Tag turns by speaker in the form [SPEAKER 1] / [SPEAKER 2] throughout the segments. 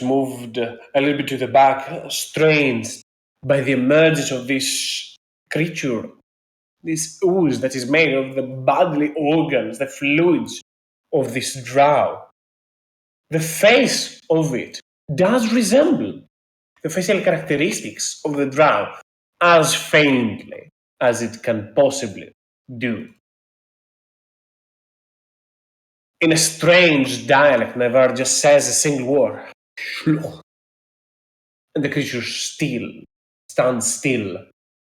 [SPEAKER 1] moved a little bit to the back, strained by the emergence of this creature, this ooze that is made of the bodily organs, the fluids of this drow. The face of it does resemble the facial characteristics of the drow as faintly as it can possibly do. In a strange dialect, Navar just says a single word, Shloch. And the creature stands still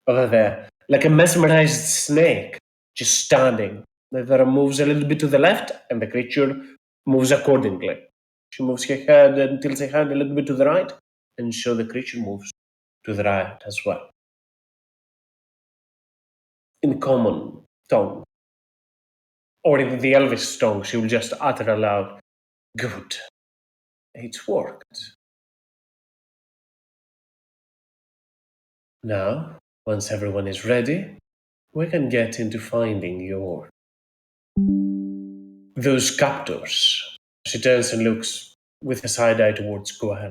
[SPEAKER 1] over there, like a mesmerized snake, just standing. Navar moves a little bit to the left, and the creature moves accordingly. She moves her head and tilts her head a little bit to the right, and so the creature moves to the right as well. In common tongue, or in the Elvish tongue, she will just utter aloud, "Good. It's worked." Now, once everyone is ready, we can get into finding those captors. She turns and looks with a side eye towards Gohan.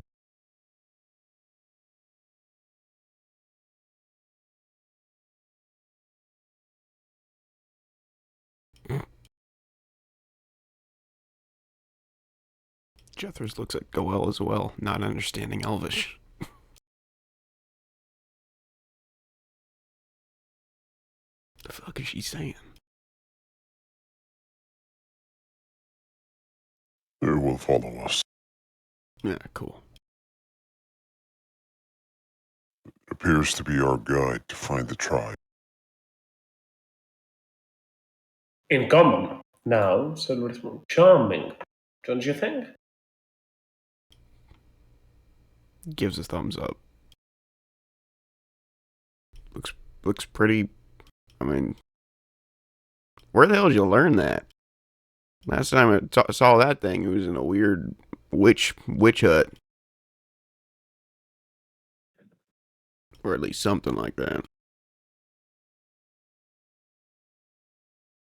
[SPEAKER 2] Jethros looks at Goel as well, not understanding Elvish. The fuck is she saying?
[SPEAKER 3] They will follow us.
[SPEAKER 2] Yeah, cool.
[SPEAKER 3] It appears to be our guide to find the tribe.
[SPEAKER 1] In common, now, Silver's more charming, don't you think?
[SPEAKER 2] Gives a thumbs up. Looks pretty. I mean, where the hell did you learn that? Last time I saw that thing, it was in a weird witch hut, or at least something like that.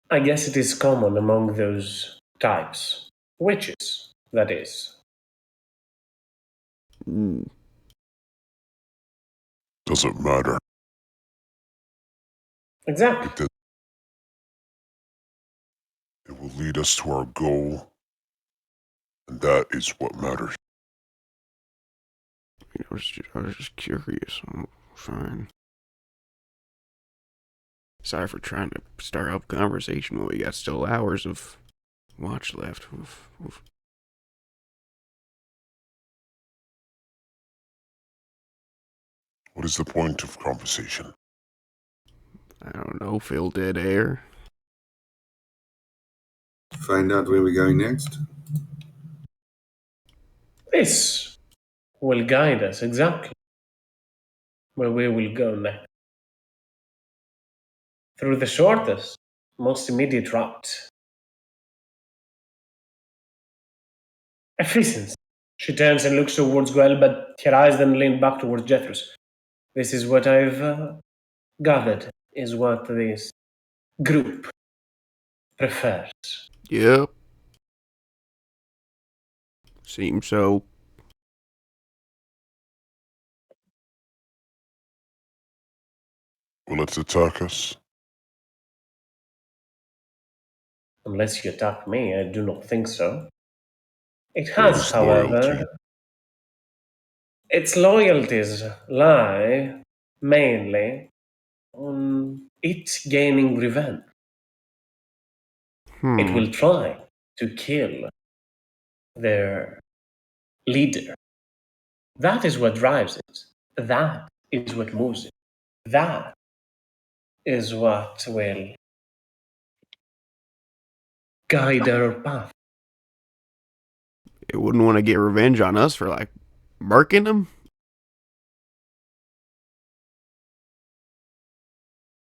[SPEAKER 1] I guess it is common among those types. Witches, that is.
[SPEAKER 3] Doesn't matter.
[SPEAKER 1] Exactly.
[SPEAKER 3] It will lead us to our goal, and that is what matters.
[SPEAKER 2] I was just curious. I'm fine. Sorry for trying to start up conversation when we got still hours of watch left. Oof.
[SPEAKER 3] What is the point of conversation?
[SPEAKER 2] I don't know, fill dead air.
[SPEAKER 4] Find out where we're going next.
[SPEAKER 1] This will guide us exactly where we will go next. Through the shortest, most immediate route. Efficiency. She turns and looks towards Goel, but her eyes then lean back towards Jethros. This is what I've gathered, is what this group prefers.
[SPEAKER 2] Yep. Seems so.
[SPEAKER 3] Will it attack us?
[SPEAKER 1] Unless you attack me, I do not think so. It
[SPEAKER 3] There
[SPEAKER 1] has,
[SPEAKER 3] is
[SPEAKER 1] however,
[SPEAKER 3] loyalty.
[SPEAKER 1] its loyalties lie mainly on it gaining revenge. It will try to kill their leader. That is what drives it. That is what moves it. That is what will guide our path.
[SPEAKER 2] It wouldn't want to get revenge on us for, like, murking them?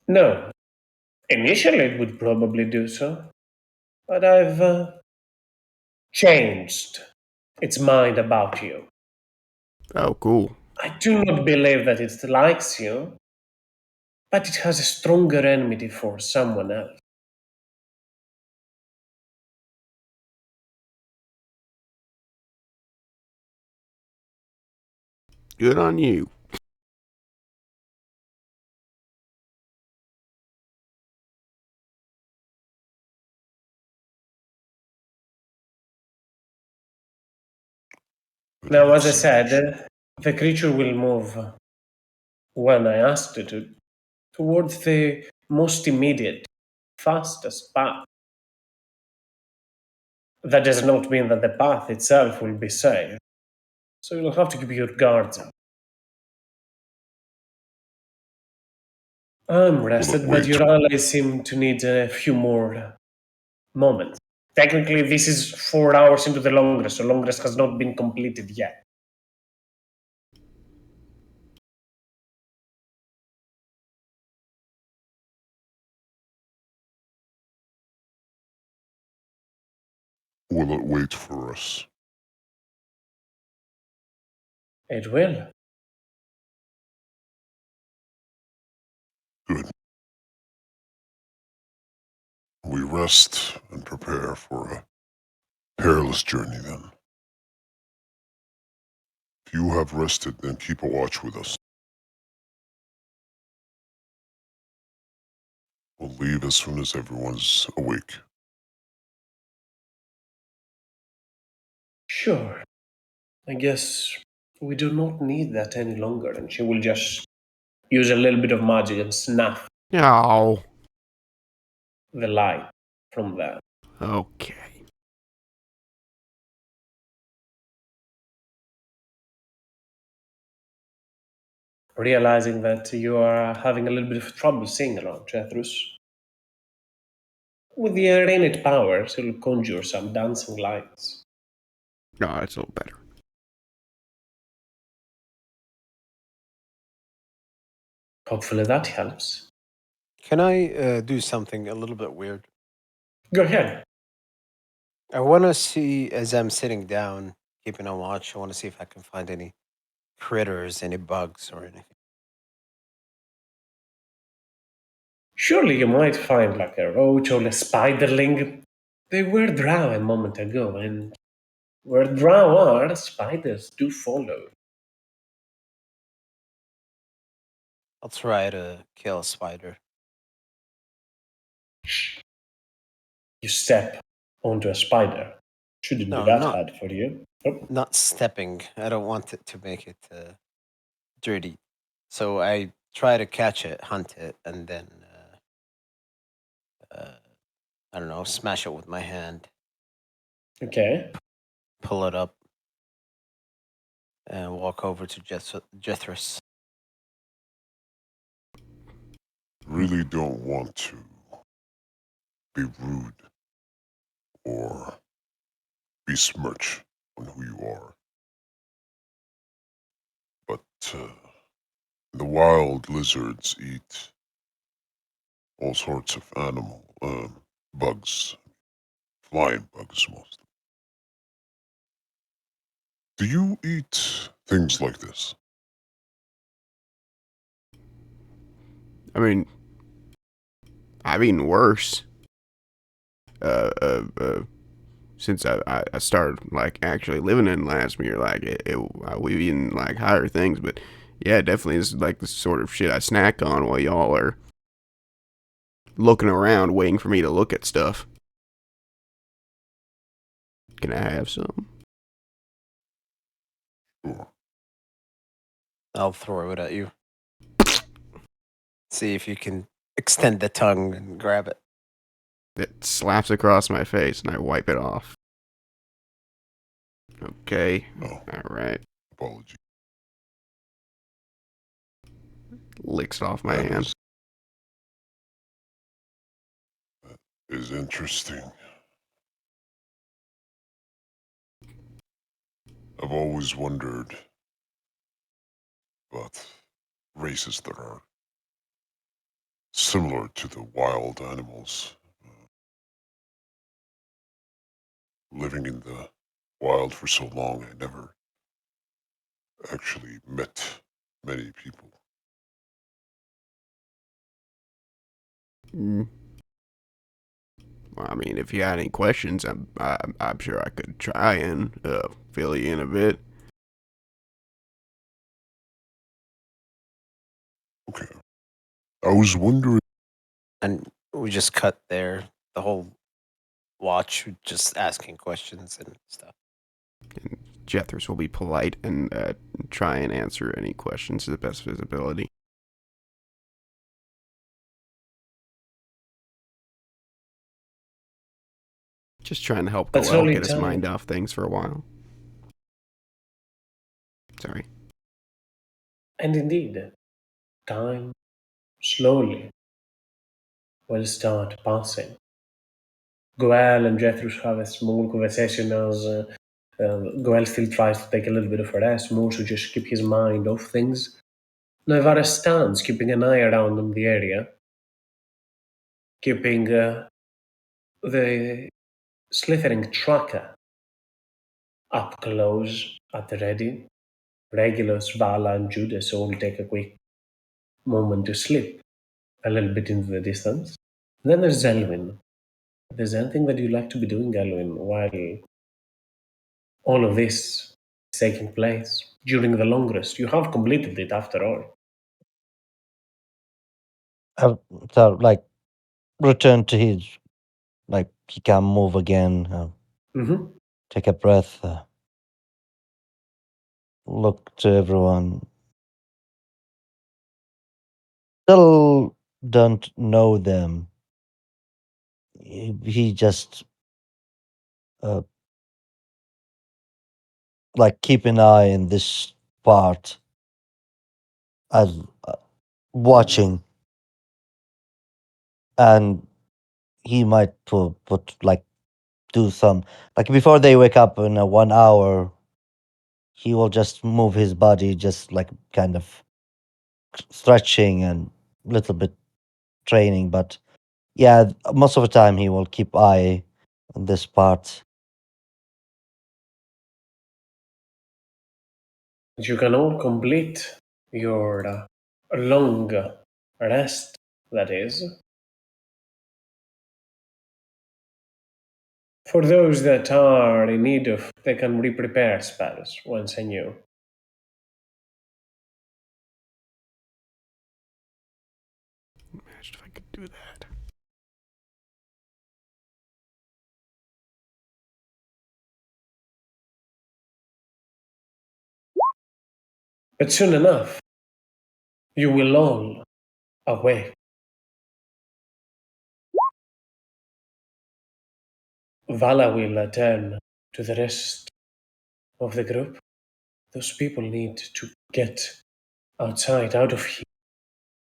[SPEAKER 1] No. Initially it would probably do so. But I've changed its mind about you.
[SPEAKER 2] Oh, cool.
[SPEAKER 1] I do not believe that it likes you, but it has a stronger enmity for someone else.
[SPEAKER 2] Good on you.
[SPEAKER 3] But
[SPEAKER 1] Now,
[SPEAKER 3] it
[SPEAKER 1] as I
[SPEAKER 3] seems
[SPEAKER 1] said, the creature will move when I asked it to towards the most immediate, fastest path. That does not mean that the path itself will be safe, so you'll have to keep your guards up. I'm rested, but
[SPEAKER 3] wait.
[SPEAKER 1] your allies seem to need a few more moments. Technically, this is 4 hours into the long rest, so long rest has not been completed yet.
[SPEAKER 3] Will it wait for us?
[SPEAKER 1] It will.
[SPEAKER 3] Good. We rest and prepare for a perilous journey then. If you have rested, then keep a watch with us. We'll leave as soon as everyone's awake.
[SPEAKER 1] Sure. I guess we do not need that any longer, and she will just use a little bit of magic and snuff
[SPEAKER 2] Oh.
[SPEAKER 1] the light from that.
[SPEAKER 2] Okay.
[SPEAKER 1] Realizing that you are having a little bit of trouble seeing around, Jethros. With your innate powers, you'll conjure some dancing lights.
[SPEAKER 2] No, that's a little better.
[SPEAKER 1] Hopefully that helps.
[SPEAKER 5] Can I do something a little bit weird?
[SPEAKER 1] Go ahead.
[SPEAKER 5] I want to see, as I'm sitting down, keeping a watch, I want to see if I can find any critters, any bugs or anything.
[SPEAKER 1] Surely you might find like a roach or a spiderling. They were drow a moment ago, and where drow are, spiders do follow.
[SPEAKER 5] I'll try to kill a spider.
[SPEAKER 1] You step onto a spider. Shouldn't be
[SPEAKER 5] No,
[SPEAKER 1] that
[SPEAKER 5] not
[SPEAKER 1] hard for you. Oh,
[SPEAKER 5] not stepping. I don't want it to make it dirty. So I try to catch it, hunt it, and then I don't know, smash it with my hand,
[SPEAKER 1] okay.
[SPEAKER 5] pull it up, and walk over to Jethros.
[SPEAKER 3] Really don't want to be rude or besmirch on who you are. But the wild lizards eat all sorts of bugs, flying bugs mostly. Do you eat things like this?
[SPEAKER 2] I mean, I've eaten worse. Since I started like actually living in Lasmere, like we've eaten like higher things, but yeah, definitely is like the sort of shit I snack on while y'all are looking around, waiting for me to look at stuff. Can I have some?
[SPEAKER 3] Sure.
[SPEAKER 5] I'll throw it at you. See if you can extend the tongue and grab it.
[SPEAKER 2] It slaps across my face, and I wipe it off. Okay,
[SPEAKER 3] Oh,
[SPEAKER 2] all right.
[SPEAKER 3] apology.
[SPEAKER 2] Licks it off my
[SPEAKER 3] That
[SPEAKER 2] hand.
[SPEAKER 3] is interesting. I've always wondered about races that are similar to the wild animals living in the wild for so long. I never actually met many people.
[SPEAKER 2] Mm. Well, I mean, if you had any questions, I'm sure I could try and fill you in a bit.
[SPEAKER 3] I was wondering.
[SPEAKER 5] And we just cut there. The whole watch just asking questions and stuff.
[SPEAKER 2] Jethers will be polite and try and answer any questions to the best of his ability. Just trying to help
[SPEAKER 1] But
[SPEAKER 2] Goel
[SPEAKER 1] slowly
[SPEAKER 2] get his
[SPEAKER 1] time,
[SPEAKER 2] mind off things for a while. Sorry.
[SPEAKER 1] and indeed, time slowly will start passing. Goel and Jethro have a small conversation as Goel still tries to take a little bit of a rest, more to just keep his mind off things. Navarra stands, keeping an eye around on the area, keeping the slithering tracker up close at the ready. Regulars, Vala, and Judas all take a quick moment to slip a little bit into the distance. Then there's Elwin. If there's anything that you like to be doing, Elwin, while all of this is taking place during the long rest, you have completed it after all.
[SPEAKER 6] So like return to his, like he can move again,
[SPEAKER 1] Mm-hmm.
[SPEAKER 6] take a breath, look to everyone. Still don't know them. He just like keep an eye in this part as watching, and he might put like do some, like before they wake up in a 1 hour. He will just move his body, just like kind of stretching and little bit training, but yeah, most of the time he will keep eye on this part.
[SPEAKER 1] You can all complete your long rest, that is. For those that are in need of, they can re-prepare spells once anew.
[SPEAKER 2] Imagine if I could do that.
[SPEAKER 1] But soon enough, you will all awake. Vala will turn to the rest of the group. Those people need to get outside, out of here.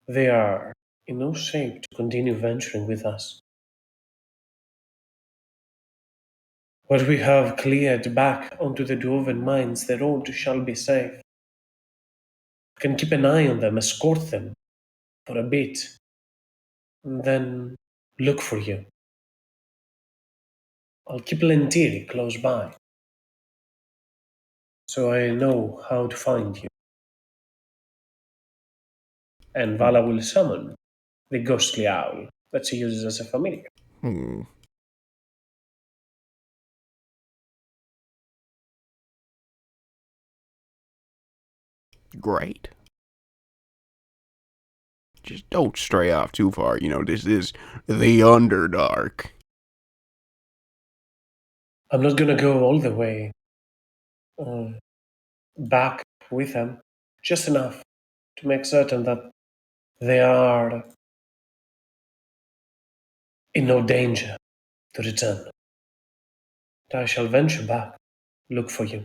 [SPEAKER 1] They are in no shape to continue venturing with us. What we have cleared back onto the dwarven mines, the road shall be safe. I can keep an eye on them, escort them for a bit, and then look for you. I'll keep Lentiri close by, so I know how to find you. And Vala will summon the ghostly owl that she uses as a familiar.
[SPEAKER 2] Hmm. Great. Just don't stray off too far. You know, this is the Underdark.
[SPEAKER 1] I'm not gonna go all the way back with them, just enough to make certain that they are in no danger to return. I shall venture back, look for you.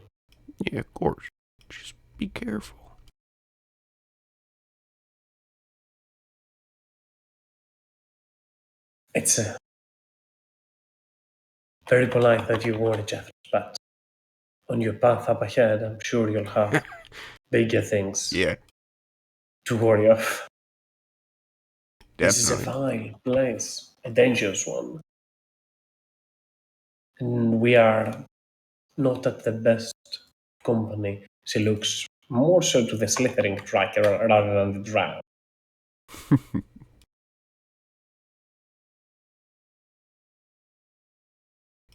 [SPEAKER 2] Yeah, of course. Just be careful.
[SPEAKER 1] It's very polite that you warned Jeff, but on your path up ahead, I'm sure you'll have bigger things
[SPEAKER 2] Yeah,
[SPEAKER 1] to worry of. This is a
[SPEAKER 2] definitely.
[SPEAKER 1] vile place, a dangerous one. And we are not at the best company. She looks more so to the slithering tracker rather than the drow.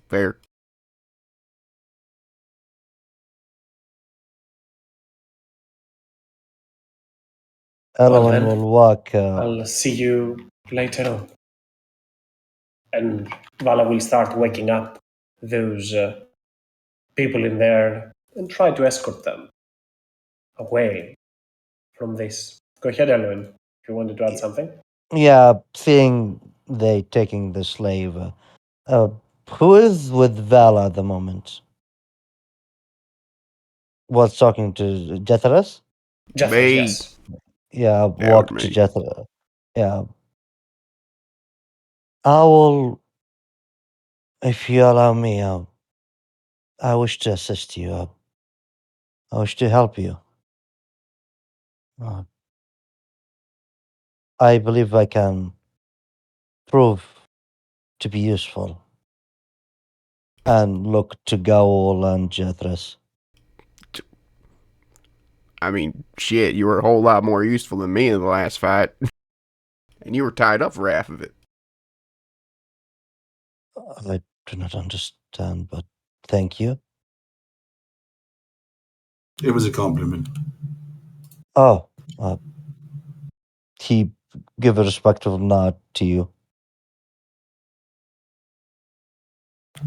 [SPEAKER 2] Fair.
[SPEAKER 6] Elowen
[SPEAKER 1] then,
[SPEAKER 6] will walk.
[SPEAKER 1] I'll see you later on. And Vala will start waking up those people in there and try to escort them away from this. Go ahead, Elowen, if you wanted to add something.
[SPEAKER 6] Yeah, seeing they taking the slave. Who is with Vala at the moment? Was talking to Jethras?
[SPEAKER 1] Jethros,
[SPEAKER 2] Me.
[SPEAKER 1] yes.
[SPEAKER 6] Yeah,
[SPEAKER 2] That
[SPEAKER 6] walk
[SPEAKER 2] was
[SPEAKER 6] to
[SPEAKER 2] me.
[SPEAKER 6] Jethra. Yeah. I will, if you allow me, I wish to assist you. I wish to help you. Uh, I believe I can prove to be useful and look to Gaul and Jethras.
[SPEAKER 2] I mean, shit, you were a whole lot more useful than me in the last fight. And you were tied up for half of it.
[SPEAKER 6] I do not understand, but thank you.
[SPEAKER 4] It was a compliment.
[SPEAKER 6] Oh, he give a respectful nod to you.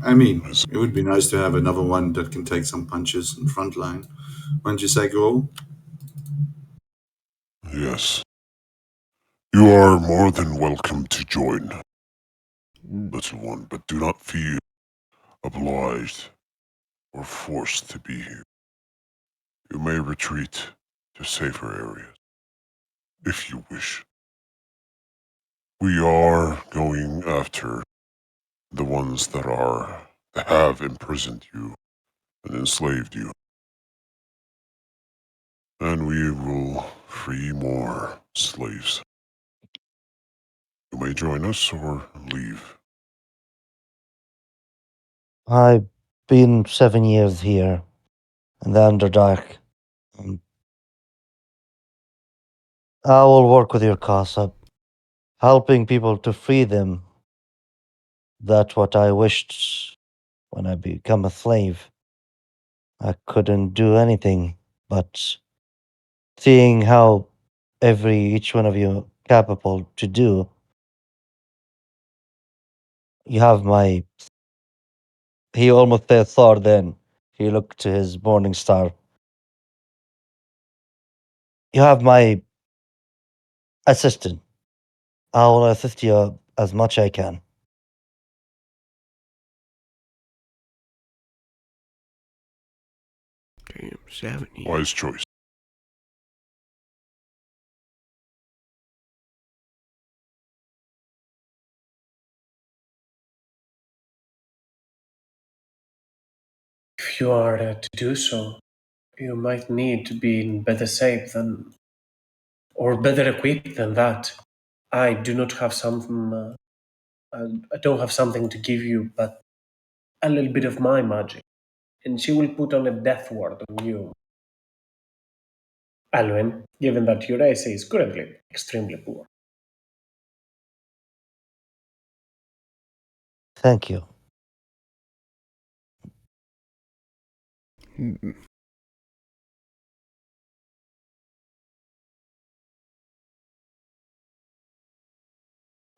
[SPEAKER 4] I mean, it would be nice to have another one that can take some punches in front line. Wouldn't you say, Gaul?
[SPEAKER 3] Yes. You are more than welcome to join, little one, but do not feel obliged or forced to be here. You may retreat to safer areas if you wish. We are going after the ones that have imprisoned you and enslaved you. And we will free more slaves. You may join us or leave.
[SPEAKER 6] I've been 7 years here in the Underdark. Um, I will work with your cause, helping people to free them. That's what I wished when I become a slave. I couldn't do anything, but seeing how each one of you capable to do, you have my. He almost said Thor. Then he looked to his morning star. You have my assistant. I will assist you as much I can.
[SPEAKER 2] Damn, 7 years.
[SPEAKER 3] Wise choice.
[SPEAKER 1] If you are to do so, you might need to be in better shape than, or better equipped than that. I do not have some. I don't have something to give you, but a little bit of my magic, and she will put on a death ward on you. Alwyn, given that your AC is currently extremely poor.
[SPEAKER 6] Thank you.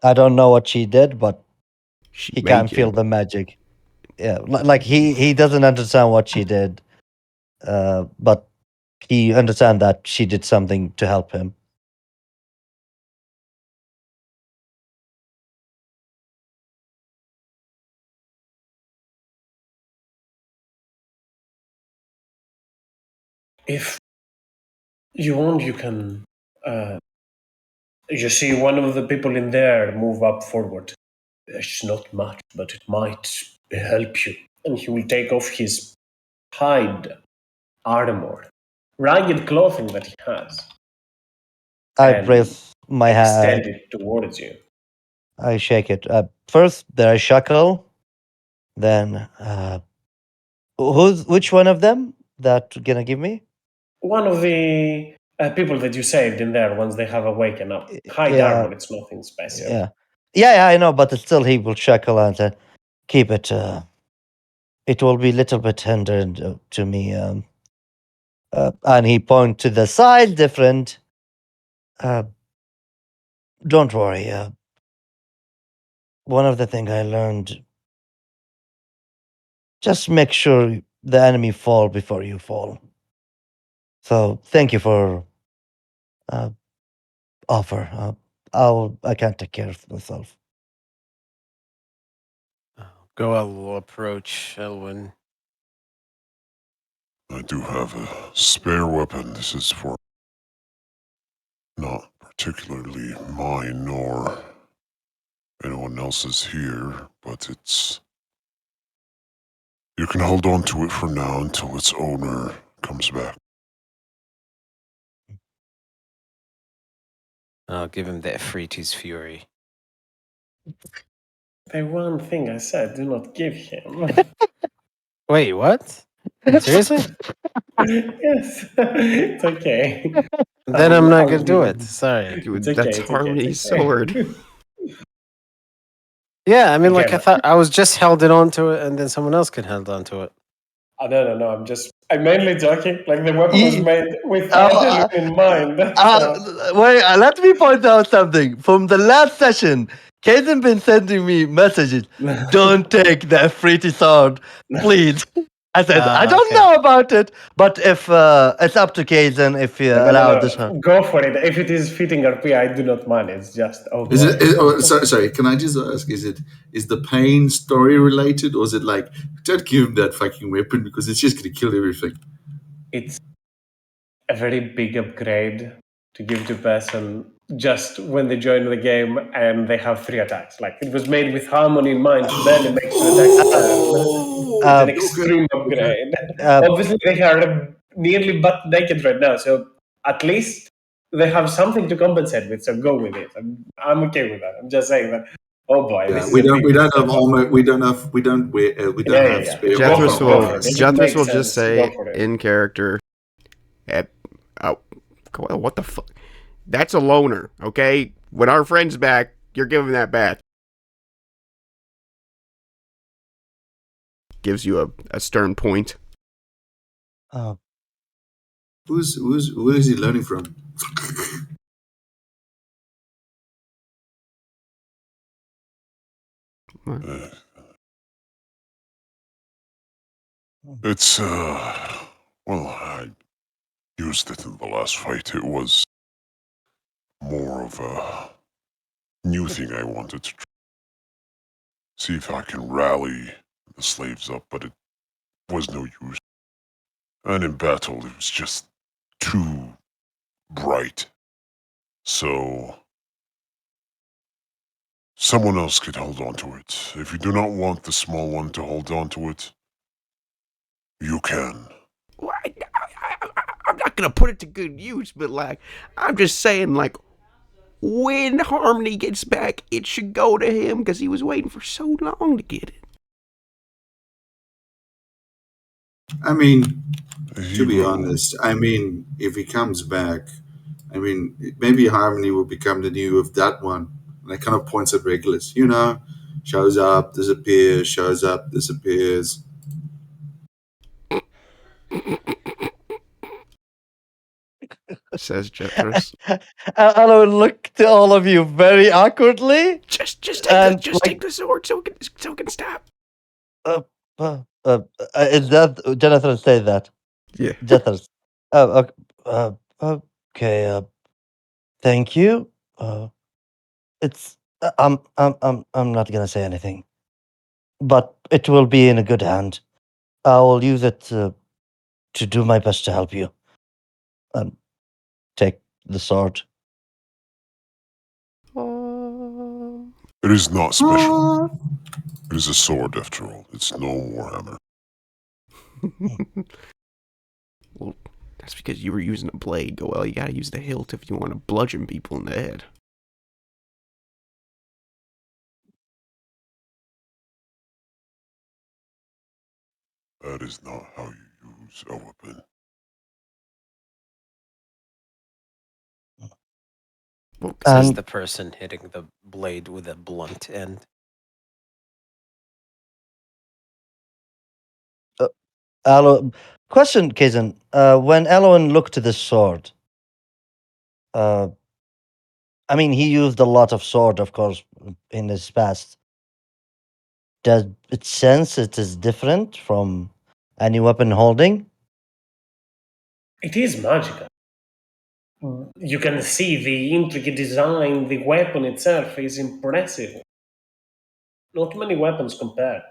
[SPEAKER 6] I don't know what she did, but
[SPEAKER 2] She
[SPEAKER 6] he can
[SPEAKER 2] made
[SPEAKER 6] feel
[SPEAKER 2] you.
[SPEAKER 6] the magic. Yeah, like he doesn't understand what she did, but he understand that she did something to help him.
[SPEAKER 1] If you want, you can. You see one of the people in there move up forward. It's not much, but it might help you. And he will take off his hide armor, ragged clothing that he has,
[SPEAKER 6] I
[SPEAKER 1] and
[SPEAKER 6] raise my hand.
[SPEAKER 1] extend it towards you.
[SPEAKER 6] I shake it. First, there is Shackle. Then, which one of them that gonna give me?
[SPEAKER 1] One of the people that you saved in there once they have awakened up. Hide
[SPEAKER 6] Yeah,
[SPEAKER 1] armor, it's nothing special.
[SPEAKER 6] yeah. I know, but still, he will Shackle and keep it. It will be a little bit hindered to me. And he point to the side different. Uh, don't worry. One of the things I learned: just make sure the enemy fall before you fall. So thank you for offer. I can't take care of myself.
[SPEAKER 5] Goel will approach Elwyn.
[SPEAKER 3] I do have a spare weapon. This is for not particularly mine nor anyone else's here, but it's. You can hold on to it for now until its owner comes back.
[SPEAKER 5] I'll give him the Efreeti's Fury.
[SPEAKER 1] The one thing I said, do not give him.
[SPEAKER 5] Wait, what? Seriously?
[SPEAKER 1] Yes, it's okay.
[SPEAKER 5] Then I'm not gonna do it. Sorry.
[SPEAKER 2] Dude,
[SPEAKER 1] It's okay,
[SPEAKER 2] that's
[SPEAKER 1] it's okay,
[SPEAKER 2] Harmony's
[SPEAKER 1] it's okay.
[SPEAKER 2] sword.
[SPEAKER 5] Yeah, I mean, like
[SPEAKER 1] Okay,
[SPEAKER 5] I thought I was just held it onto it, and then someone else could hold onto it.
[SPEAKER 1] No. I'm mainly joking. Like the weapon was
[SPEAKER 6] Ye-
[SPEAKER 1] made without Elwyn in mind. So.
[SPEAKER 6] Wait, let me point out something. From the last session, Kaden been sending me messages. Don't take the Efreeti sword, please. I said, I don't
[SPEAKER 5] Okay.
[SPEAKER 6] know about it, but if it's up to Kaden if you allow this one.
[SPEAKER 1] Go for it. If it is fitting RP, I do not mind. It's just oh boy.
[SPEAKER 4] Sorry, can I just ask? Is the pain story related, or is it like don't give him that fucking weapon because it's just gonna kill everything?
[SPEAKER 1] It's a very big upgrade to give to person just when they join the game and they have 3 attacks. Like it was made with harmony in mind, so then it makes your attacks 10. It's an extreme upgrade. Obviously, they are nearly butt naked right now, so at least they have something to compensate with. So go with it. I'm okay with that. I'm just saying that. Oh boy, this is
[SPEAKER 4] We
[SPEAKER 1] a big
[SPEAKER 4] don't
[SPEAKER 1] step
[SPEAKER 4] have
[SPEAKER 1] up.
[SPEAKER 4] armor. We don't have
[SPEAKER 1] Yeah.
[SPEAKER 4] spare
[SPEAKER 1] Go
[SPEAKER 2] Jethros
[SPEAKER 1] for
[SPEAKER 2] will
[SPEAKER 1] it. If it
[SPEAKER 2] Jethros
[SPEAKER 1] makes
[SPEAKER 2] will just
[SPEAKER 1] sense,
[SPEAKER 2] say
[SPEAKER 1] go for it.
[SPEAKER 2] in character, oh, what the fuck? That's a loner, okay? When our friend's back, you're giving that back. Gives you a stern point.
[SPEAKER 4] Who is he learning from?
[SPEAKER 3] It's, well, I used it in the last fight. It was more of a new thing I wanted to try. See if I can rally the slaves up, but it was no use. And in battle, it was just too bright. So, someone else could hold on to it. If you do not want the small one to hold on to it, you can.
[SPEAKER 2] Well, I'm not gonna put it to good use, but like, I'm just saying, like, when Harmony gets back, it should go to him because he was waiting for so long to get it.
[SPEAKER 4] I mean,
[SPEAKER 3] He
[SPEAKER 4] to be
[SPEAKER 3] will.
[SPEAKER 4] honest, I mean, if he comes back, I mean, maybe Harmony will become the new of that one. And it kind of points at Regulus, shows up, disappears, shows up, disappears.
[SPEAKER 2] Says Jethros.
[SPEAKER 6] I will look to all of you very awkwardly.
[SPEAKER 2] Just
[SPEAKER 6] And,
[SPEAKER 2] take the sword so it can stop.
[SPEAKER 6] Is that Jonathan say that?
[SPEAKER 2] Yeah.
[SPEAKER 6] Jethers. Oh, okay. Thank you. It's I'm not gonna say anything, but it will be in a good hand. I will use it to do my best to help you. Take the sword.
[SPEAKER 3] It is not special. It is a sword, after all. It's no warhammer.
[SPEAKER 2] Well, that's because you were using a blade. Well, you gotta use the hilt if you want to bludgeon people in the head.
[SPEAKER 3] That is not how you use a weapon.
[SPEAKER 2] Well,
[SPEAKER 5] Says
[SPEAKER 6] And
[SPEAKER 5] the person hitting the blade with a blunt end.
[SPEAKER 6] question, Kazan. When Elowen looked to the sword, I mean, he used a lot of sword, of course, in his past. Does it sense it is different from any weapon holding?
[SPEAKER 1] It is magical. You can see the intricate design, the weapon itself is impressive. Not many weapons compared.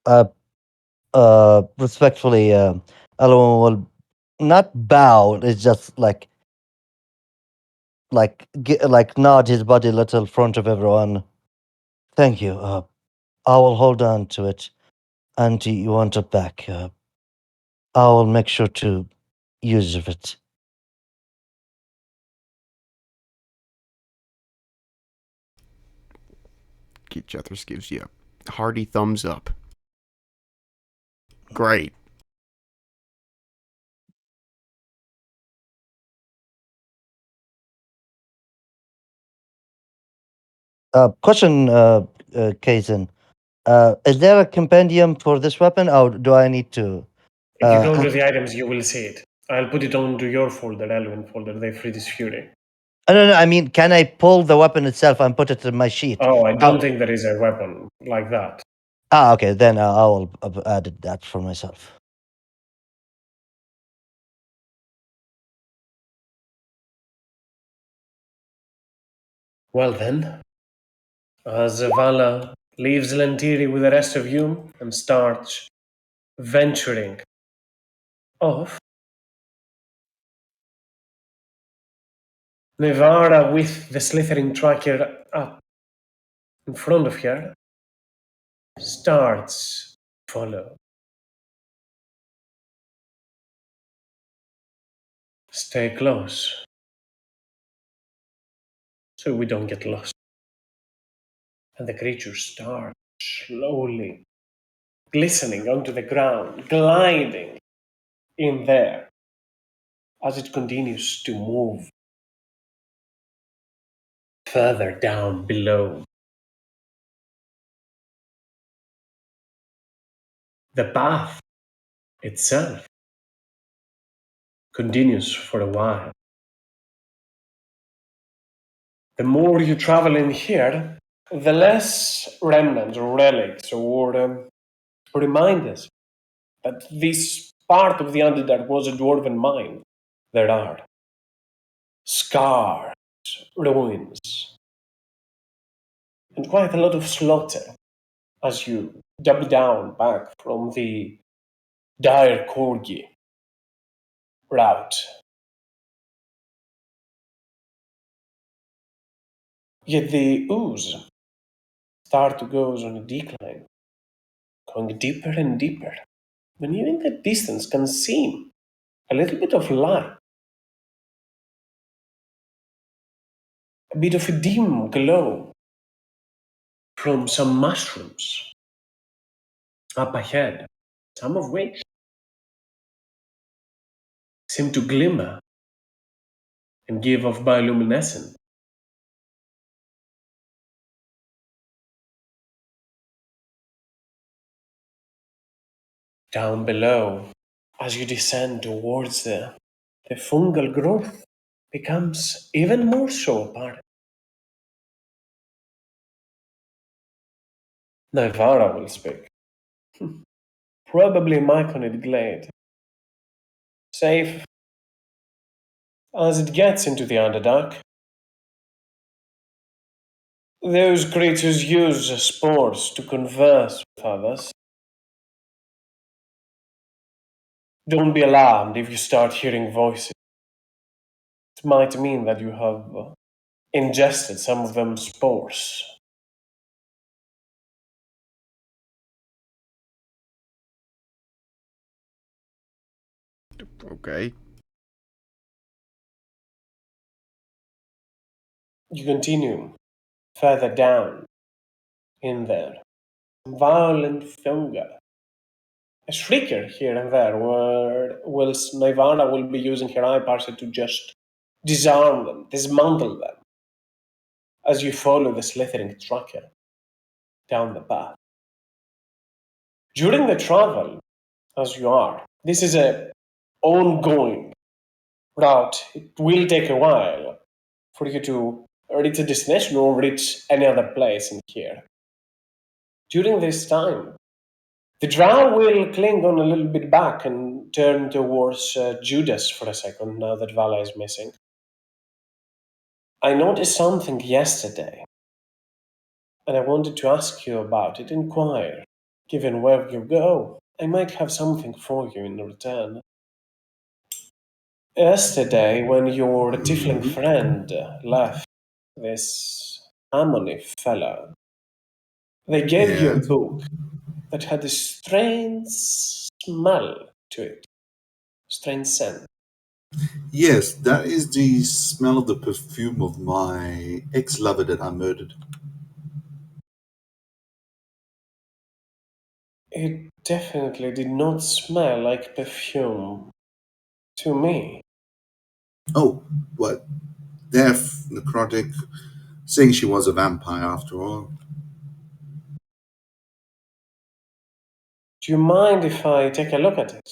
[SPEAKER 6] Uh, Respectfully, Elohim will not bow. It's just like nod his body a little in front of everyone. Thank you. I will hold on to it until you want it back. I will make sure to use of it.
[SPEAKER 2] Jethris gives you a hearty thumbs up. Great.
[SPEAKER 6] Question, Kaizen. Is there a compendium for this weapon, or do I need to?
[SPEAKER 1] If you go to the items, you will see it. I'll put it onto your folder, Elwin folder, the Freedis Fury.
[SPEAKER 6] No. I mean, can I pull the weapon itself and put it in my sheet?
[SPEAKER 1] Oh, I don't think there is a weapon like that.
[SPEAKER 6] Okay. Then I will add that for myself.
[SPEAKER 1] Well then, as Vala leaves Lentiri with the rest of you and starts venturing off, Nevada with the slithering tracker up in front of her starts to follow. Stay close so we don't get lost. And the creature starts slowly glistening onto the ground, gliding in there as it continues to move further down below. The path itself continues for a while. The more you travel in here, the less remnants or relics or reminders that this part of the Underdark was a dwarven mine. There are scars, ruins, and quite a lot of slaughter as you double down back from the dire Corgi route. Yet the ooze start to go on a decline, going deeper and deeper, when you in the distance can see a little bit of light, a bit of a dim glow from some mushrooms up ahead, some of which seem to glimmer and give off bioluminescence. Down below, as you descend towards the fungal growth becomes even more so apparent. Nivara will speak. Probably Myconid Glade. Safe as it gets into the Underdark. Those creatures use spores to converse with others. Don't be alarmed if you start hearing voices. It might mean that you have ingested some of them spores.
[SPEAKER 2] Okay.
[SPEAKER 1] You continue further down in there. Violent fungi. A flicker here and there, where whilst Nivara will be using her eye parser to just disarm them, dismantle them, as you follow the slithering tracker down the path. During the travel, as you are, this is a ongoing route. It will take a while for you to reach a destination or reach any other place in here. During this time, the drow will cling on a little bit back and turn towards Judas for a second now that Vala is missing. I noticed something yesterday, and I wanted to ask you about it, inquire. Given where you go, I might have something for you in return. Yesterday, when your tiefling friend left this Harmony fellow, they gave you a
[SPEAKER 4] Yes.
[SPEAKER 1] book that had a strange smell to it, strange scent.
[SPEAKER 4] Yes, that is the smell of the perfume of my ex-lover that I murdered.
[SPEAKER 1] It definitely did not smell like perfume to me.
[SPEAKER 4] Oh, what? Deaf, necrotic, saying she was a vampire after all.
[SPEAKER 1] Do you mind if I take a look at it?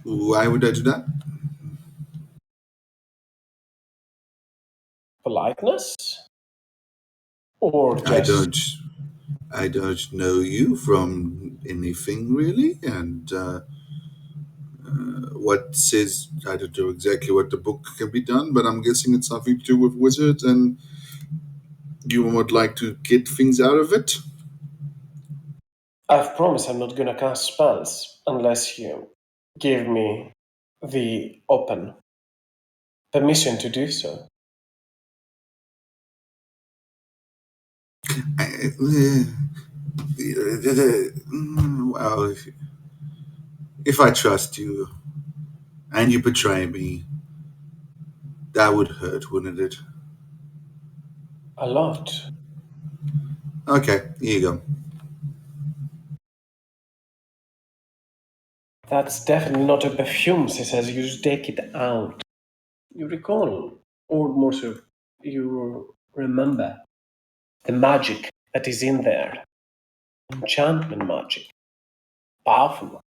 [SPEAKER 4] Why would I do that?
[SPEAKER 1] Politeness? Or
[SPEAKER 4] I
[SPEAKER 1] just
[SPEAKER 4] don't, I don't know you from anything really, and what says I don't know exactly what the book can be done, but I'm guessing it's something to do with wizards, and you would like to get things out of it.
[SPEAKER 1] I've promised I'm not gonna cast spells unless you give me the open permission to do so.
[SPEAKER 4] Well, if I trust you and you betray me, that would hurt, wouldn't it?
[SPEAKER 1] A lot.
[SPEAKER 4] Okay, here you go.
[SPEAKER 1] That's definitely not a perfume, she says. You just take it out. You recall, or more so, you remember the magic that is in there. Enchantment magic. Powerful.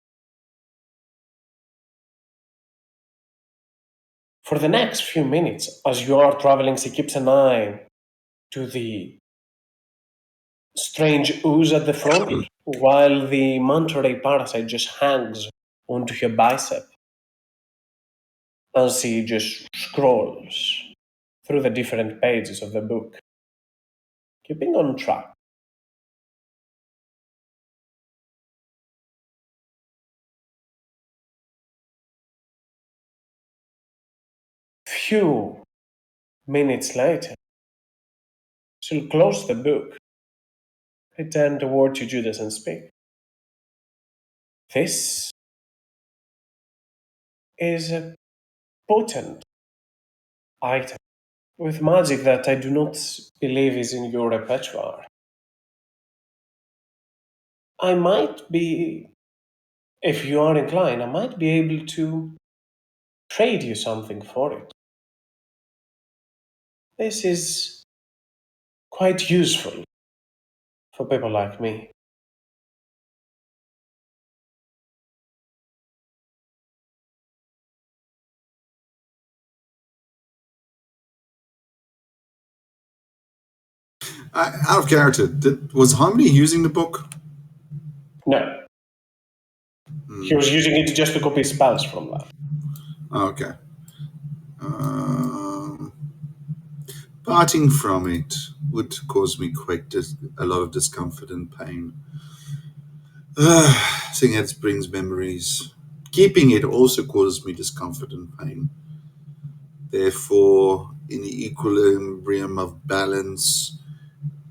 [SPEAKER 1] For the next few minutes, as you are traveling, she keeps an eye to the strange ooze at the front, while the manta ray parasite just hangs onto her bicep. And she just scrolls through the different pages of the book, keeping on track. Few minutes later, she'll close the book, return toward to Judas and speak. This is a potent item with magic that I do not believe is in your repertoire. I might be, if you are inclined, I might be able to trade you something for it. This is quite useful for people like me.
[SPEAKER 4] Out of character, was Harmony using the book?
[SPEAKER 1] No, he was using it just to copy spells from that.
[SPEAKER 4] Okay. Um, Parting from it would cause me quite a lot of discomfort and pain. Seeing it brings memories. Keeping it also causes me discomfort and pain. Therefore, in the equilibrium of balance,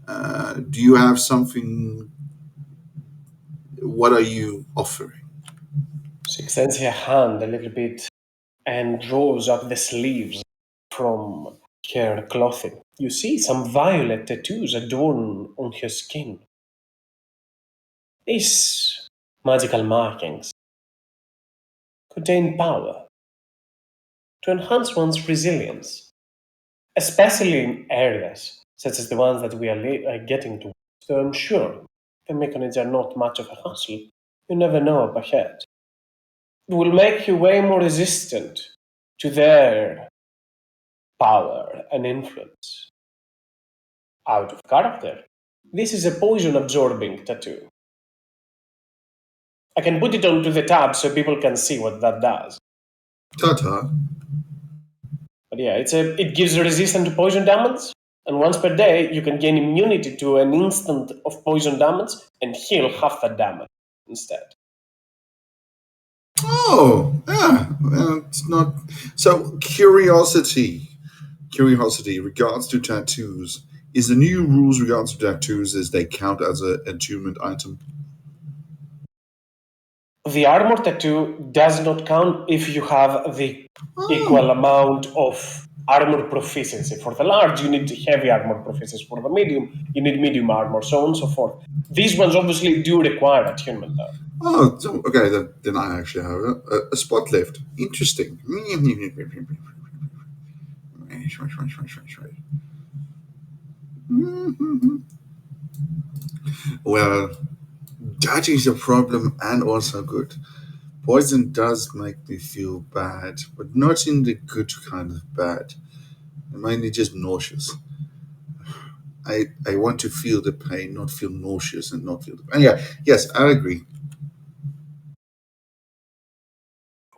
[SPEAKER 4] do you have something? What are you offering?
[SPEAKER 1] She extends her hand a little bit and draws up the sleeves from her clothing. You see some violet tattoos adorn on her skin. These magical markings contain power to enhance one's resilience, especially in areas such as the ones that we are getting to. So I'm sure the mechanics are not much of a hassle. You never know up ahead. It will make you way more resistant to their power and influence. Out of character. This is a poison absorbing tattoo. I can put it onto the tab so people can see what that does.
[SPEAKER 4] Ta-ta.
[SPEAKER 1] But yeah, it gives resistance to poison damage, and once per day you can gain immunity to an instant of poison damage and heal half that damage instead.
[SPEAKER 4] Oh, yeah. Well, it's not. So, curiosity regards to tattoos. Is the new rules regards to tattoos is they count as an attunement item?
[SPEAKER 1] The armor tattoo does not count if you have the equal
[SPEAKER 4] Oh,
[SPEAKER 1] amount of armor proficiency. For the large, you need heavy armor proficiency. For the medium, you need medium armor, so on and so forth. These ones obviously do require attunement, though.
[SPEAKER 4] oh, so, okay. Then I actually have a spot left. Interesting. Well, that is a problem and also good. Poison does make me feel bad, but not in the good kind of bad. Mainly just nauseous. I want to feel the pain, not feel nauseous and not feel the pain. Yeah, yes, I agree.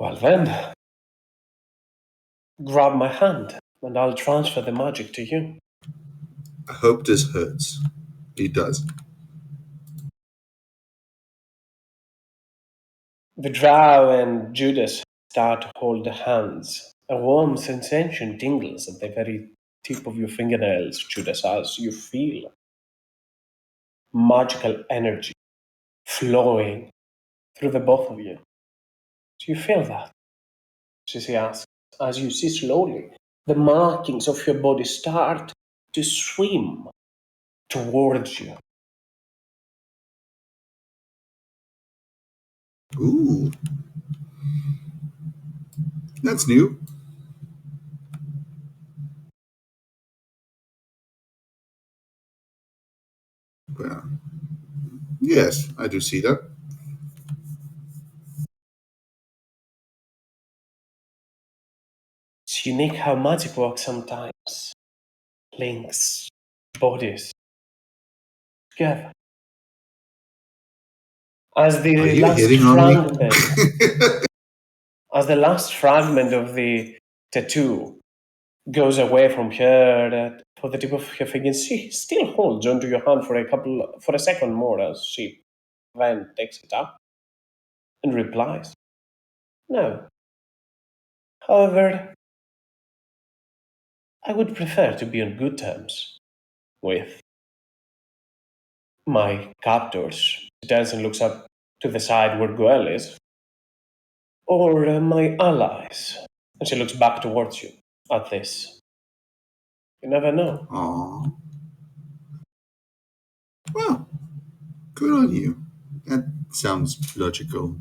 [SPEAKER 1] Well then, grab my hand, and I'll transfer the magic to you.
[SPEAKER 4] I hope this hurts. It does.
[SPEAKER 1] The drow and Judas start to hold hands. A warm sensation tingles at the very tip of your fingernails, Judas, as you feel magical energy flowing through the both of you. Do you feel that? She asks, as you see slowly the markings of your body start to swim towards you.
[SPEAKER 4] Ooh, that's new. Well, yes, I do see that.
[SPEAKER 1] It's unique how magic works sometimes. Links bodies together. As
[SPEAKER 4] Are
[SPEAKER 1] the
[SPEAKER 4] you
[SPEAKER 1] last
[SPEAKER 4] hitting on me?
[SPEAKER 1] fragment, as the last fragment of the tattoo goes away from her for the tip of her finger, she still holds onto your hand for a second more as she then takes it up and replies, "No. However, I would prefer to be on good terms with my captors." She turns and looks up to the side where Goel is, or my allies. And she looks back towards you at this. You never know.
[SPEAKER 4] Aw. Well, good on you. That sounds logical.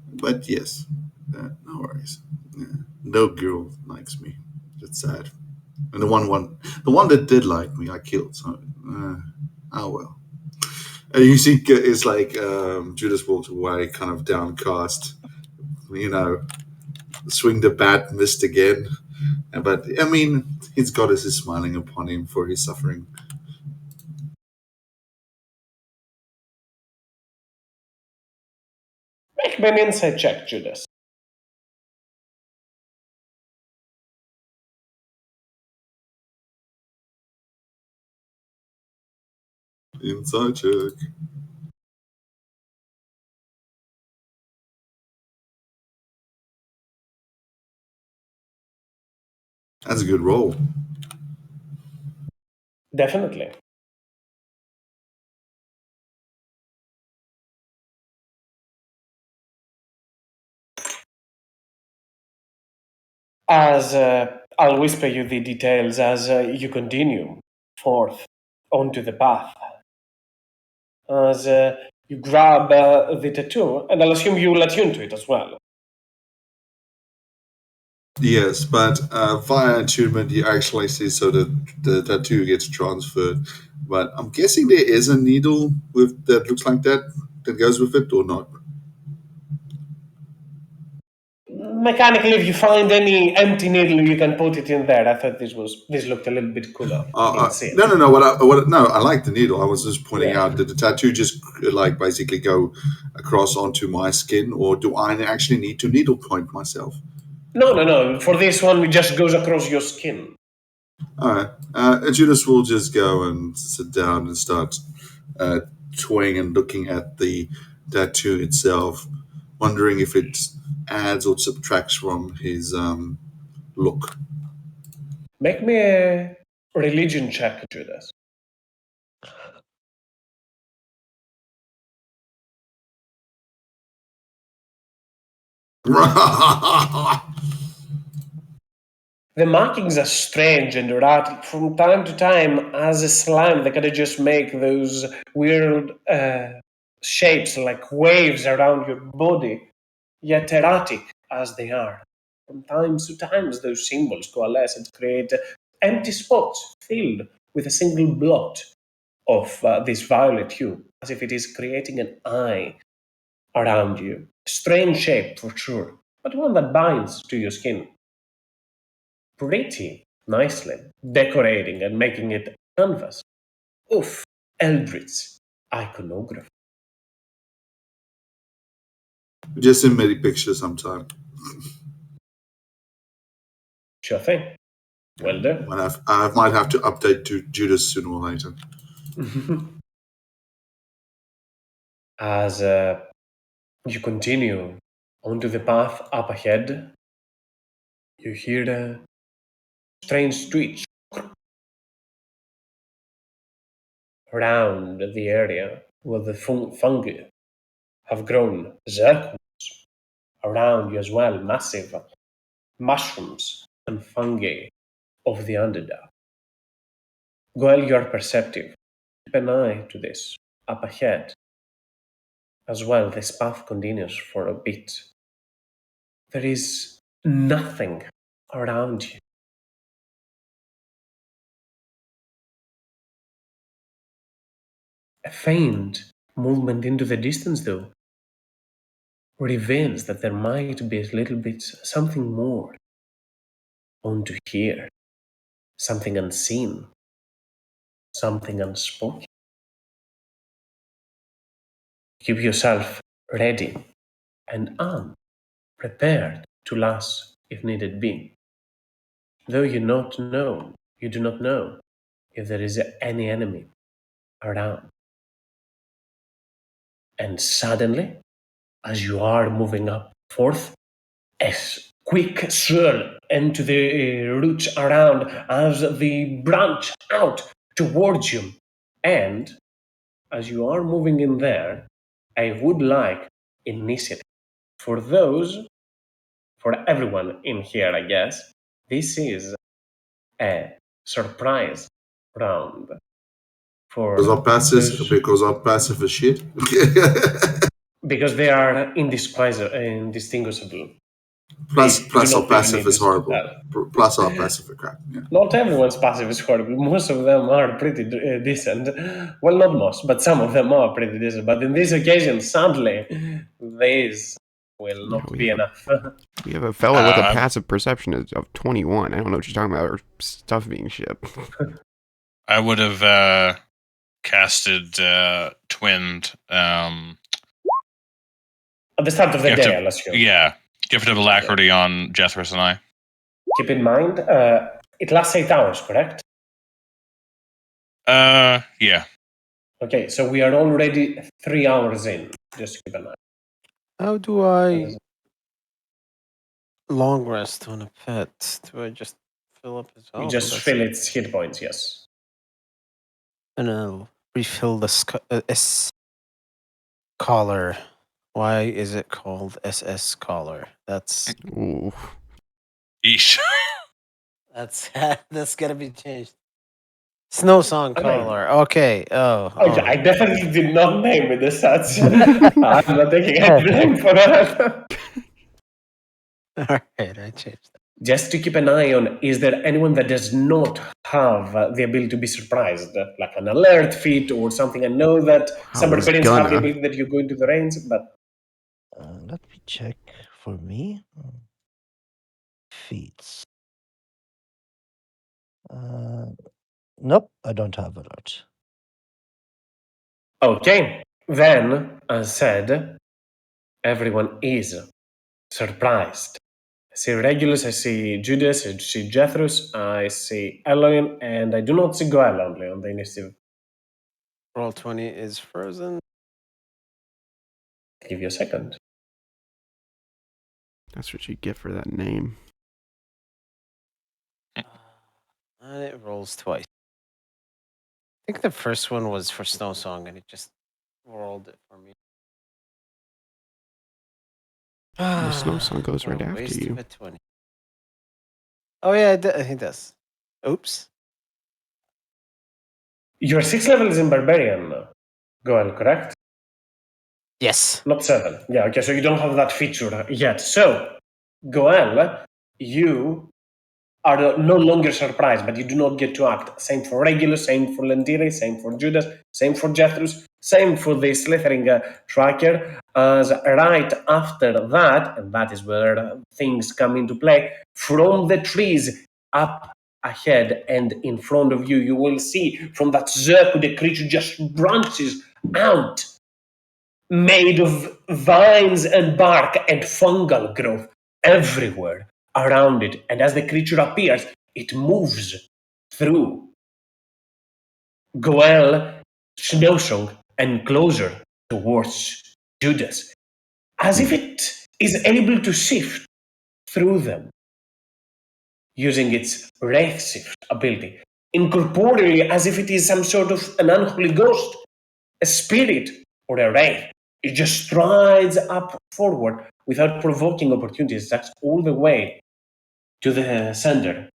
[SPEAKER 4] But yes, no worries. Yeah. No girl likes me. That's sad. And the one that did like me, I killed. So, oh well. And you see, it's like Judas walks away, kind of downcast. You know, swing the bat, missed again. But I mean, his goddess is smiling upon him for his suffering.
[SPEAKER 1] Make me an insight check, Judas.
[SPEAKER 4] Inside check. That's a good roll.
[SPEAKER 1] Definitely. As I'll whisper you the details as you continue forth onto the path. As you grab the tattoo, and I'll assume you'll attune to it as well.
[SPEAKER 4] Yes, but via attunement, you actually see so that the tattoo gets transferred. But I'm guessing there is a needle with that looks like that goes with it, or not.
[SPEAKER 1] Mechanically, if you find any empty needle, you can put it in there. I thought this looked a little bit cooler in scene.
[SPEAKER 4] No. No, I like the needle. I was just pointing out that the tattoo just like basically go across onto my skin, or do I actually need to needle point myself?
[SPEAKER 1] No. For this one, it just goes across your skin.
[SPEAKER 4] All right. Judas will just go and sit down and start toying and looking at the tattoo itself, wondering if it adds or subtracts from his look.
[SPEAKER 1] Make me a religion check, Judas. The markings are strange and erratic. From time to time, as a slime, they kind of just make those weird shapes like waves around your body, yet erratic as they are. From time to time, those symbols coalesce and create empty spots filled with a single blot of this violet hue, as if it is creating an eye around you. Strange shape for sure, but one that binds to your skin pretty nicely, decorating and making it canvas. Oof, Eldritch iconography.
[SPEAKER 4] Just send me the picture sometime.
[SPEAKER 1] Sure thing. Well done.
[SPEAKER 4] I might have to update to Judas sooner or later.
[SPEAKER 1] As you continue onto the path up ahead, you hear a strange twitch around the area where the fungi have grown. Zircons around you as well, massive mushrooms and fungi of the underdark. While you are perceptive, keep an eye to this up ahead. As well, this path continues for a bit. There is nothing around you. A faint movement into the distance, though, reveals that there might be a little bit something more on to hear, something unseen, something unspoken. Keep yourself ready and armed, prepared to lash if needed be. Though you do not know if there is any enemy around. And suddenly, as you are moving up forth, a quick swirl into the roots around as they branch out towards you. And as you are moving in there, I would like initiative. For everyone in here, I guess, this is a surprise round.
[SPEAKER 4] Because our passive is shit.
[SPEAKER 1] Because they are indistinguishable.
[SPEAKER 4] Plus our passive is horrible. Plus our passive is crap. Yeah.
[SPEAKER 1] Not everyone's passive is horrible. Most of them are pretty decent. Well, not most, but some of them are pretty decent. But in this occasion, sadly, this will not be enough.
[SPEAKER 2] We have a fellow with a passive perception of 21. I don't know what you're talking about. Or stuff being shipped.
[SPEAKER 7] I would have casted Twinned.
[SPEAKER 1] At the start of the day, I'll assume.
[SPEAKER 7] Yeah. Gift of Alacrity on Jethris and I.
[SPEAKER 1] Keep in mind, it lasts 8 hours, correct?
[SPEAKER 7] Yeah.
[SPEAKER 1] Okay, so we are already 3 hours in. Just keep in mind.
[SPEAKER 5] How do I long rest on a pet? Do I just fill up his health?
[SPEAKER 1] You just fill its hit points, yes.
[SPEAKER 5] And I'll refill the S collar. Why is it called SS collar? That's
[SPEAKER 2] Ooh.
[SPEAKER 7] Eesh.
[SPEAKER 5] that's gotta be changed. Snow song collar. Okay.
[SPEAKER 1] I definitely did not name it as such. I'm not taking any blame for that.
[SPEAKER 5] All right, I changed that.
[SPEAKER 1] Just to keep an eye on, is there anyone that does not have the ability to be surprised, like an alert feat or something? I know that some
[SPEAKER 2] I was
[SPEAKER 1] barbarians have the
[SPEAKER 2] gonna.
[SPEAKER 1] ability that you go into the range, but
[SPEAKER 6] Let me check for me. Feats. Nope, I don't have alert.
[SPEAKER 1] okay. Then, as said, everyone is surprised. I see Regulus, I see Judas, I see Jethros, I see Eloin, and I do not see Goel only on the initiative.
[SPEAKER 5] Roll 20 is frozen.
[SPEAKER 1] Give you a second.
[SPEAKER 2] That's what you get for that name.
[SPEAKER 5] And it rolls twice. I think the first one was for Snow Song, and it just rolled it for me.
[SPEAKER 2] Well, Snow Song goes
[SPEAKER 5] What
[SPEAKER 2] right
[SPEAKER 5] a
[SPEAKER 2] after
[SPEAKER 5] waste
[SPEAKER 2] you.
[SPEAKER 5] of a 20. Oh yeah, he does. Oops.
[SPEAKER 1] Your 6th level is in Barbarian, Goel, correct?
[SPEAKER 5] Yes.
[SPEAKER 1] Not 7. Yeah, okay, so you don't have that feature yet. So, Goel, you are no longer surprised, but you do not get to act. Same for Regulus, same for Lentiri, same for Judas, same for Jethros, same for the slithering tracker. As right after that, and that is where things come into play, from the trees up ahead and in front of you, you will see from that circle the creature just branches out, made of vines and bark and fungal growth everywhere around it. And as the creature appears, it moves through Goel, Snowsong, and closer towards Judas, as if it is able to shift through them using its Wraith Shift ability, incorporeally as if it is some sort of an unholy ghost, a spirit, or a wraith. It just strides up forward without provoking opportunities. That's all the way to the center.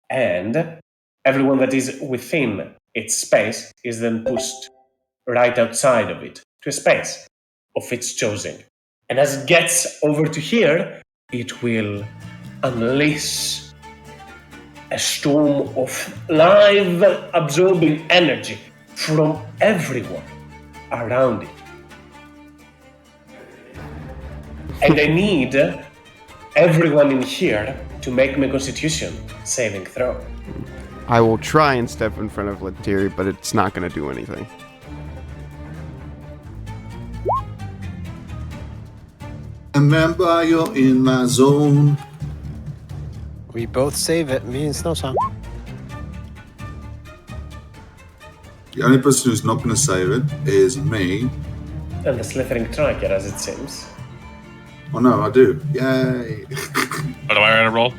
[SPEAKER 1] And everyone that is within its space is then pushed right outside of it to a space of its choosing. And as it gets over to here, it will unleash a storm of live absorbing energy from everyone around it. And I need everyone in here to make me a constitution saving throw.
[SPEAKER 2] I will try and step in front of Letiri, but it's not going to do anything.
[SPEAKER 4] Remember, you're in my zone.
[SPEAKER 5] We both save it, me and Snow Song.
[SPEAKER 4] The only person who's not going to save it is me.
[SPEAKER 1] And the slithering tracker, as it seems.
[SPEAKER 4] Oh no, I do. Yay.
[SPEAKER 7] What do I gotta roll?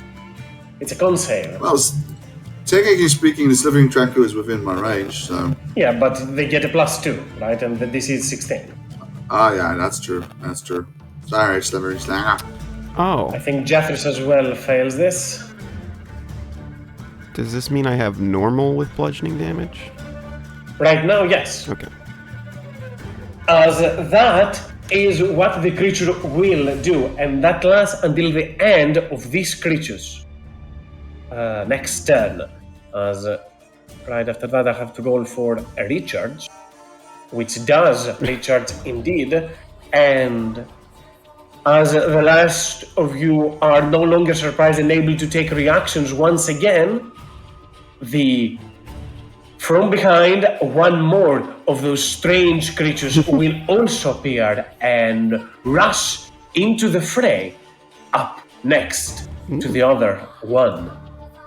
[SPEAKER 1] It's a con save.
[SPEAKER 4] Well, technically speaking, the slithering tracker is within my range, so.
[SPEAKER 1] Yeah, but they get a +2, right? And the DC is 16.
[SPEAKER 4] Ah, yeah, that's true. That's true. Sorry, slithering tracker.
[SPEAKER 2] Oh,
[SPEAKER 1] I think Jeffers as well fails this.
[SPEAKER 2] does this mean I have normal with bludgeoning damage?
[SPEAKER 1] Right now, yes.
[SPEAKER 2] Okay.
[SPEAKER 1] As that is what the creature will do, and that lasts until the end of this creature's next turn. As right after that, I have to roll for a recharge, which does recharge indeed, and as the last of you are no longer surprised and able to take reactions once again, from behind, one more of those strange creatures will also appear and rush into the fray up next to the other one.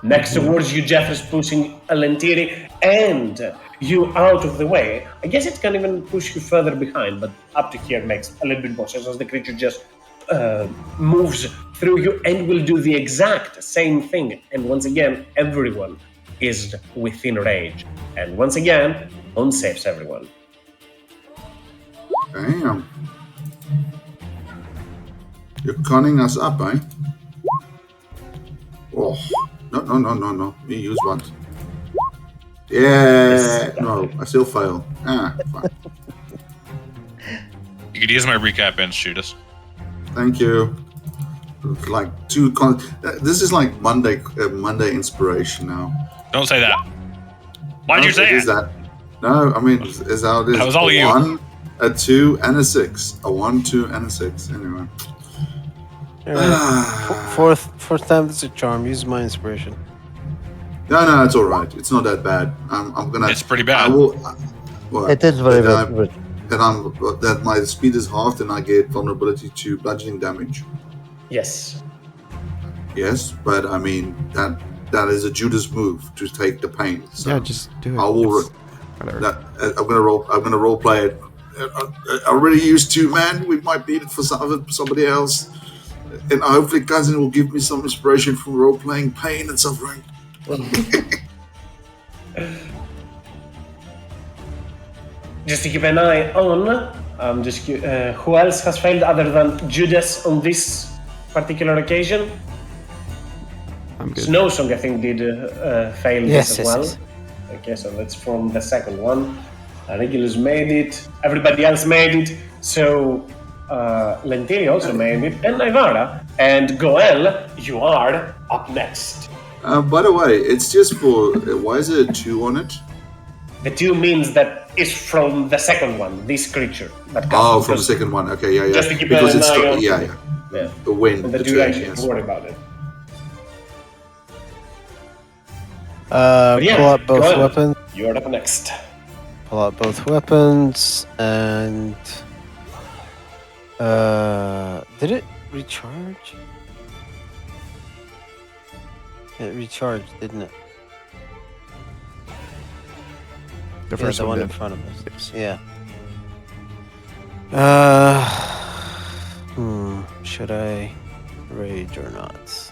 [SPEAKER 1] Next towards you, Jeff is pushing Lentiri and you out of the way. I guess it can even push you further behind, but up to here makes a little bit more sense as the creature just moves through you and will do the exact same thing. And once again, everyone is within range. And once again, unsaves everyone.
[SPEAKER 4] Damn. You're conning us up, eh? Oh. No. Me use what? Yeah. No, I still fail. Ah, fine.
[SPEAKER 7] You could use my recap and shoot us.
[SPEAKER 4] Thank you. like this is like Monday inspiration now.
[SPEAKER 7] Don't say that. Why'd you say
[SPEAKER 4] it? Is that? No, I mean, is how it is.
[SPEAKER 7] That was all
[SPEAKER 4] a
[SPEAKER 7] you.
[SPEAKER 4] 1, a 2, and a 6. A 1, 2, and a 6. Anyway.
[SPEAKER 5] Fourth time is a charm. Use my inspiration.
[SPEAKER 4] No, it's all right. It's not that bad. I'm gonna.
[SPEAKER 7] It's pretty bad.
[SPEAKER 4] I will.
[SPEAKER 6] It is very bad.
[SPEAKER 4] That my speed is halved and I get vulnerability to bludgeoning damage.
[SPEAKER 1] Yes.
[SPEAKER 4] Yes, but I mean that is a Judas move to take the pain. So
[SPEAKER 2] Yeah, just do it.
[SPEAKER 4] I will.
[SPEAKER 2] Whatever.
[SPEAKER 4] I'm gonna role play it. I already used 2 man. We might need it for somebody else, and hopefully, cousin will give me some inspiration from role playing pain and suffering.
[SPEAKER 1] Just to keep an eye on, who else has failed other than Judas on this particular occasion?
[SPEAKER 2] I'm good.
[SPEAKER 1] Snowsong, I think, did fail this as well.
[SPEAKER 5] Yes.
[SPEAKER 1] Okay, so that's from the second one. Regulus made it. Everybody else made it. So Lentini also made it, and Ivara. And Goel, you are up next.
[SPEAKER 4] By the way, it's just for. Why is there a 2 on it?
[SPEAKER 1] The 2 means that it's from the second one, this creature. That comes
[SPEAKER 4] From the second one. Okay, yeah.
[SPEAKER 1] Just to keep
[SPEAKER 4] because
[SPEAKER 1] an
[SPEAKER 4] it's
[SPEAKER 1] eye on.
[SPEAKER 4] yeah. The win.
[SPEAKER 1] The
[SPEAKER 4] The
[SPEAKER 1] duration,
[SPEAKER 4] turn, yes.
[SPEAKER 1] don't worry about it.
[SPEAKER 5] Pull out both
[SPEAKER 1] Goel,
[SPEAKER 5] weapons.
[SPEAKER 1] You're up next.
[SPEAKER 5] Pull out both weapons and. Did it recharge? It recharged, didn't it?
[SPEAKER 2] The first
[SPEAKER 5] the one
[SPEAKER 2] one
[SPEAKER 5] in
[SPEAKER 2] did.
[SPEAKER 5] front of us. Yeah. Should I rage or not?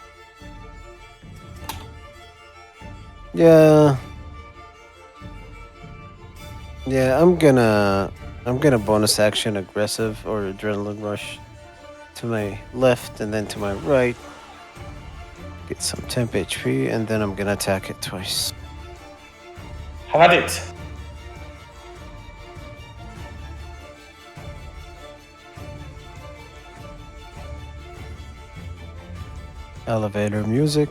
[SPEAKER 5] Yeah. I'm gonna bonus action aggressive or adrenaline rush to my left and then to my right. Get some temp HP and then I'm gonna attack it twice.
[SPEAKER 1] Have at it.
[SPEAKER 5] Elevator music.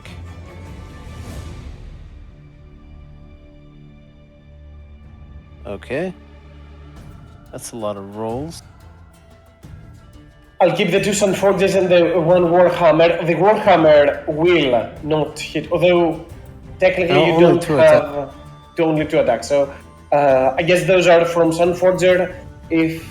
[SPEAKER 5] Okay. That's a lot of rolls.
[SPEAKER 1] I'll keep the 2 Sunforges and the 1 Warhammer. The Warhammer will not hit, although technically
[SPEAKER 5] No,
[SPEAKER 1] you
[SPEAKER 5] only
[SPEAKER 1] don't
[SPEAKER 5] 2
[SPEAKER 1] have only 2 attacks. So I guess those are from Sunforger. If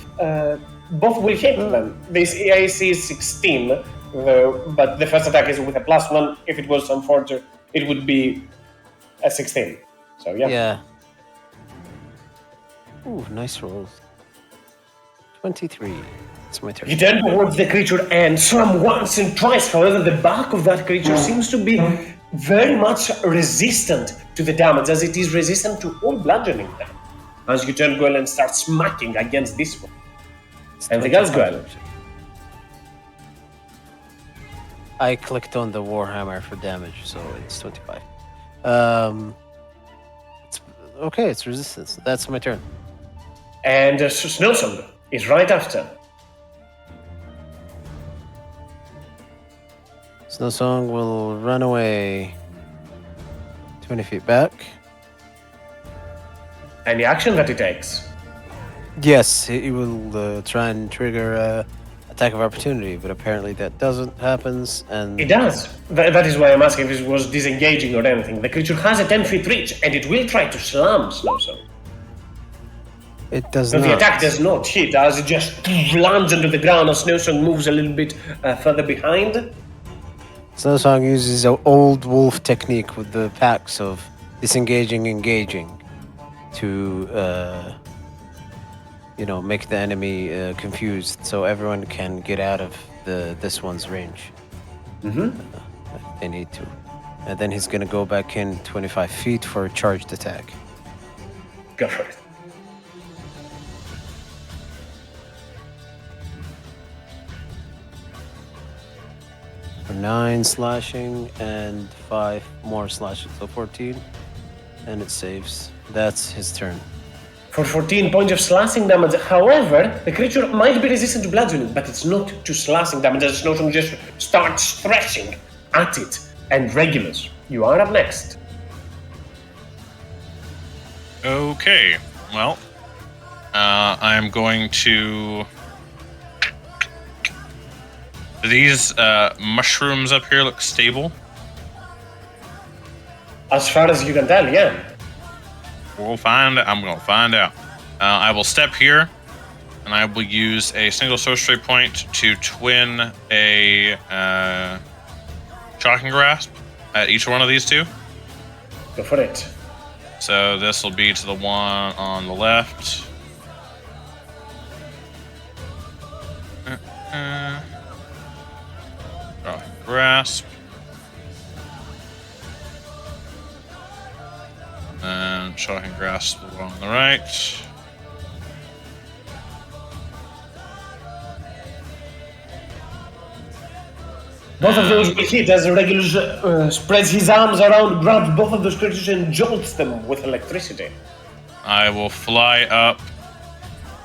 [SPEAKER 1] both will hit them. This EAC is 16, though, but the first attack is with a +1. If it was Sunforger, it would be a 16. So yeah.
[SPEAKER 5] Ooh, nice rolls. 23. It's my turn.
[SPEAKER 1] You turn towards the creature and slam once and twice. However, the back of that creature seems to be very much resistant to the damage, as it is resistant to all bludgeoning damage. As you turn Goel and start smacking against this one. Anything else, Goel?
[SPEAKER 5] I clicked on the Warhammer for damage, so it's 25. It's resistance. That's my turn.
[SPEAKER 1] And Snowsong is right after.
[SPEAKER 5] Snowsong will run away 20 feet back.
[SPEAKER 1] Any action that he takes.
[SPEAKER 5] Yes, he will try and trigger attack of opportunity, but apparently that doesn't happen. And
[SPEAKER 1] It does. That is why I'm asking if it was disengaging or anything. The creature has a 10-foot reach, and it will try to slam Snowsong.
[SPEAKER 5] it does
[SPEAKER 1] No,
[SPEAKER 5] not.
[SPEAKER 1] the attack does not hit, as it just lands into the ground as Snowsong moves a little bit further behind.
[SPEAKER 5] Snowsong uses an old wolf technique with the packs of disengaging, engaging, to make the enemy confused, so everyone can get out of this one's range. If they need to, and then he's gonna go back in 25 feet for a charged attack.
[SPEAKER 1] Go for it.
[SPEAKER 5] For 9 slashing and 5 more slashing, so 14, and it saves. That's his turn.
[SPEAKER 1] for 14 points of slashing damage. However, the creature might be resistant to bludgeoning, but it's not to slashing damage as Snowstorm just starts thrashing at it. And Regulus, you are up next.
[SPEAKER 7] Okay, well, I'm going to... Do these mushrooms up here look stable?
[SPEAKER 1] As far as you can tell, yeah.
[SPEAKER 7] I'm gonna find out. I will step here, and I will use a single sorcery point to twin a shocking grasp at each one of these two.
[SPEAKER 1] Go for it.
[SPEAKER 7] So this will be to the one on the left. Shocking grasp. And shocking grasp the one on the right.
[SPEAKER 1] Both of those will hit as Regulus spreads his arms around, grabs both of those creatures and jolts them with electricity.
[SPEAKER 7] I will fly up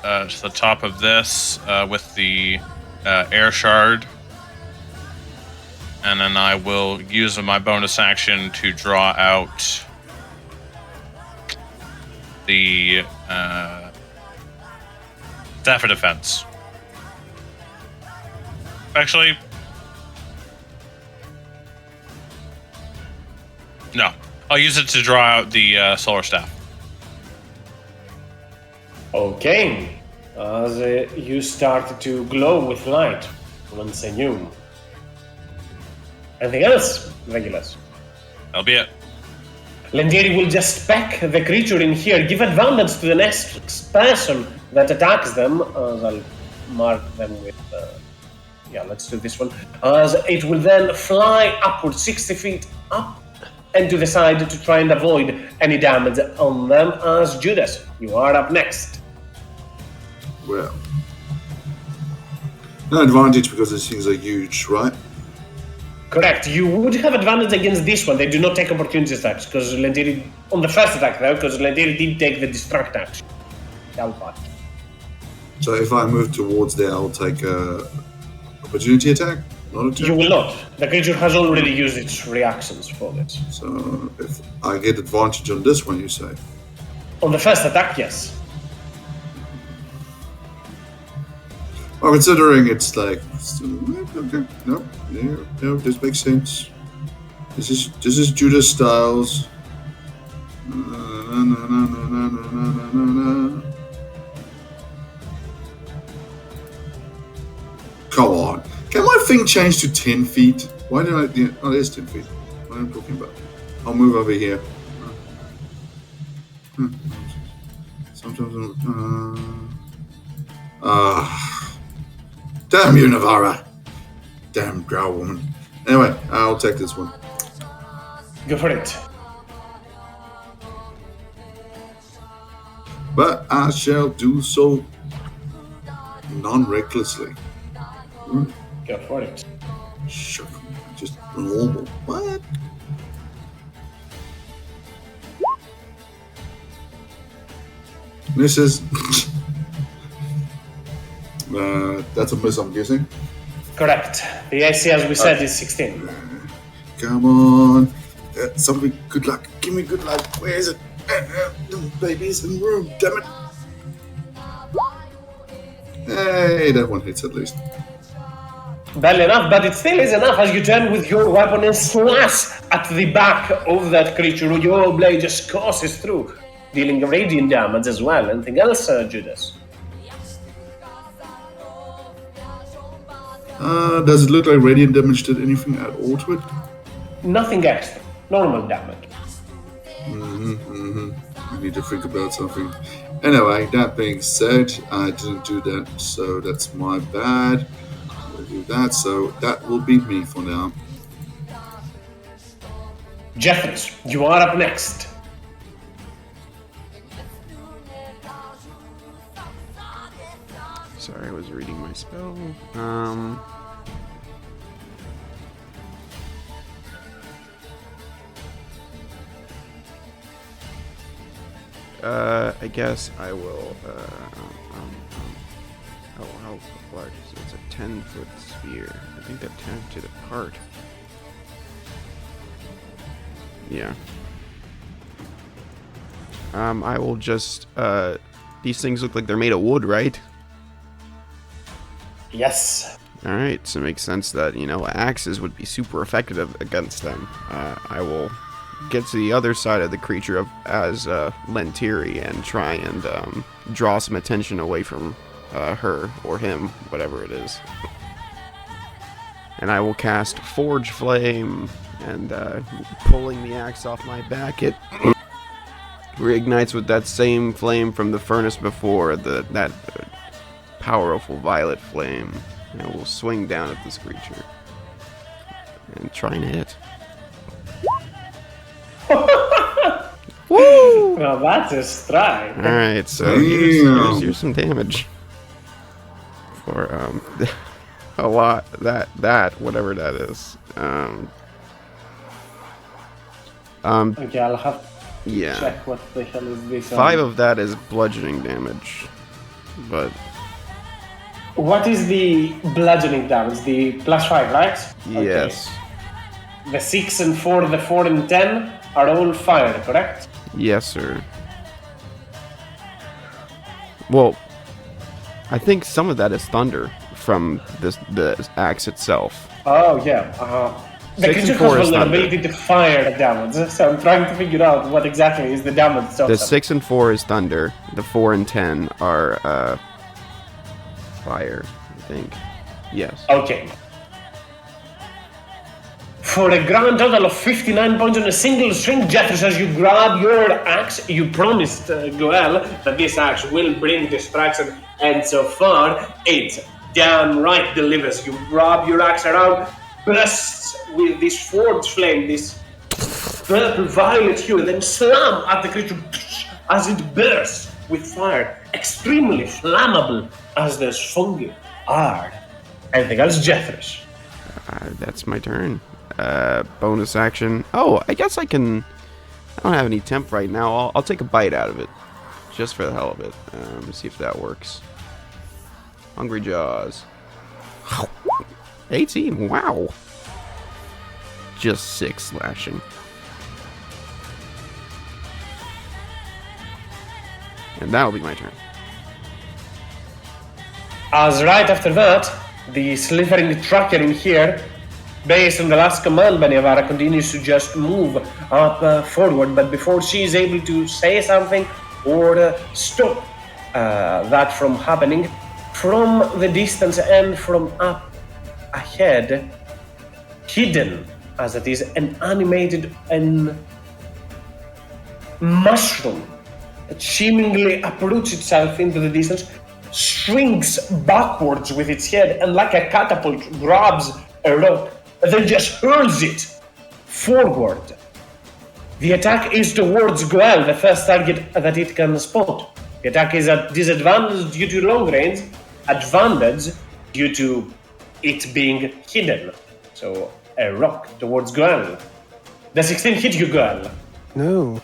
[SPEAKER 7] to the top of this with the air shard. And then I will use my bonus action to draw out the Staff of Defense. Actually, no. I'll use it to draw out the Solar Staff.
[SPEAKER 1] Okay. As you start to glow with light once anew. Anything else, Regulus?
[SPEAKER 7] That'll be it.
[SPEAKER 1] Lendiri will just peck the creature in here, give advantage to the next person that attacks them, as I'll mark them with, let's do this one, as it will then fly upward 60 feet up and to the side to try and avoid any damage on them, as Judas, you are up next.
[SPEAKER 4] Well, no advantage because these things are huge, right?
[SPEAKER 1] Correct. You would have advantage against this one. They do not take opportunity attacks because Lendiri on the first attack though, because Lendiri did take the distract action.
[SPEAKER 4] So if I move towards there, I'll take a opportunity attack, not attack.
[SPEAKER 1] You will not. The creature has already used its reactions for this.
[SPEAKER 4] So if I get advantage on this one, you say?
[SPEAKER 1] On the first attack, yes.
[SPEAKER 4] Well, considering it's like, okay, no, this makes sense. This is Judas Styles. Come on, can my thing change to 10 feet? Why did I? Yeah, oh, it is 10 feet. What am I talking about? I'll move over here. Sometimes damn you, Navarra. Damn drow woman. Anyway, I'll take this one.
[SPEAKER 1] Go for it.
[SPEAKER 4] But I shall do so non-recklessly.
[SPEAKER 1] Go for it.
[SPEAKER 4] Sure. Just normal. What? Misses. That's a miss, I'm guessing.
[SPEAKER 1] Correct. The AC, as we said, is 16.
[SPEAKER 4] Come on. Somebody, good luck. Give me good luck. Where is it? Baby's in the room. Damn it. Hey, that one hits at least.
[SPEAKER 1] Barely enough, but it still is enough as you turn with your weapon and slash at the back of that creature. Your blade just courses through, dealing radiant damage as well. Anything else, Judas?
[SPEAKER 4] Does it look like radiant damage did anything at all to it?
[SPEAKER 1] Nothing extra. Normal damage.
[SPEAKER 4] I need to think about something. Anyway, that being said, I didn't do that, so that's my bad. I'll do that, so that will beat me for now.
[SPEAKER 1] Jeffers, you are up next.
[SPEAKER 2] Sorry, I was reading my spell. I guess I will. How large is it? It's a 10-foot sphere. I think they're 10 to the part. Yeah. I will just. These things look like they're made of wood, right?
[SPEAKER 1] Yes.
[SPEAKER 2] Alright, so it makes sense that, axes would be super effective against them. I will get to the other side of the creature as Lentiri and try and draw some attention away from her or him, whatever it is. And I will cast Forge Flame, and pulling the axe off my back, it reignites with that same flame from the furnace before, that powerful violet flame. And I will swing down at this creature and try and hit. Woo!
[SPEAKER 1] Well, that's a strike.
[SPEAKER 2] Alright, so here's some damage. For a lot, whatever that is.
[SPEAKER 1] Okay, I'll have to
[SPEAKER 2] Yeah.
[SPEAKER 1] check what the hell is this.
[SPEAKER 2] 5 of that is bludgeoning damage, but
[SPEAKER 1] What is the bludgeoning damage? The +5, right?
[SPEAKER 2] yes,
[SPEAKER 1] Okay. The 6 and 4, the 4 and 10 are all fire, correct?
[SPEAKER 2] yes, sir. Well, I think some of that is thunder from the axe itself.
[SPEAKER 1] Oh, yeah. The
[SPEAKER 2] 6 and
[SPEAKER 1] creature
[SPEAKER 2] 4
[SPEAKER 1] has
[SPEAKER 2] is thunder.
[SPEAKER 1] vulnerability to fire damage, so I'm trying to figure out what exactly is the damage.
[SPEAKER 2] The 6 and 4 is thunder. The 4 and 10 are fire, I think. Yes.
[SPEAKER 1] Okay. For a grand total of 59 points on a single string, Jeffers, as you grab your axe, you promised Goel that this axe will bring distraction, and so far, it damn right delivers. You grab your axe around, bursts with this forge flame, this purple violet hue, then slam at the creature as it bursts with fire, extremely flammable as those fungi are. Anything else, Jeffers?
[SPEAKER 2] That's my turn. Bonus action. Oh, I guess I can. I don't have any temp right now. I'll take a bite out of it, just for the hell of it. See if that works. Hungry Jaws. 18. Wow. Just 6 slashing. And that'll be my turn.
[SPEAKER 1] As right after that, the slithering tracker in here, based on the last command, Benevara continues to just move up forward, but before she is able to say something or stop that from happening, from the distance and from up ahead, hidden as it is, an animated mushroom that seemingly uproots itself into the distance, shrinks backwards with its head, and like a catapult grabs a rope and then just hurls it forward. The attack is towards Goel, the first target that it can spot. The attack is at disadvantage due to long range, advantage due to it being hidden. So a rock towards Goel. The 16 hit you, Goel.
[SPEAKER 5] No.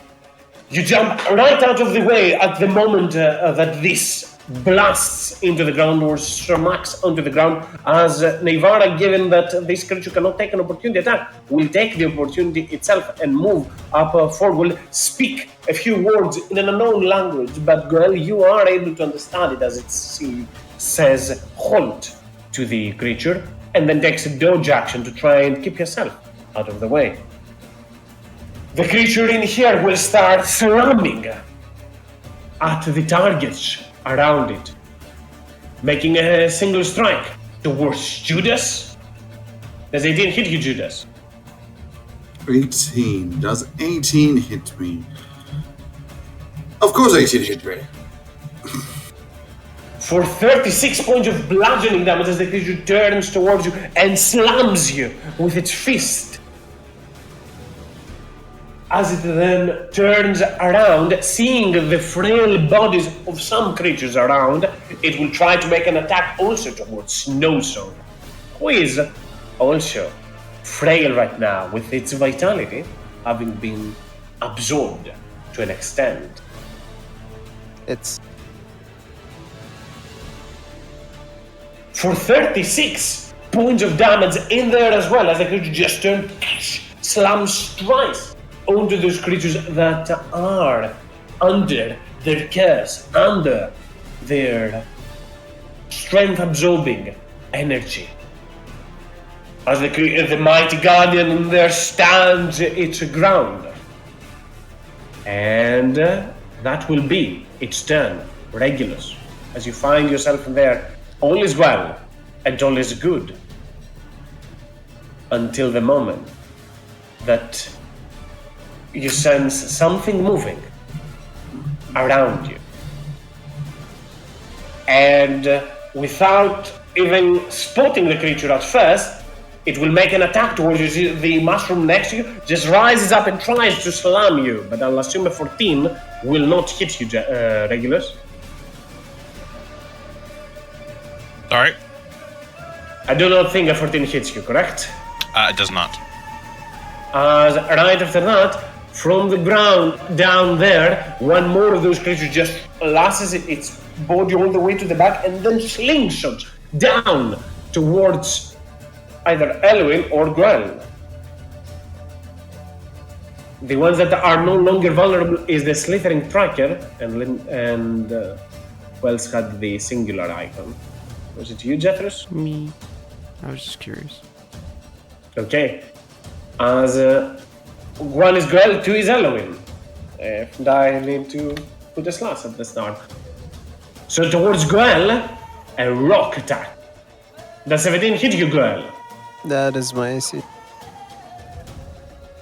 [SPEAKER 1] You jump right out of the way at the moment that this blasts into the ground or smacks onto the ground, as Neivara, given that this creature cannot take an opportunity attack, will take the opportunity itself and move up forward, will speak a few words in an unknown language, but Goel, you are able to understand it as it says halt to the creature, and then takes a dodge action to try and keep yourself out of the way. The creature in here will start slamming at the targets around it, making a single strike towards Judas. Does 18 hit you, Judas?
[SPEAKER 4] 18. Does 18 hit me? Of course 18 hit me.
[SPEAKER 1] For 36 points of bludgeoning damage as the creature turns towards you and slams you with its fist. As it then turns around, seeing the frail bodies of some creatures around, it will try to make an attack also towards Snowsong, who is also frail right now with its vitality having been absorbed to an extent.
[SPEAKER 5] It's
[SPEAKER 1] For 36 points of damage in there as well, as the creature just turned, slams twice onto those creatures that are under their curse, under their strength absorbing energy. As the mighty guardian in there stands its ground. And that will be its turn, Regulus. As you find yourself in there, all is well and all is good. Until the moment that you sense something moving around you. And without even spotting the creature at first, it will make an attack towards you. The mushroom next to you just rises up and tries to slam you, but I'll assume a 14 will not hit you, Regulus.
[SPEAKER 7] Sorry?
[SPEAKER 1] I do not think a 14 hits you, correct?
[SPEAKER 7] It does not.
[SPEAKER 1] Right after that, from the ground down there, one more of those creatures just lasses its body all the way to the back and then slingshots down towards either Elwyn or Grell. The ones that are no longer vulnerable is the slithering tracker, and who else had the singular icon? Was it you, Jethros?
[SPEAKER 2] Me. I was just curious.
[SPEAKER 1] Okay. As one is Grell, two is Elwyn. And I need to put a slash at the start. So towards Grell, a rock attack. Does 17 hit you, Grell?
[SPEAKER 5] that is my AC.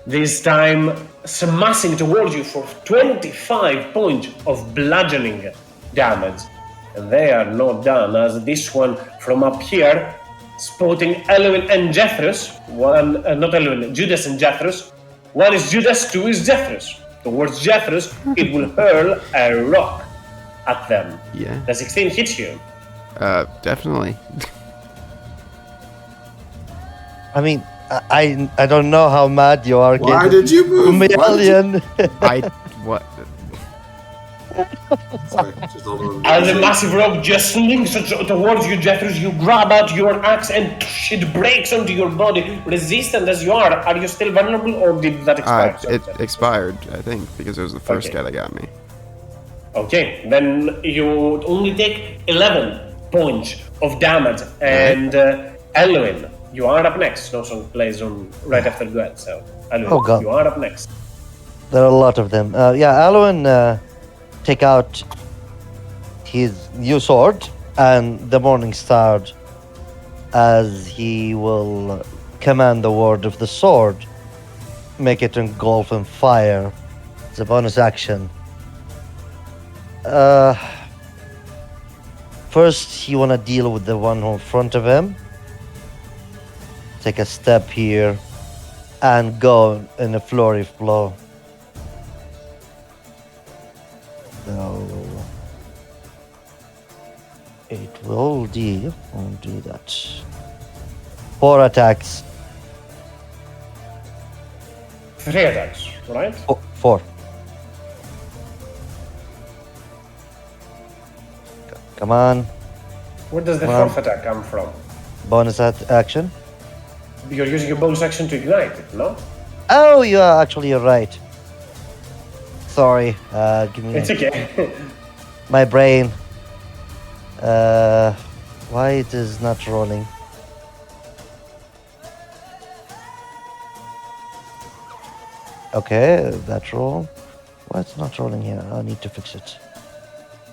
[SPEAKER 1] This time smashing towards you for 25 points of bludgeoning damage. And they are not done, as this one from up here, spotting Elwyn and Jethros, not Elwyn, Judas and Jethros. One is Judas, two is Jethros. Towards Jethros, it will hurl a rock at them.
[SPEAKER 2] Yeah.
[SPEAKER 1] The 16 hits you.
[SPEAKER 2] Definitely.
[SPEAKER 6] I mean, I don't know how mad you are.
[SPEAKER 4] Why did you move?
[SPEAKER 6] Million.
[SPEAKER 2] What?
[SPEAKER 4] Sorry, just hold on.
[SPEAKER 1] As a massive rock just slings towards you, Jethros, you grab out your axe and it breaks onto your body. Resistant as you are you still vulnerable or did that expire?
[SPEAKER 2] It expired, I think, because it was the first
[SPEAKER 1] Okay.
[SPEAKER 2] guy that got me.
[SPEAKER 1] Okay, then you only take 11 points of damage. And Elwyn, you are up next. No song plays on right after Gwen, so Elwyn,
[SPEAKER 6] Oh, God.
[SPEAKER 1] you are up next.
[SPEAKER 6] There are a lot of them. Alwyn take out his new sword and the Morning Star as he will command the word of the sword. Make it engulf in fire. It's a bonus action. First, you want to deal with the one in front of him. Take a step here and go in a flurry flow. So it will do. I'll do that. 4 attacks.
[SPEAKER 1] 3 attacks, right?
[SPEAKER 6] 4. Come on.
[SPEAKER 1] Where does the
[SPEAKER 6] Well-
[SPEAKER 1] 4th attack come from?
[SPEAKER 6] Bonus action.
[SPEAKER 1] You're using your bonus action to ignite it, no?
[SPEAKER 6] Oh, you're right. Sorry. Give me
[SPEAKER 1] It's okay.
[SPEAKER 6] my brain. Why it is not rolling? Okay, that roll. Why it's not rolling here? I need to fix it.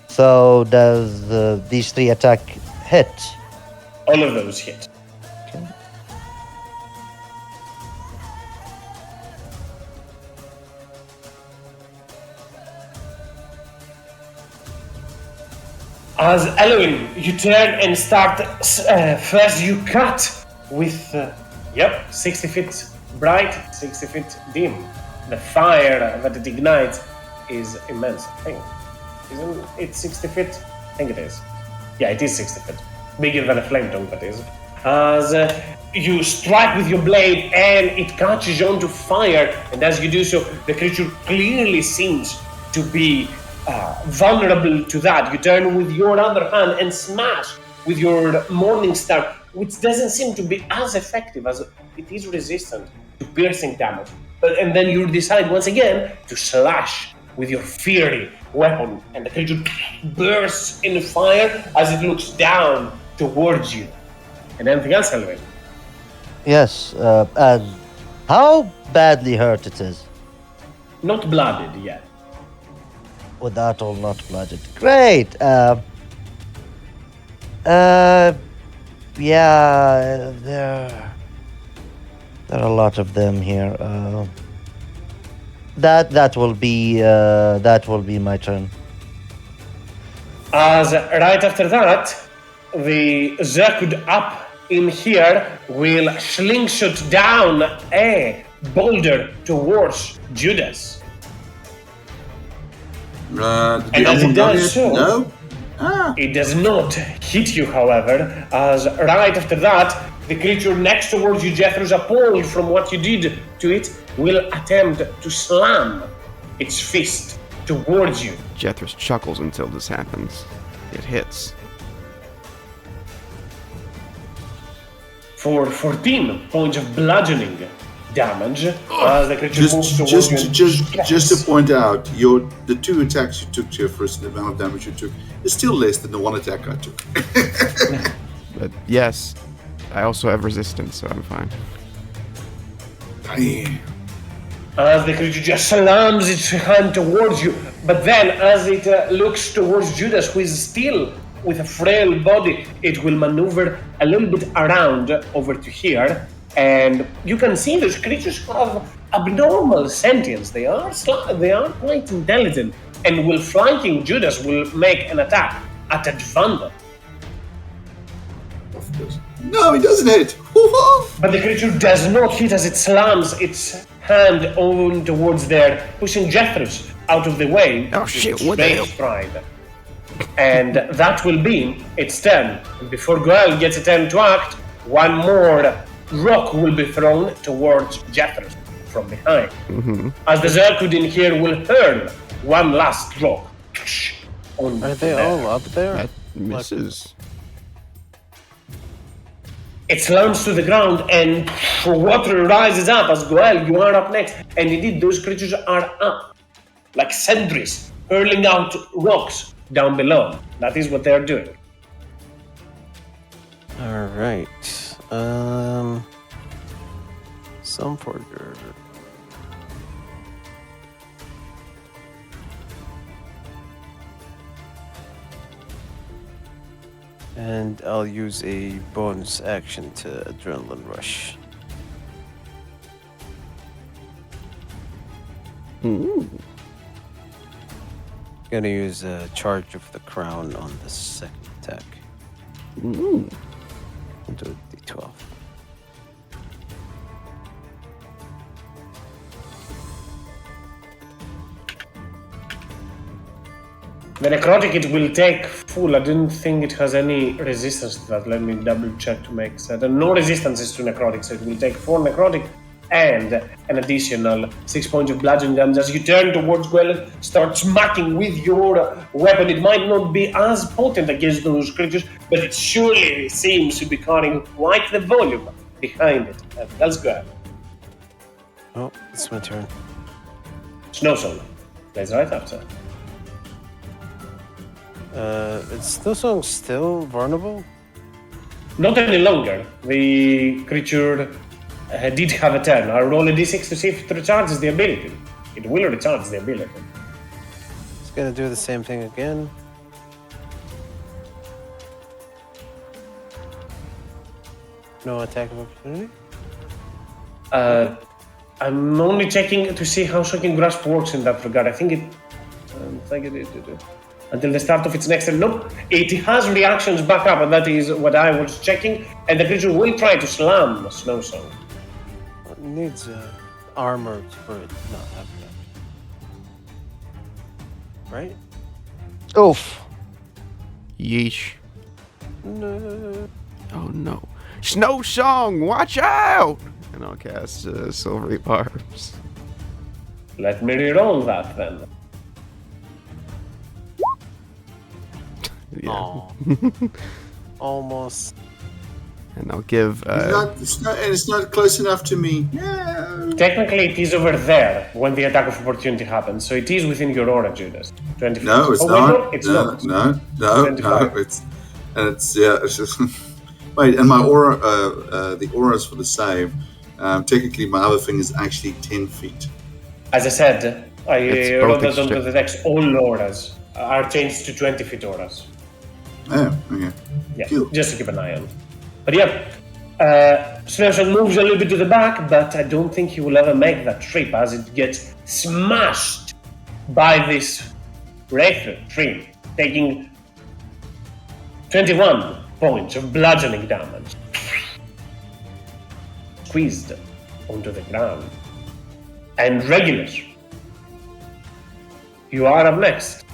[SPEAKER 6] So does these 3 attack hit?
[SPEAKER 1] All of those hit.
[SPEAKER 6] Okay.
[SPEAKER 1] As Elwyn, you turn and start. First, you cut with 60 feet bright, 60 feet dim. The fire that it ignites is immense. I think. Isn't it 60 feet? I think it is. Yeah, it is 60 feet. Bigger than a flame tongue, that is. As you strike with your blade and it catches onto fire, and as you do so, the creature clearly seems to be vulnerable to that. You turn with your other hand and smash with your Morning Star, which doesn't seem to be as effective as it is resistant to piercing damage. And then you decide once again to slash with your Fury weapon, and the creature bursts in fire as it looks down towards you. And anything else, Elvin?
[SPEAKER 6] Yes. And how badly hurt it is?
[SPEAKER 1] Not blooded yet.
[SPEAKER 6] With that all not blooded. Great. Yeah. There are a lot of them here. That will be my turn.
[SPEAKER 1] As right after that, the Zerkud up in here will slingshot down a boulder towards Judas.
[SPEAKER 4] And
[SPEAKER 1] as it does so,
[SPEAKER 4] no? Ah.
[SPEAKER 1] It does not hit you, however, as right after that, the creature next towards you, Jethro's appalled from what you did to it, will attempt to slam its fist towards you.
[SPEAKER 2] Jethros chuckles until this happens. It hits.
[SPEAKER 1] For 14 points of bludgeoning damage, as the creature moves towards you.
[SPEAKER 4] Just to point out, the 2 attacks you took, Jeffers, and the amount of damage you took is still less than the 1 attack I took.
[SPEAKER 2] But yes, I also have resistance, so I'm fine.
[SPEAKER 4] Damn.
[SPEAKER 1] As the creature just slams its hand towards you, but then as it looks towards Judas, who is still with a frail body, it will maneuver a little bit around over to here, and you can see those creatures have abnormal sentience. They are quite intelligent, and will flanking Judas will make an attack at advantage.
[SPEAKER 4] No, he doesn't hit.
[SPEAKER 1] But the creature does not hit as it slams its hand on towards there, pushing Jethros out of the way.
[SPEAKER 2] Oh shit, what the hell?
[SPEAKER 1] Pride. And that will be its turn. And before Goel gets a turn to act, one more rock will be thrown towards Jethros from behind. As the Zerkud in here will hurl one last rock.
[SPEAKER 5] Are they all up there?
[SPEAKER 2] That misses.
[SPEAKER 1] It slams to the ground and water rises up as Goel, you are up next. And indeed, those creatures are up, like sentries, hurling out rocks down below. That is what they're doing.
[SPEAKER 5] All right. Some forger. And I'll use a bonus action to Adrenaline Rush. Gonna use a Charge of the Crown on the second attack. Into a D12.
[SPEAKER 1] The necrotic it will take full. I didn't think it has any resistance to that. Let me double check to make certain. No resistances to necrotic, so it will take 4 necrotic and an additional 6 points of bludgeoning damage. As you turn towards Gwellen, start smacking with your weapon. It might not be as potent against those creatures, but it surely seems to be cutting quite the volume behind it. Let's go.
[SPEAKER 5] Oh, it's my turn.
[SPEAKER 1] Snowsong. Plays right after.
[SPEAKER 5] Is Snowsong still vulnerable?
[SPEAKER 1] Not any longer. The creature did have a turn. I'll roll a d6 to see if it recharges the ability. It will recharge the ability.
[SPEAKER 5] It's gonna do the same thing again. No attack of opportunity?
[SPEAKER 1] I'm only checking to see how Shocking Grasp works in that regard. I think it until the start of its next turn. Nope. It has reactions back up, and that is what I was checking. And the creature will try to slam Snowsong.
[SPEAKER 5] It needs armor for it not have that. Right?
[SPEAKER 6] Oof.
[SPEAKER 2] Yeesh.
[SPEAKER 5] No.
[SPEAKER 2] Oh no. Snow Song, watch out! And I'll cast Silvery Barbs.
[SPEAKER 1] Let me reroll that then.
[SPEAKER 2] Yeah.
[SPEAKER 5] Aw. Almost.
[SPEAKER 2] And I'll give.
[SPEAKER 4] It's not close enough to me. Yeah.
[SPEAKER 1] Technically, it is over there when the attack of opportunity happens, so it is within your aura, Judas. 20 feet.
[SPEAKER 4] No, it's
[SPEAKER 1] oh,
[SPEAKER 4] not.
[SPEAKER 1] Wait, no, it's
[SPEAKER 4] no,
[SPEAKER 1] not.
[SPEAKER 4] no, no,
[SPEAKER 1] 25.
[SPEAKER 4] no. It's just. Wait, and my aura, the auras for the save. Technically, my other thing is actually 10 feet.
[SPEAKER 1] As I said, I
[SPEAKER 2] It's
[SPEAKER 1] wrote
[SPEAKER 2] both
[SPEAKER 1] that onto the text. All auras are changed to 20 feet auras.
[SPEAKER 4] Oh, okay.
[SPEAKER 1] Yeah,
[SPEAKER 4] Cool.
[SPEAKER 1] just to keep an eye on. But yeah, Snowshot moves a little bit to the back, but I don't think he will ever make that trip as it gets smashed by this Wraith tree, taking 21 points of bludgeoning damage. Squeezed onto the ground. And Regulus, you are up next.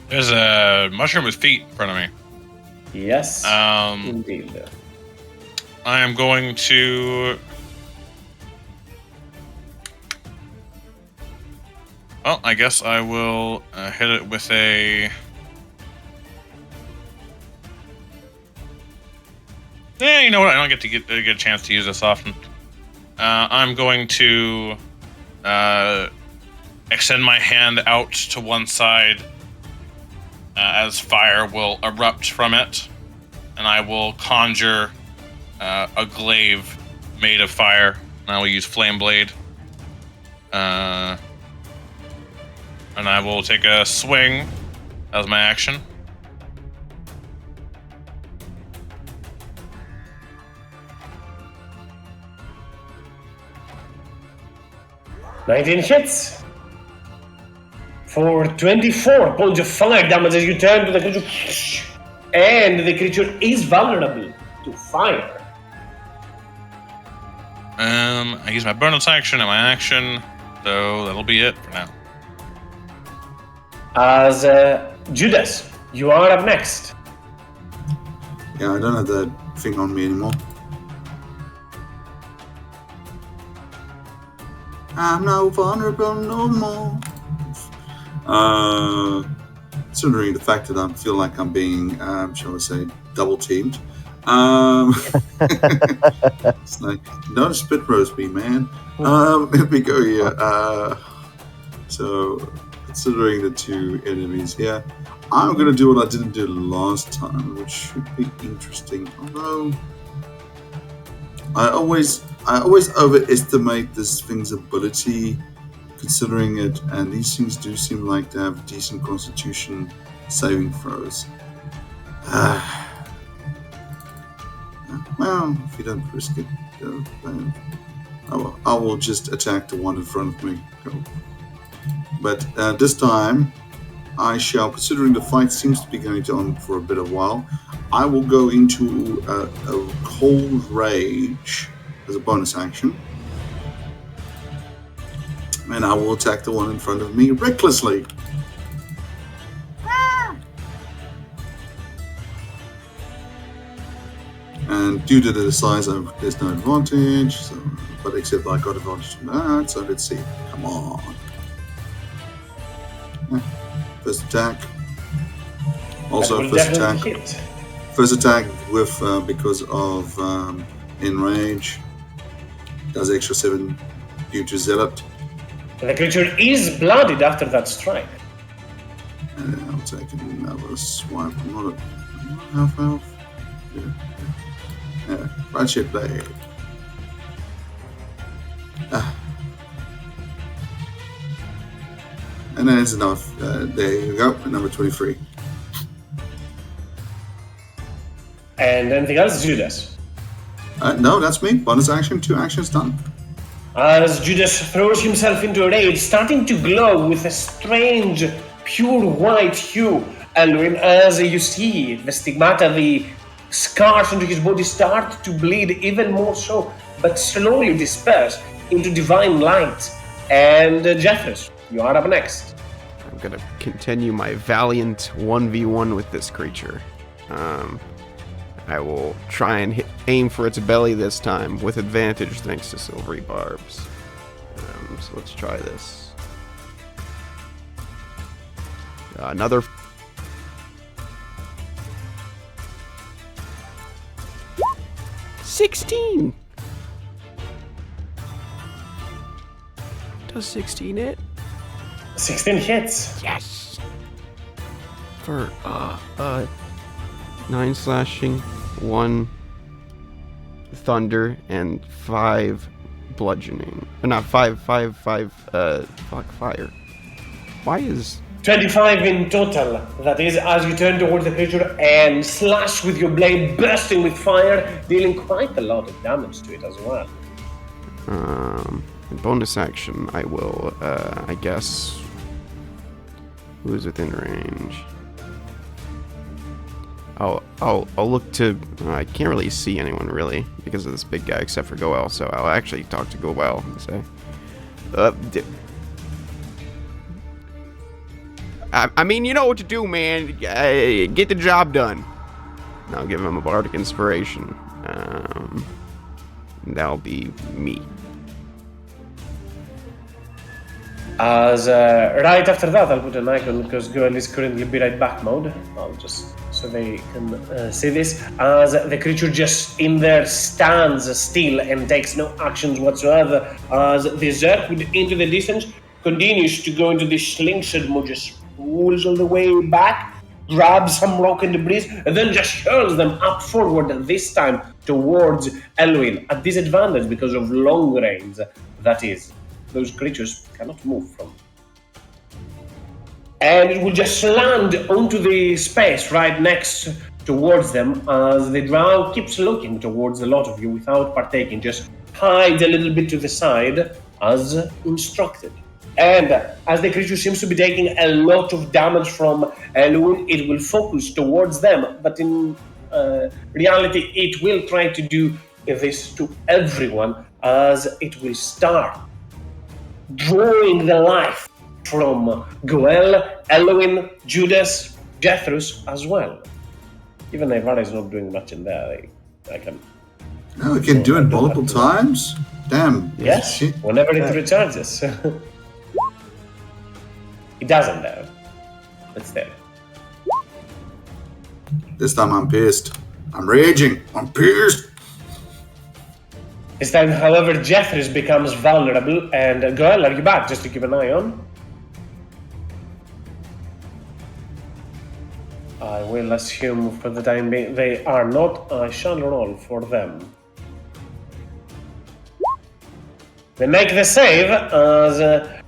[SPEAKER 7] There's a mushroom with feet in front of me.
[SPEAKER 1] Yes, indeed.
[SPEAKER 7] I am going to. Well, I guess I will hit it with a. Yeah, you know what? I don't get to get a chance to use this often. I'm going to extend my hand out to one side as fire will erupt from it, and I will conjure a glaive made of fire. And I will use Flame Blade. And I will take a swing as my action.
[SPEAKER 1] $19 hits for 24 points of fire damage as you turn to the creature, and the creature is vulnerable to fire.
[SPEAKER 7] I use my bonus action and my action, so that'll be it for now.
[SPEAKER 1] As Judas, you are up next.
[SPEAKER 4] Yeah, I don't have that thing on me anymore. I'm not vulnerable no more. Considering the fact that I feel like I'm being, shall we say, double teamed. It's like, don't spit roast me, man. Let me go here. So, considering the two enemies here, I'm gonna do what I didn't do last time, which should be interesting. Although I always overestimate this thing's ability, considering it, and these things do seem like they have decent constitution saving throws. Well, if you don't risk it, I will just attack the one in front of me. But this time, I shall, considering the fight seems to be going on for a bit of while, I will go into a cold rage as a bonus action. And I will attack the one in front of me recklessly. And due to the size, there's no advantage. So, but except I got advantage from that. So let's see. Come on. First attack. Also first attack with because of enrage. Does extra 7 due to zealot.
[SPEAKER 1] The creature is bloodied after that strike.
[SPEAKER 4] And I'll take another swipe. I'm not half health. Yeah. Ratchet blade. And that's enough. There you go. Number 23.
[SPEAKER 1] And anything else, Judas?
[SPEAKER 4] No, that's me. Bonus action, 2 actions done.
[SPEAKER 1] As Judas throws himself into a rage, starting to glow with a strange, pure white hue, and as you see the stigmata, the scars into his body start to bleed even more so, but slowly disperse into divine light. And Jeffress, you are up next.
[SPEAKER 2] I'm gonna continue my valiant 1v1 with this creature. I will try and aim for its belly this time with advantage thanks to silvery barbs. So let's try this. Another. $16. Does 16 hit?
[SPEAKER 1] 16 hits.
[SPEAKER 2] Yes. For 9 slashing, 1 thunder, and 5 bludgeoning. Not 5. Fuck, fire. Why is
[SPEAKER 1] 25 in total. That is, as you turn towards the creature and slash with your blade, bursting with fire, dealing quite a lot of damage to it as well.
[SPEAKER 2] bonus action? I will, I guess. Who's within range? I'll look to. I can't really see anyone really because of this big guy except for Goel. So I'll actually talk to Goel and say, I mean, you know what to do, man. Get the job done. And I'll give him a bardic inspiration. That'll be me.
[SPEAKER 1] As right after that, I'll put an icon because Goel is currently be right back mode. I'll just so they can see this. As the creature just in there stands still and takes no actions whatsoever. As the Zerg into the distance continues to go into the slingshot mode, just pulls all the way back, grabs some rock and debris, and then just hurls them up forward, and this time towards Elwyn at disadvantage because of long range. That is, those creatures cannot move from. And it will just land onto the space right next towards them as the drow keeps looking towards a lot of you without partaking, just hide a little bit to the side as instructed. And as the creature seems to be taking a lot of damage from Elwyn, it will focus towards them, but in reality it will try to do this to everyone as it will start drawing the life from Goel, Elwyn, Judas, Jethros as well. Even Ivara is not doing much in there. I can.
[SPEAKER 4] No, we can do it multiple times? Damn.
[SPEAKER 1] Yes,
[SPEAKER 4] Shit.
[SPEAKER 1] whenever it recharges. It doesn't though. It's there.
[SPEAKER 4] This time I'm pissed. I'm raging. I'm pissed.
[SPEAKER 1] This time, however, Jethros becomes vulnerable, and Goel, are you back? Just to keep an eye on. I will assume for the time being they are not. I shall roll for them. They make the save as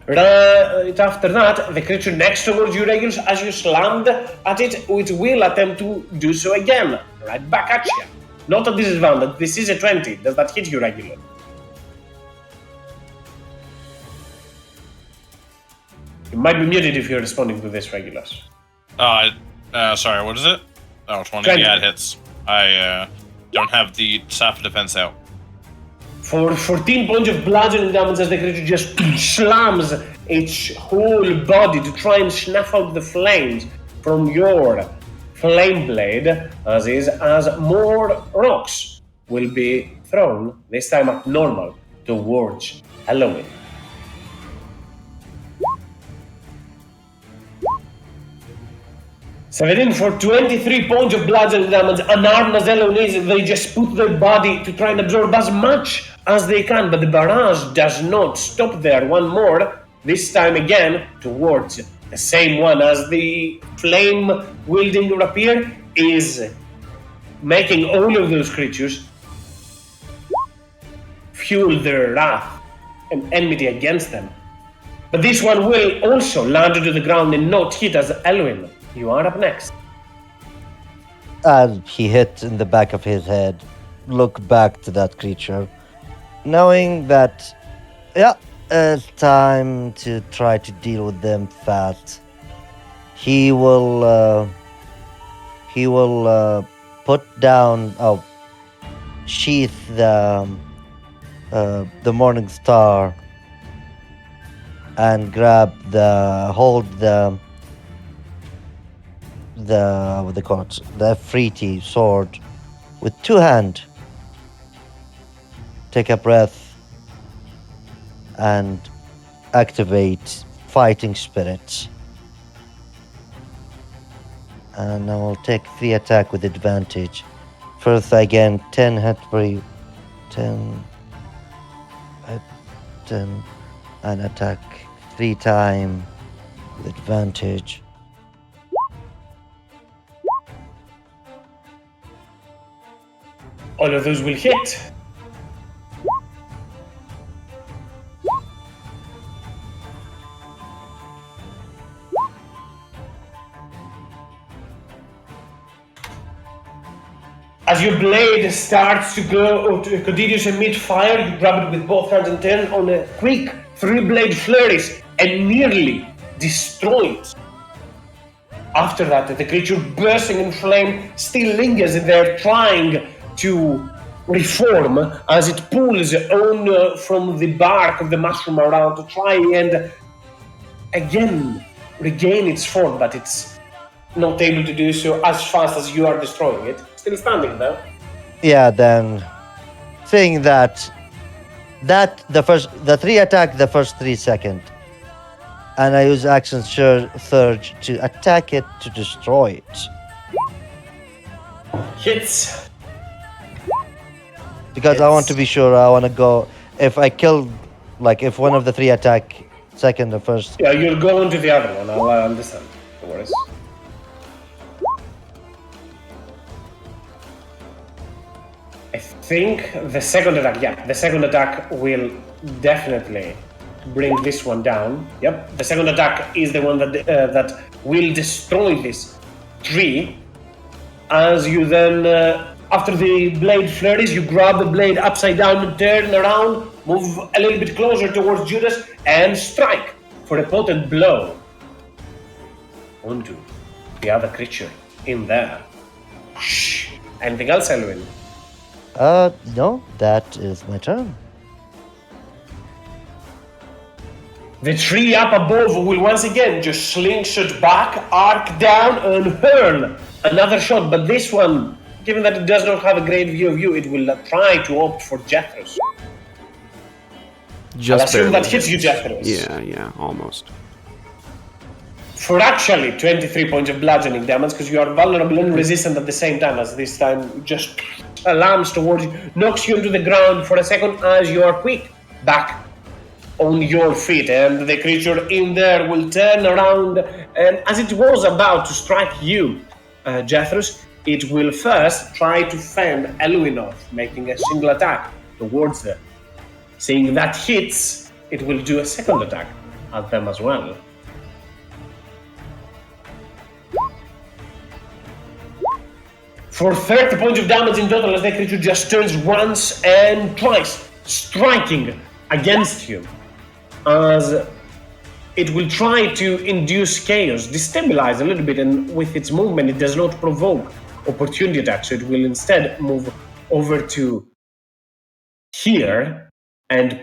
[SPEAKER 1] right after that, the creature next towards you, Regulus, as you slammed at it, it will attempt to do so again. Right back at you. Not a disadvantage. This is a 20. Does that hit you, Regular? You might be muted if you're responding to this, Regulus.
[SPEAKER 7] Sorry, what is it? Oh, 20.
[SPEAKER 1] 20.
[SPEAKER 7] Yeah, it hits. I don't have the staff of defense out.
[SPEAKER 1] For 14 points of bludgeoning damage as the creature just slams its whole body to try and snuff out the flames from your flame blade, as more rocks will be thrown, this time at normal, towards Halloween. Seventeen for 23 points of bludgeoning damage. Unarmed as Halloween is, they just put their body to try and absorb as much as they can, but the barrage does not stop there. One more, this time again towards the same one as the flame-wielding rapier is making all of those creatures fuel their wrath and enmity against them. But this one will also land into the ground and not hit as Elwyn. You are up next.
[SPEAKER 6] As he hit in the back of his head, look back to that creature, knowing that, it's time to try to deal with them fast. He will put down, sheath the Morning Star and hold the what they call it, the Efreeti sword with two hands. Take a breath and activate Fighting Spirit. And I will take 3 attack with advantage. First, again, 10 hit free. 10. 10. And attack 3 times with advantage.
[SPEAKER 1] All of those will hit. As your blade starts to go to continuous emit fire, you grab it with both hands and turn on a quick 3-blade flurries and nearly destroy it. After that, the creature bursting in flame still lingers in there, trying to reform as it pulls on from the bark of the mushroom around to try and again regain its form, but it's not able to do so as fast as you are destroying it. Still standing though.
[SPEAKER 6] Yeah, then saying that the 3 attack the first 3 seconds. And I use action surge to attack it to destroy it.
[SPEAKER 1] Hits.
[SPEAKER 6] Because I want to be sure, I want to go. If I kill, like, if one of the 3 attack second or first.
[SPEAKER 1] Yeah, you'll go into the other one, I understand. No worries. I think the second attack will definitely bring this one down. Yep, the second attack is the one that will destroy this tree. As you then, after the blade flurries, you grab the blade upside down and turn around, move a little bit closer towards Judas, and strike for a potent blow onto the other creature in there. Shh. Anything else, Elwin?
[SPEAKER 6] No, that is my turn.
[SPEAKER 1] The tree up above will once again just slingshot back, arc down, and hurl another shot. But this one, given that it does not have a great view of you, it will try to opt for Jethros. I'll assume that hits you, Jethros.
[SPEAKER 2] Yeah, almost.
[SPEAKER 1] For actually 23 points of bludgeoning damage, because you are vulnerable and resistant at the same time, as this time just slams towards you, knocks you into the ground for a second as you are quick back on your feet, and the creature in there will turn around, and as it was about to strike you, Jethros, it will first try to fend Elwin off, making a single attack towards them. Seeing that hits, it will do a second attack at them as well. For 30 points of damage in total, as the creature just turns once and twice, striking against you. As it will try to induce chaos, destabilize a little bit, and with its movement, it does not provoke opportunity attacks, so it will instead move over to here, and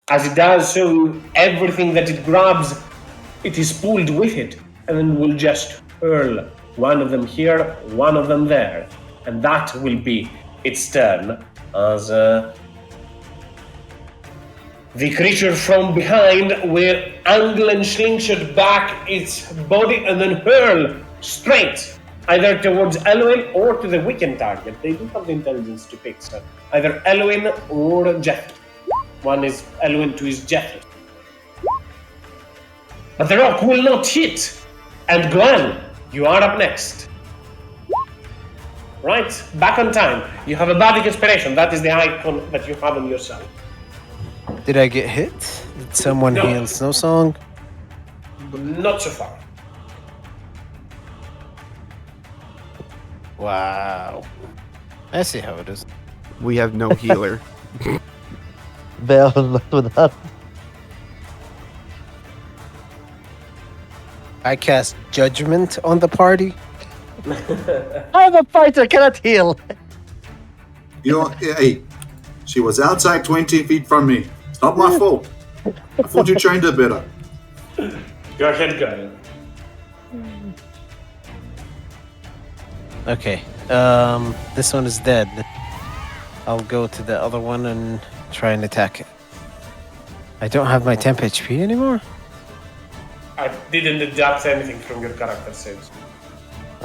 [SPEAKER 1] as it does so, everything that it grabs, it is pulled with it, and then will just hurl one of them here, one of them there, and that will be its turn, as the creature from behind will angle and slingshot back its body and then hurl straight either towards Elwin or to the weakened target. They do have the intelligence to pick, so either Elwin or Jeff. One is Elwin, two is Jeff. But the rock will not hit. And Glenn, you are up next. Right, back on time. You have a bardic inspiration. That is the icon that you have on your side.
[SPEAKER 5] Did I get hit? Did someone
[SPEAKER 1] No.
[SPEAKER 5] heal Snow Song?
[SPEAKER 1] Not so far.
[SPEAKER 5] Wow. I see how it is.
[SPEAKER 2] We have no healer.
[SPEAKER 6] Bell, not with that.
[SPEAKER 5] I cast Judgment on the party.
[SPEAKER 6] I'm a fighter, cannot heal.
[SPEAKER 4] Hey, she was outside 20 feet from me. It's not my fault. I thought you trained her better.
[SPEAKER 1] Go ahead, Glenn.
[SPEAKER 5] Okay. This one is dead. I'll go to the other one and try and attack it. I don't have my temp HP anymore?
[SPEAKER 1] I didn't deduct anything from your character saves.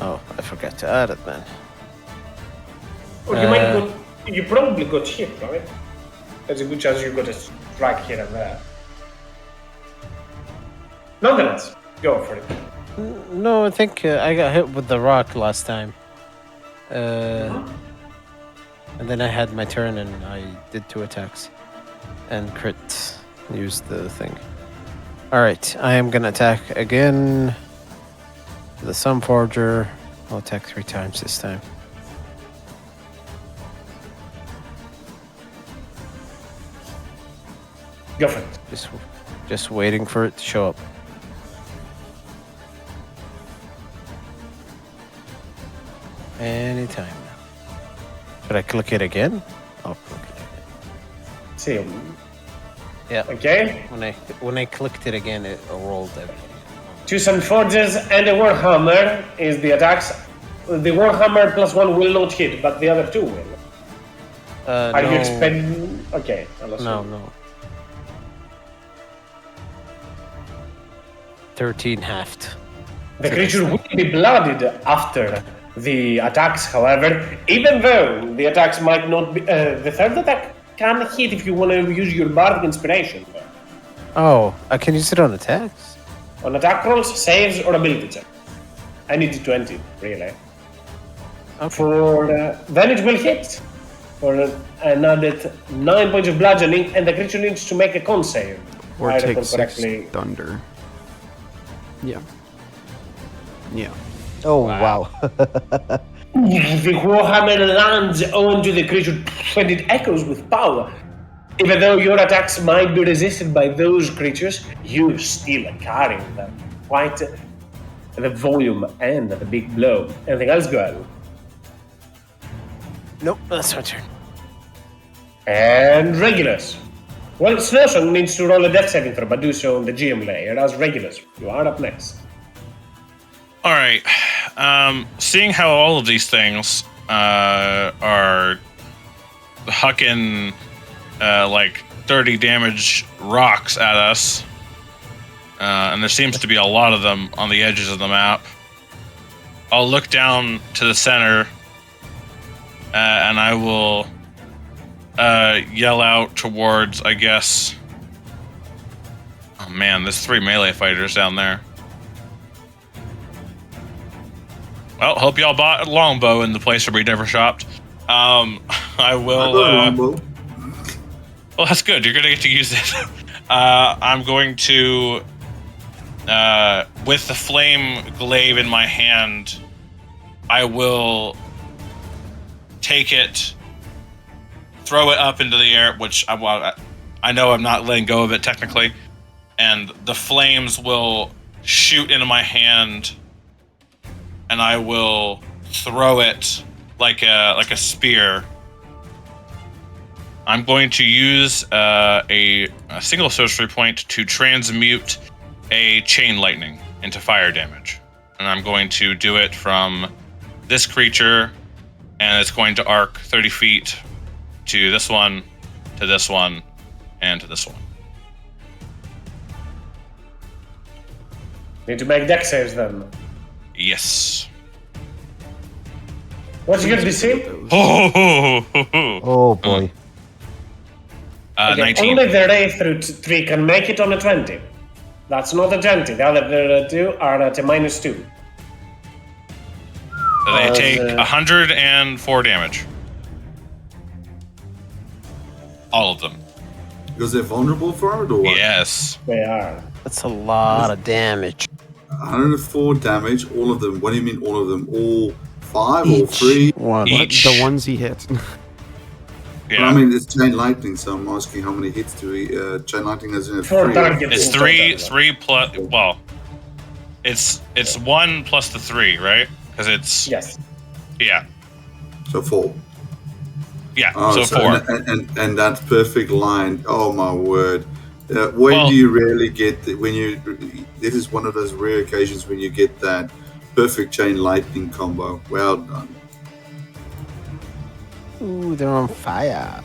[SPEAKER 5] Oh, I forgot to add it, man.
[SPEAKER 1] Well, you probably got hit, right? There's a good chance you got a strike here and there. Nonetheless, go for it.
[SPEAKER 5] No, I think I got hit with the rock last time. And then I had my turn and I did 2 attacks. And crit. Used the thing. Alright, I am gonna attack again. The Sun Forger. I'll attack 3 times this time.
[SPEAKER 1] Go for it.
[SPEAKER 5] Just waiting for it to show up. Anytime. Should I click it again? I'll click it again.
[SPEAKER 1] See.
[SPEAKER 5] Yeah.
[SPEAKER 1] Okay.
[SPEAKER 5] When I clicked it again, it rolled everything.
[SPEAKER 1] 2 Sun Forges and a Warhammer is the attacks. The Warhammer +1 will not hit, but the other 2 will. Are you expecting? Okay.
[SPEAKER 5] No. 13 halved.
[SPEAKER 1] The creature will be blooded after the attacks, however, even though the attacks might not be. The third attack can hit if you want to use your Bardic Inspiration.
[SPEAKER 5] Oh, I can use it on attacks?
[SPEAKER 1] On attack rolls, saves, or ability check. I need 20, really.
[SPEAKER 5] Okay.
[SPEAKER 1] Then it will hit for another 9 points of bludgeoning, and the creature needs to make a con save.
[SPEAKER 2] Or
[SPEAKER 1] I
[SPEAKER 2] take
[SPEAKER 1] recall
[SPEAKER 2] 6
[SPEAKER 1] correctly.
[SPEAKER 2] thunder. Yeah. Yeah.
[SPEAKER 6] Oh wow.
[SPEAKER 1] The Warhammer lands onto the creature and it echoes with power. Even though your attacks might be resisted by those creatures, you still are carrying them. Quite the volume and the big blow. Anything else, girl?
[SPEAKER 5] Nope, that's my turn.
[SPEAKER 1] And Regulus. Well, Snowsong needs to roll a death saving throw, but do so on the GM layer. As Regulus, you are up next.
[SPEAKER 7] All right. Seeing how all of these things are hucking like 30 damage rocks at us, and there seems to be a lot of them on the edges of the map, I'll look down to the center and I will yell out towards, I guess... Oh man, there's 3 melee fighters down there. Well, hope y'all bought a longbow in the place where we never shopped. I will...
[SPEAKER 4] I got a longbow.
[SPEAKER 7] Well, that's good. You're going to get to use it. I'm going to... with the flame glaive in my hand, I will take it, throw it up into the air, which I know I'm not letting go of it technically, and the flames will shoot into my hand, and I will throw it like a spear. I'm going to use a single sorcery point to transmute a chain lightning into fire damage, and I'm going to do it from this creature, and it's going to arc 30 feet to this one, to this one, and to this one.
[SPEAKER 1] Need to make deck saves then.
[SPEAKER 7] Yes.
[SPEAKER 1] What's your DC?
[SPEAKER 6] Oh boy.
[SPEAKER 7] 19.
[SPEAKER 1] Only the Ray through 3 can make it on a 20. That's not a 20. The other 2 are at a -2.
[SPEAKER 7] So they take 104 damage. All of them.
[SPEAKER 4] Because they're vulnerable for it, or what?
[SPEAKER 7] Yes.
[SPEAKER 1] They are.
[SPEAKER 5] That's a lot of damage.
[SPEAKER 4] 104 damage, all of them. What do you mean all of them? All 5 or
[SPEAKER 5] Each
[SPEAKER 4] 3?
[SPEAKER 5] one.
[SPEAKER 7] Each.
[SPEAKER 2] The ones he hit.
[SPEAKER 7] Yeah.
[SPEAKER 4] Well, I mean, it's chain lightning, so I'm asking how many hits do we... chain lightning has in it
[SPEAKER 1] 4
[SPEAKER 4] 3.
[SPEAKER 1] targets.
[SPEAKER 7] It's three plus. Well, it's 1 plus the 3, right? Because it's
[SPEAKER 1] Yes.
[SPEAKER 7] yeah,
[SPEAKER 4] So 4.
[SPEAKER 7] yeah.
[SPEAKER 4] Oh,
[SPEAKER 7] so 4.
[SPEAKER 4] And that perfect line. Oh my word! When do you rarely get when you? This is one of those rare occasions when you get that perfect chain lightning combo. Well done.
[SPEAKER 5] Ooh, they're on fire.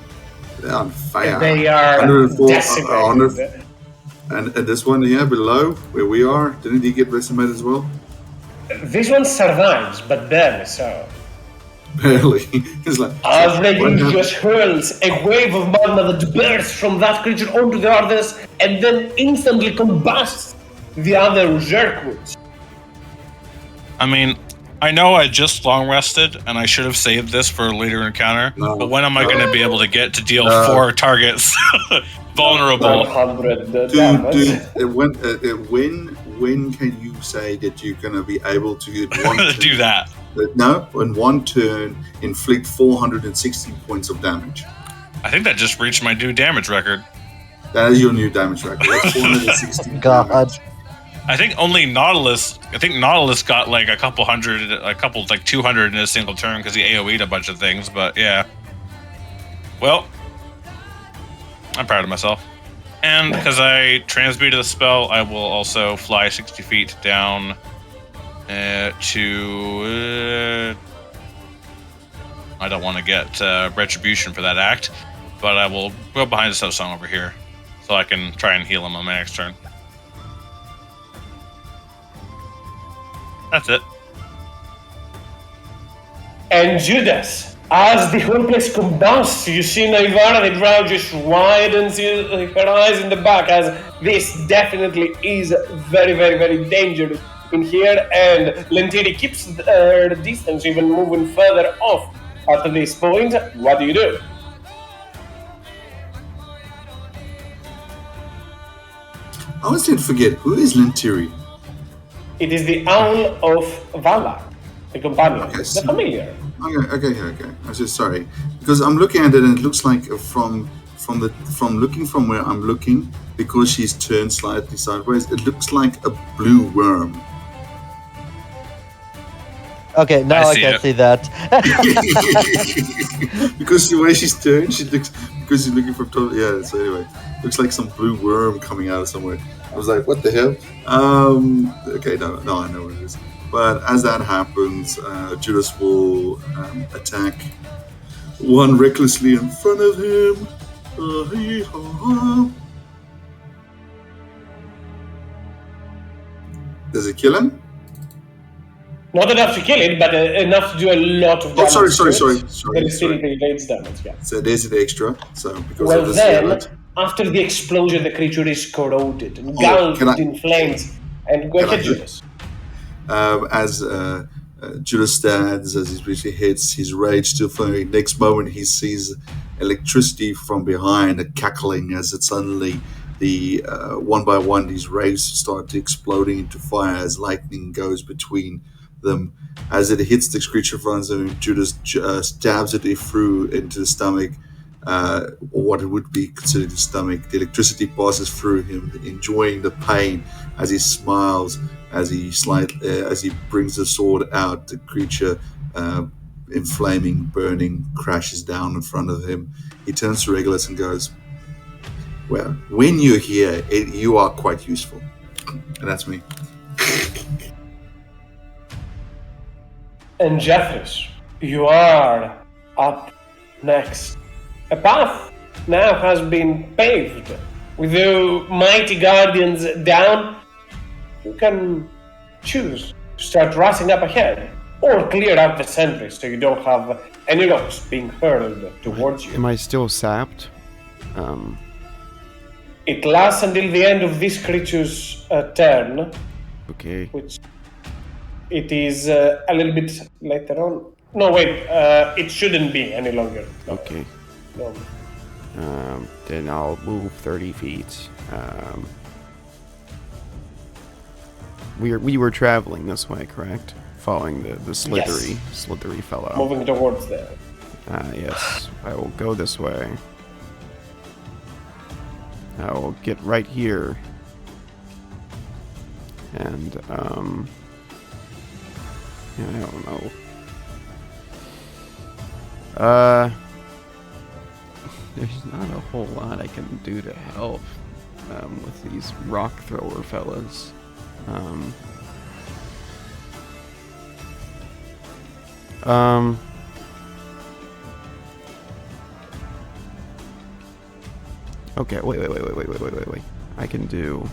[SPEAKER 4] They're on fire.
[SPEAKER 1] They are
[SPEAKER 4] 104,
[SPEAKER 1] decimated.
[SPEAKER 4] And this one here below where we are, didn't he get decimated as well?
[SPEAKER 1] This one survives, but barely so.
[SPEAKER 4] Barely. It's like,
[SPEAKER 1] As
[SPEAKER 4] what happened?
[SPEAKER 1] just hurls a wave of magma that bursts from that creature onto the others and then instantly combusts the other Zerkwoods.
[SPEAKER 7] I mean, I know I just long rested and I should have saved this for a later encounter,
[SPEAKER 4] No.
[SPEAKER 7] but when am I going to be able to get to deal
[SPEAKER 4] No.
[SPEAKER 7] 4 targets vulnerable?
[SPEAKER 1] 100
[SPEAKER 4] Dude, when can you say that you're going to be able to
[SPEAKER 7] Do that.
[SPEAKER 4] No, in one turn, inflict 460 points of damage.
[SPEAKER 7] I think that just reached my new damage record.
[SPEAKER 4] That is your new damage record. That's 460
[SPEAKER 6] God.
[SPEAKER 4] damage.
[SPEAKER 7] I think Nautilus got like a couple 200 in a single turn because he AoE'd a bunch of things, but yeah. Well, I'm proud of myself. And because I transmuted the spell, I will also fly 60 feet down to... I don't want to get retribution for that act, but I will go behind the song over here so I can try and heal him on my next turn. That's it.
[SPEAKER 1] And Judas, as the whole place combusts, you see Naivara the Drow just widens her eyes in the back, as this definitely is very, very, very dangerous in here, and Lentiri keeps her distance, even moving further off at this point. What do you do?
[SPEAKER 4] I always did forget, who is Lentiri?
[SPEAKER 1] It is the Owl of Valak, the companion,
[SPEAKER 4] Okay,
[SPEAKER 1] the
[SPEAKER 4] so-
[SPEAKER 1] familiar.
[SPEAKER 4] Okay. I'm just sorry. Because I'm looking at it and it looks like from looking from where I'm looking, because she's turned slightly sideways, it looks like a blue worm.
[SPEAKER 6] Okay, now I
[SPEAKER 7] see
[SPEAKER 6] can
[SPEAKER 7] it.
[SPEAKER 6] see that.
[SPEAKER 4] Because the way she's turned, she looks, because she's looking from top. Yeah, so anyway, looks like some blue worm coming out of somewhere. I was like, what the hell? Okay, no, I know what it is. But as that happens, Judas will attack one recklessly in front of him. Does it kill him?
[SPEAKER 1] Not enough to kill it, but enough to do a lot of
[SPEAKER 4] Oh,
[SPEAKER 1] damage.
[SPEAKER 4] sorry.
[SPEAKER 1] to it. There is still
[SPEAKER 4] Sorry.
[SPEAKER 1] the rage damage, yeah.
[SPEAKER 4] So there's the extra. So because
[SPEAKER 1] Well
[SPEAKER 4] of this,
[SPEAKER 1] then, after the explosion, the creature is corroded,
[SPEAKER 4] can
[SPEAKER 1] engulfed
[SPEAKER 4] I-
[SPEAKER 1] in flames, and go
[SPEAKER 4] can I
[SPEAKER 1] ahead,
[SPEAKER 4] do-
[SPEAKER 1] Judas.
[SPEAKER 4] as Judas stands, as he briefly hits, his rage still flowing. Next moment, he sees electricity from behind, a cackling as it suddenly, the one by one, these rays start exploding into fire as lightning goes between them. As it hits the creature in front of him, Judas stabs it through into the stomach, or what it would be considered the stomach. The electricity passes through him, enjoying the pain as he smiles. As he brings the sword out, the creature, inflaming, burning, crashes down in front of him. He turns to Regulus and goes, "Well, when you're here, you are quite useful." And that's me.
[SPEAKER 1] And Jeffers, you are up next. A path now has been paved. With the mighty guardians down, you can choose to start rushing up ahead, or clear out the sentries so you don't have any rocks being hurled towards you.
[SPEAKER 2] Am I still sapped?
[SPEAKER 1] It lasts until the end of this creature's turn,
[SPEAKER 2] Okay.
[SPEAKER 1] which it is a little bit later on. No, wait, it shouldn't be any longer. No,
[SPEAKER 2] Okay.
[SPEAKER 1] no.
[SPEAKER 2] Then I'll move 30 feet. We were traveling this way, correct? Following the slithery fellow.
[SPEAKER 1] Moving towards there.
[SPEAKER 2] Yes. I will go this way. I will get right here. And, yeah, I don't know. There's not a whole lot I can do to help with these rock thrower fellas. Okay, wait. I can do,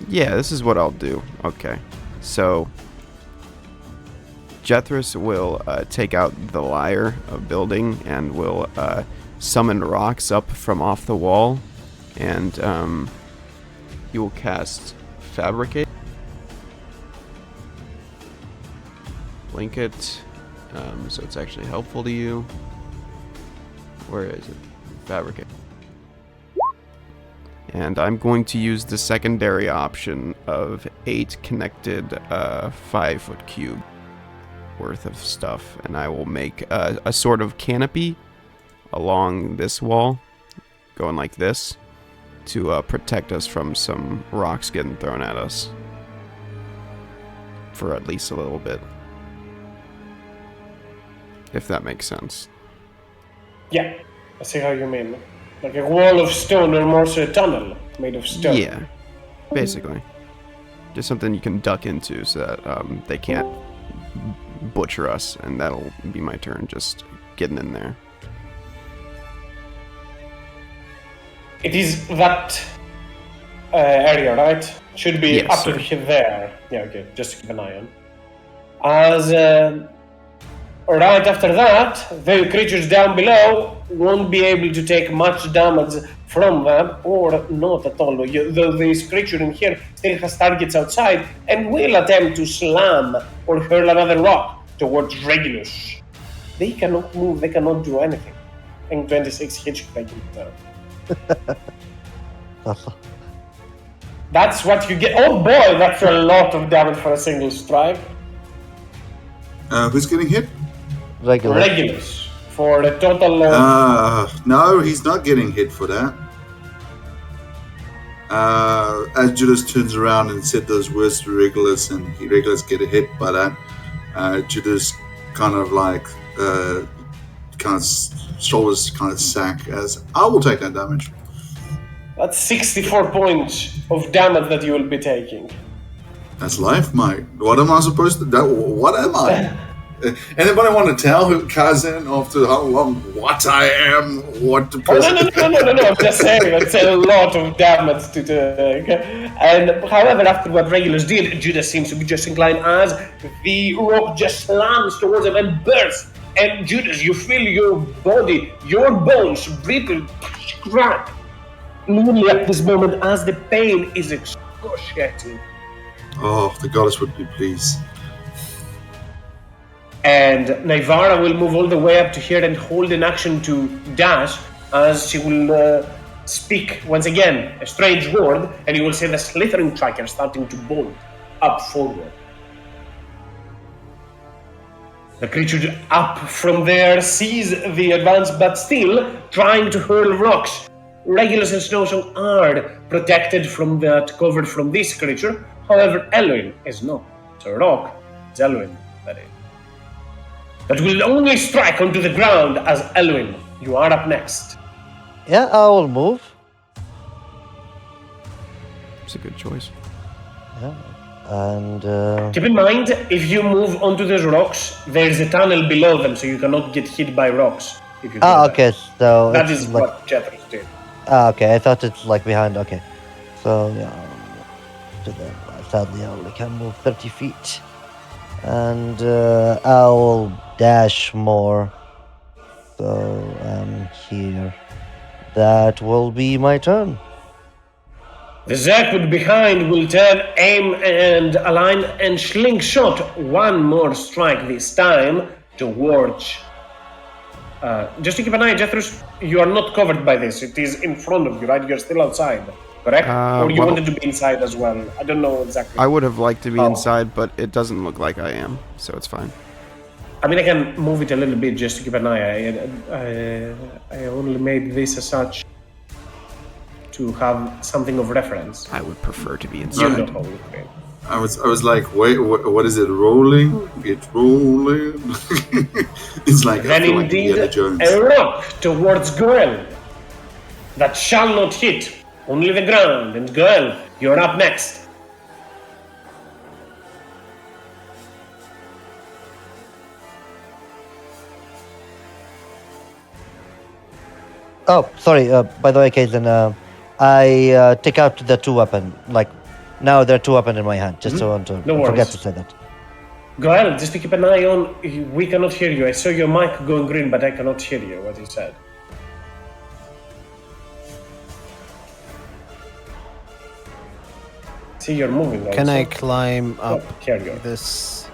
[SPEAKER 2] Yeah, this is what I'll do. Okay. So, Jethris will take out the lyre of building and will summon rocks up from off the wall, and he will cast Fabricate. Blink it, so it's actually helpful to you. Where is it? Fabricate. And I'm going to use the secondary option of 8 connected 5-foot cube worth of stuff, and I will make a sort of canopy along this wall, going like this, to protect us from some rocks getting thrown at us for at least a little bit. If that makes sense.
[SPEAKER 1] Yeah, I see how you mean. Like a wall of stone or more so a tunnel made of stone.
[SPEAKER 2] Yeah, basically. Just something you can duck into so that they can't butcher us, and that'll be my turn, just getting in there.
[SPEAKER 1] It is that area, right? Should be
[SPEAKER 2] Yes,
[SPEAKER 1] up to there. Yeah, okay, just to keep an eye on. As right after that, the creatures down below won't be able to take much damage from them, or not at all. Though this creature in here still has targets outside and will attempt to slam or hurl another rock towards Regulus. They cannot move, they cannot do anything. I think 26 hits should take it down. That's what you get. Oh boy, that's a lot of damage for a single strike.
[SPEAKER 4] Who's getting hit?
[SPEAKER 1] Regulus. For a total of...
[SPEAKER 4] No, he's not getting hit for that. As Judas turns around and said those words to Regulus, and Regulus get hit by that, Judas kind of like shoulders kind of sack as I will take that damage.
[SPEAKER 1] That's 64 points of damage that you will be taking.
[SPEAKER 4] That's life, mate. What am I supposed to do? What am I? Anybody want to tell who cousin after how long what I am? What the person?
[SPEAKER 1] No. I'm just saying that's a lot of damage to take. And however, after what Regulus did, Judas seems to be just inclined as the rock just slams towards him and bursts. And Judas, you feel your body, your bones brittle, crack. Only at this moment, as the pain is excruciating.
[SPEAKER 4] Oh, the goddess would be pleased.
[SPEAKER 1] And Naivara will move all the way up to here and hold an action to dash, as she will speak once again a strange word, and you will see the slithering tracker starting to bolt up forward. The creature up from there sees the advance, but still trying to hurl rocks. Regulus and Snowsong are protected from that, covered from this creature. However, Elwyn is not. It's a rock. It's Elwyn, that is. That will only strike onto the ground as Elwyn. You are up next.
[SPEAKER 6] Yeah, I will move.
[SPEAKER 2] It's a good choice.
[SPEAKER 6] Yeah. And
[SPEAKER 1] Keep in mind, if you move onto those rocks, there's a tunnel below them, so you cannot get hit by rocks. If you
[SPEAKER 6] okay, so
[SPEAKER 1] that
[SPEAKER 6] it's
[SPEAKER 1] is
[SPEAKER 6] like,
[SPEAKER 1] what Jethris did.
[SPEAKER 6] okay, I thought it's like behind. Okay, so yeah, to them. Sadly, I only can move 30 feet, and I will dash more. So I'm here. That will be my turn.
[SPEAKER 1] The Zekwood behind will turn, aim, and align and slingshot one more strike this time towards. Just to keep an eye, Jethris, you are not covered by this. It is in front of you, right? You're still outside, correct? Or you wanted to be inside as well? I don't know exactly.
[SPEAKER 2] I would have liked to be inside, but it doesn't look like I am, so it's fine.
[SPEAKER 1] I mean, I can move it a little bit just to keep an eye. I only made this as such to have something of reference.
[SPEAKER 2] I would prefer to be
[SPEAKER 1] You
[SPEAKER 2] inside.
[SPEAKER 1] know how we feel.
[SPEAKER 4] I was like, wait, what is it? Rolling? It's rolling. It's like
[SPEAKER 1] Then
[SPEAKER 4] I feel like
[SPEAKER 1] indeed,
[SPEAKER 4] Indiana Jones.
[SPEAKER 1] a rock towards Goel that shall not hit, only the ground. And Goel, you're up next.
[SPEAKER 6] Oh, sorry. By the way, Caitlin, I take out the two weapon, like Now there are 2 weapons in my hand. Just so I want to
[SPEAKER 1] No
[SPEAKER 6] I forget
[SPEAKER 1] worries.
[SPEAKER 6] to say that.
[SPEAKER 1] Goel, just to keep an eye on. We cannot hear you. I saw your mic going green, but I cannot hear you. What you said. See, you're moving. Also.
[SPEAKER 5] Can I climb up
[SPEAKER 1] here you are.
[SPEAKER 5] this?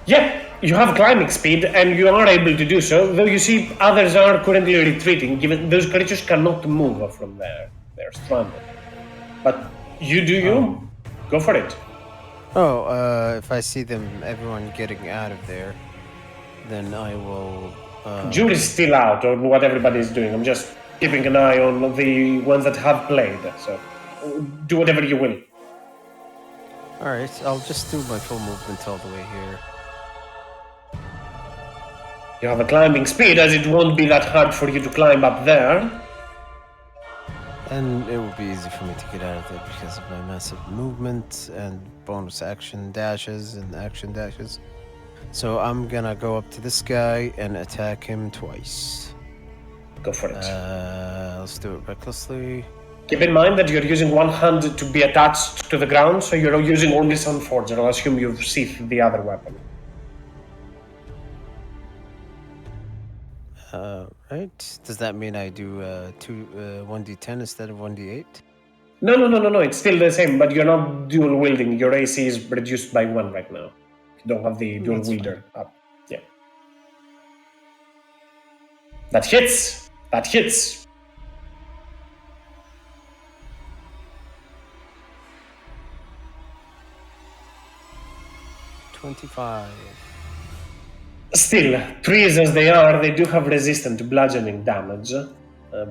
[SPEAKER 1] Yeah, you have climbing speed, and you are able to do so. Though you see, others are currently retreating. Given those creatures cannot move from there, they're stranded. But you do you. Go for it.
[SPEAKER 5] Oh, if I see them, everyone getting out of there, then I will.
[SPEAKER 1] Jury's still out on what everybody's doing. I'm just keeping an eye on the ones that have played. So do whatever you will.
[SPEAKER 5] All right, I'll just do my full movement all the way here.
[SPEAKER 1] You have a climbing speed, as it won't be that hard for you to climb up there.
[SPEAKER 5] And it will be easy for me to get out of there because of my massive movement and bonus action dashes and action dashes. So I'm gonna go up to this guy and attack him twice.
[SPEAKER 1] Go for it.
[SPEAKER 5] Let's do it recklessly.
[SPEAKER 1] Keep in mind that you're using one hand to be attached to the ground, so you're using only Sunforge. I'll assume you've sheathed the other weapon.
[SPEAKER 5] Right. Does that mean I do 1d10 instead of 1d8?
[SPEAKER 1] No. It's still the same, but you're not dual wielding. Your AC is reduced by 1 right now. You don't have the dual wielder up. Yeah. That hits. That hits.
[SPEAKER 5] $25.
[SPEAKER 1] Still, trees as they are, they do have resistance to bludgeoning damage.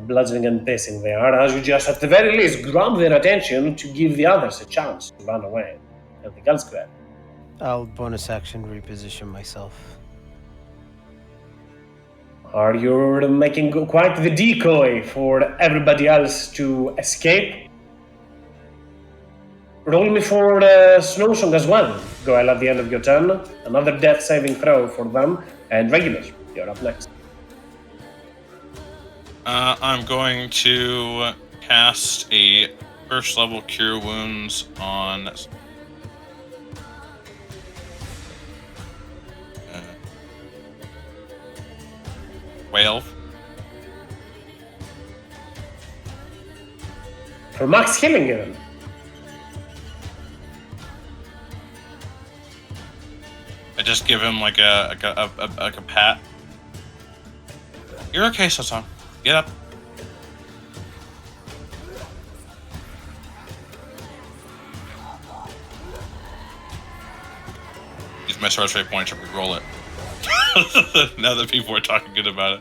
[SPEAKER 1] Bludgeoning and pacing they are, as you just at the very least grab their attention to give the others a chance to run away. Anything else, Greg?
[SPEAKER 5] I'll bonus action reposition myself.
[SPEAKER 1] Are you making quite the decoy for everybody else to escape? Roll me for Snow Song as well, Goel, at the end of your turn. Another death saving throw for them. And Regular, you're up next.
[SPEAKER 7] I'm going to cast a first level Cure Wounds on Whale.
[SPEAKER 1] For max healing, even.
[SPEAKER 7] I just give him like a pat. You're okay, Sasan. Get up. Use my sorcery point to re-roll it. Now that people are talking good about it.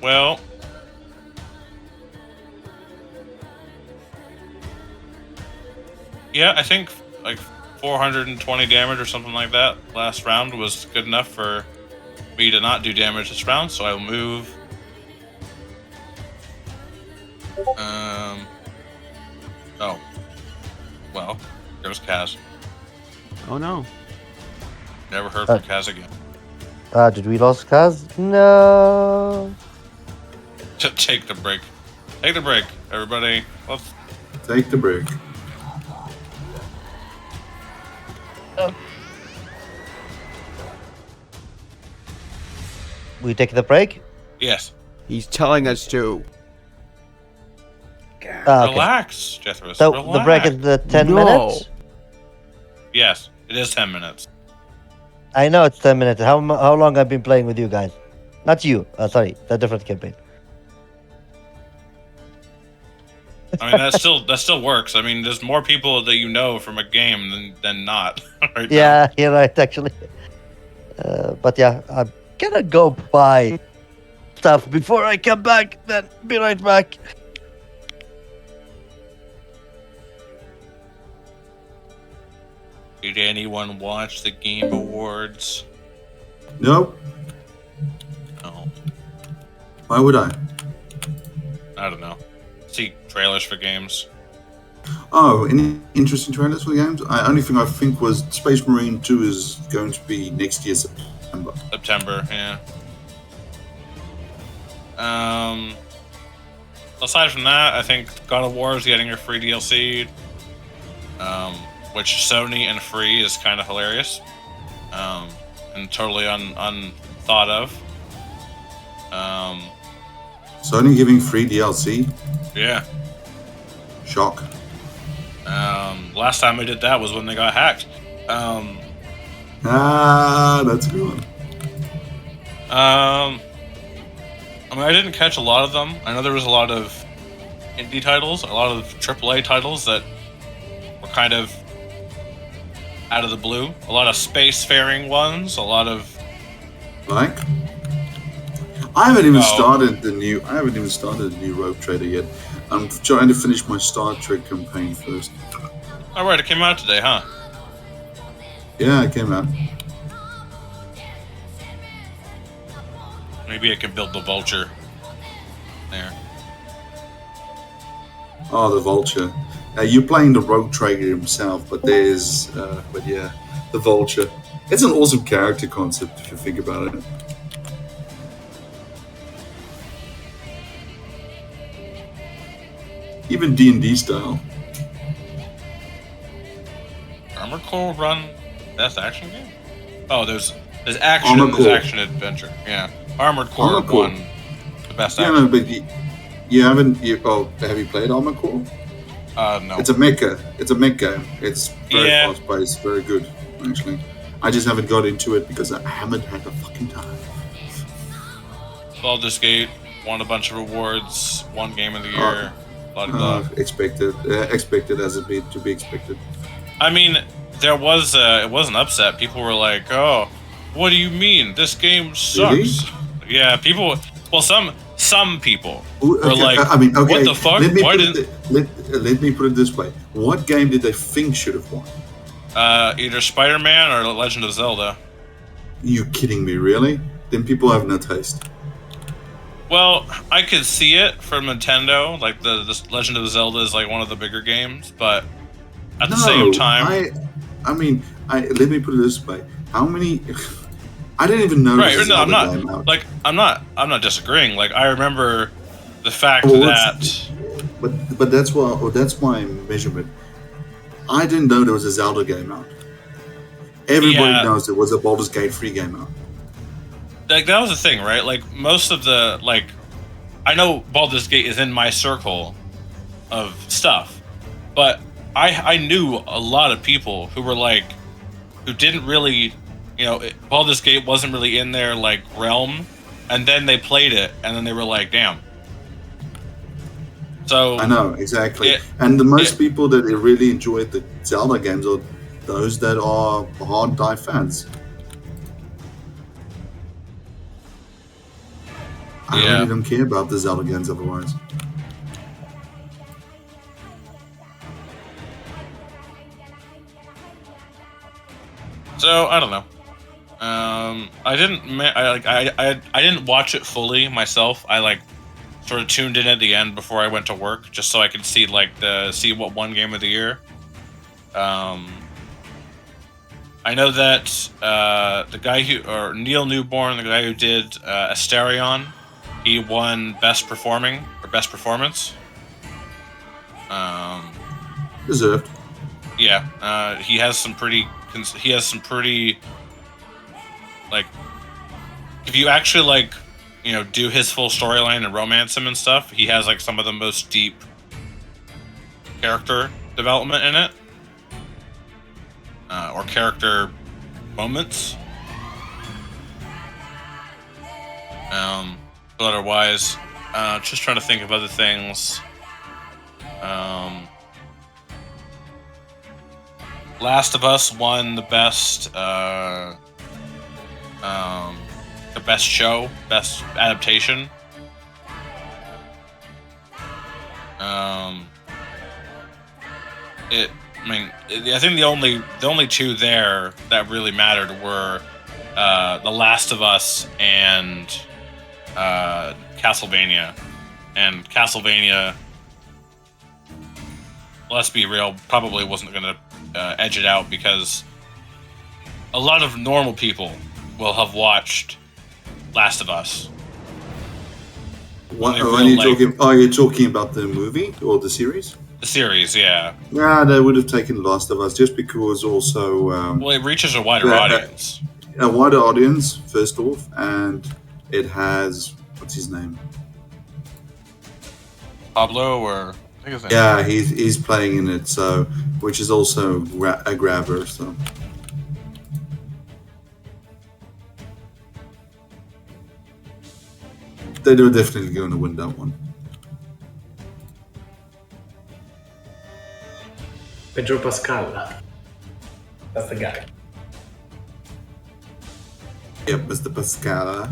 [SPEAKER 7] Well. Yeah, I think like 420 damage or something like that last round was good enough for me to not do damage this round, so I'll move. Oh. Well, there's Kaz.
[SPEAKER 2] Oh no.
[SPEAKER 7] Never heard from Kaz again.
[SPEAKER 6] Did we lose Kaz? No.
[SPEAKER 7] Take the break. Take the break, everybody. Let's
[SPEAKER 4] Take the break.
[SPEAKER 6] We take the break?
[SPEAKER 7] Yes.
[SPEAKER 2] He's telling us to.
[SPEAKER 6] Okay.
[SPEAKER 7] Relax, Jethro.
[SPEAKER 6] So
[SPEAKER 7] relax.
[SPEAKER 6] the break is the 10
[SPEAKER 2] No.
[SPEAKER 6] minutes?
[SPEAKER 7] Yes, it is 10 minutes.
[SPEAKER 6] I know it's 10 minutes. How long I've been playing with you guys? Not you. Sorry, the different campaign.
[SPEAKER 7] I mean, that still works. I mean, there's more people that you know from a game than not. Right
[SPEAKER 6] Yeah, you're right, actually. But yeah, I'm gonna go buy stuff before I come back. Then be right back.
[SPEAKER 7] Did anyone watch the Game Awards?
[SPEAKER 4] Nope.
[SPEAKER 7] No.
[SPEAKER 4] Why would I?
[SPEAKER 7] I don't know. See trailers for games.
[SPEAKER 4] Oh, any interesting trailers for the games? Only thing I think was Space Marine 2 is going to be next year, September.
[SPEAKER 7] September, yeah. aside from that, I think God of War is getting a free DLC, which Sony and free is kind of hilarious, and totally unthought of.
[SPEAKER 4] Sony giving free DLC?
[SPEAKER 7] Yeah.
[SPEAKER 4] Shock.
[SPEAKER 7] Last time I did that was when they got hacked.
[SPEAKER 4] That's a good one.
[SPEAKER 7] I mean, I didn't catch a lot of them. I know there was a lot of indie titles, a lot of AAA titles that were kind of out of the blue. A lot of spacefaring ones, a lot of...
[SPEAKER 4] Like? I haven't even started the new Rogue Trader yet. I'm trying to finish my Star Trek campaign first.
[SPEAKER 7] Oh, right, it came out today, huh?
[SPEAKER 4] Yeah, it came out.
[SPEAKER 7] Maybe I can build the Vulture. There.
[SPEAKER 4] Oh, the Vulture. You're playing the Rogue Trader himself, but there's... but yeah, the Vulture. It's an awesome character concept, if you think about it. Even D&D style.
[SPEAKER 7] Armored Core run best action game? Oh, there's action and there's action adventure. Yeah, Armored Core won the best action.
[SPEAKER 4] Yeah, no, but you haven't. Have you played Armored Core?
[SPEAKER 7] No.
[SPEAKER 4] It's a mecha. It's a mech game. It's very fast paced, very good actually. I just haven't got into it because I haven't had the fucking time.
[SPEAKER 7] Baldur's Gate won a bunch of awards. Won Game of the Year. Blah, blah, blah.
[SPEAKER 4] Expected as a bit to be expected.
[SPEAKER 7] I mean, it was an upset. People were like, "Oh, what do you mean? This game sucks."
[SPEAKER 4] Really?
[SPEAKER 7] Yeah, people. Well, some people
[SPEAKER 4] were
[SPEAKER 7] like, "What the fuck? Why didn't?"
[SPEAKER 4] Let me put it this way: what game did they think should have won?
[SPEAKER 7] Either Spider-Man or Legend of Zelda.
[SPEAKER 4] You kidding me? Really? Then people have no taste.
[SPEAKER 7] Well, I could see it from Nintendo. Like the Legend of Zelda is like one of the bigger games, but at the same time,
[SPEAKER 4] let me put it this way: how many? I didn't even know.
[SPEAKER 7] Right? No, I'm not. Like, I'm not disagreeing. Like, I remember the fact that.
[SPEAKER 4] But that's my measurement. I didn't know there was a Zelda game out. Everybody knows there was a Baldur's Gate free game out.
[SPEAKER 7] Like, that was the thing, right? Like, most of the, like, I know Baldur's Gate is in my circle of stuff, but I knew a lot of people who were like, who didn't really, Baldur's Gate wasn't really in their, like, realm, and then they played it, and then they were like, damn. So
[SPEAKER 4] I know, exactly. And the most people that really enjoyed the Zelda games are those that are hard die fans. I really don't care about the Zelda games otherwise.
[SPEAKER 7] So I don't know. I didn't watch it fully myself. I like sort of tuned in at the end before I went to work, just so I could see what won Game of the Year. I know that the guy Neil Newborn, the guy who did Asterion, he won Best Performance.
[SPEAKER 4] Deserved.
[SPEAKER 7] Yeah, he has some pretty, like, if you actually, like, do his full storyline and romance him and stuff, he has, like, some of the most deep character development in it. Or character moments. But otherwise, just trying to think of other things. Last of Us won the best show, best adaptation. I think the only two there that really mattered were The Last of Us and Castlevania. And Castlevania, let's be real, probably wasn't going to edge it out because a lot of normal people will have watched Last of Us.
[SPEAKER 4] What
[SPEAKER 7] They
[SPEAKER 4] are
[SPEAKER 7] feel
[SPEAKER 4] you
[SPEAKER 7] like-
[SPEAKER 4] talking? Are you talking about the movie or the series?
[SPEAKER 7] The series, yeah.
[SPEAKER 4] Yeah, they would have taken Last of Us just because also
[SPEAKER 7] Well, it reaches a wider audience.
[SPEAKER 4] a wider audience first off, and it has what's his name?
[SPEAKER 7] Pablo, or I think his name.
[SPEAKER 4] Yeah, he's playing in it, so which is also a grabber. So they're definitely going to win that one.
[SPEAKER 1] Pedro Pascal. That's the guy.
[SPEAKER 4] Yep, Mr. Pascal.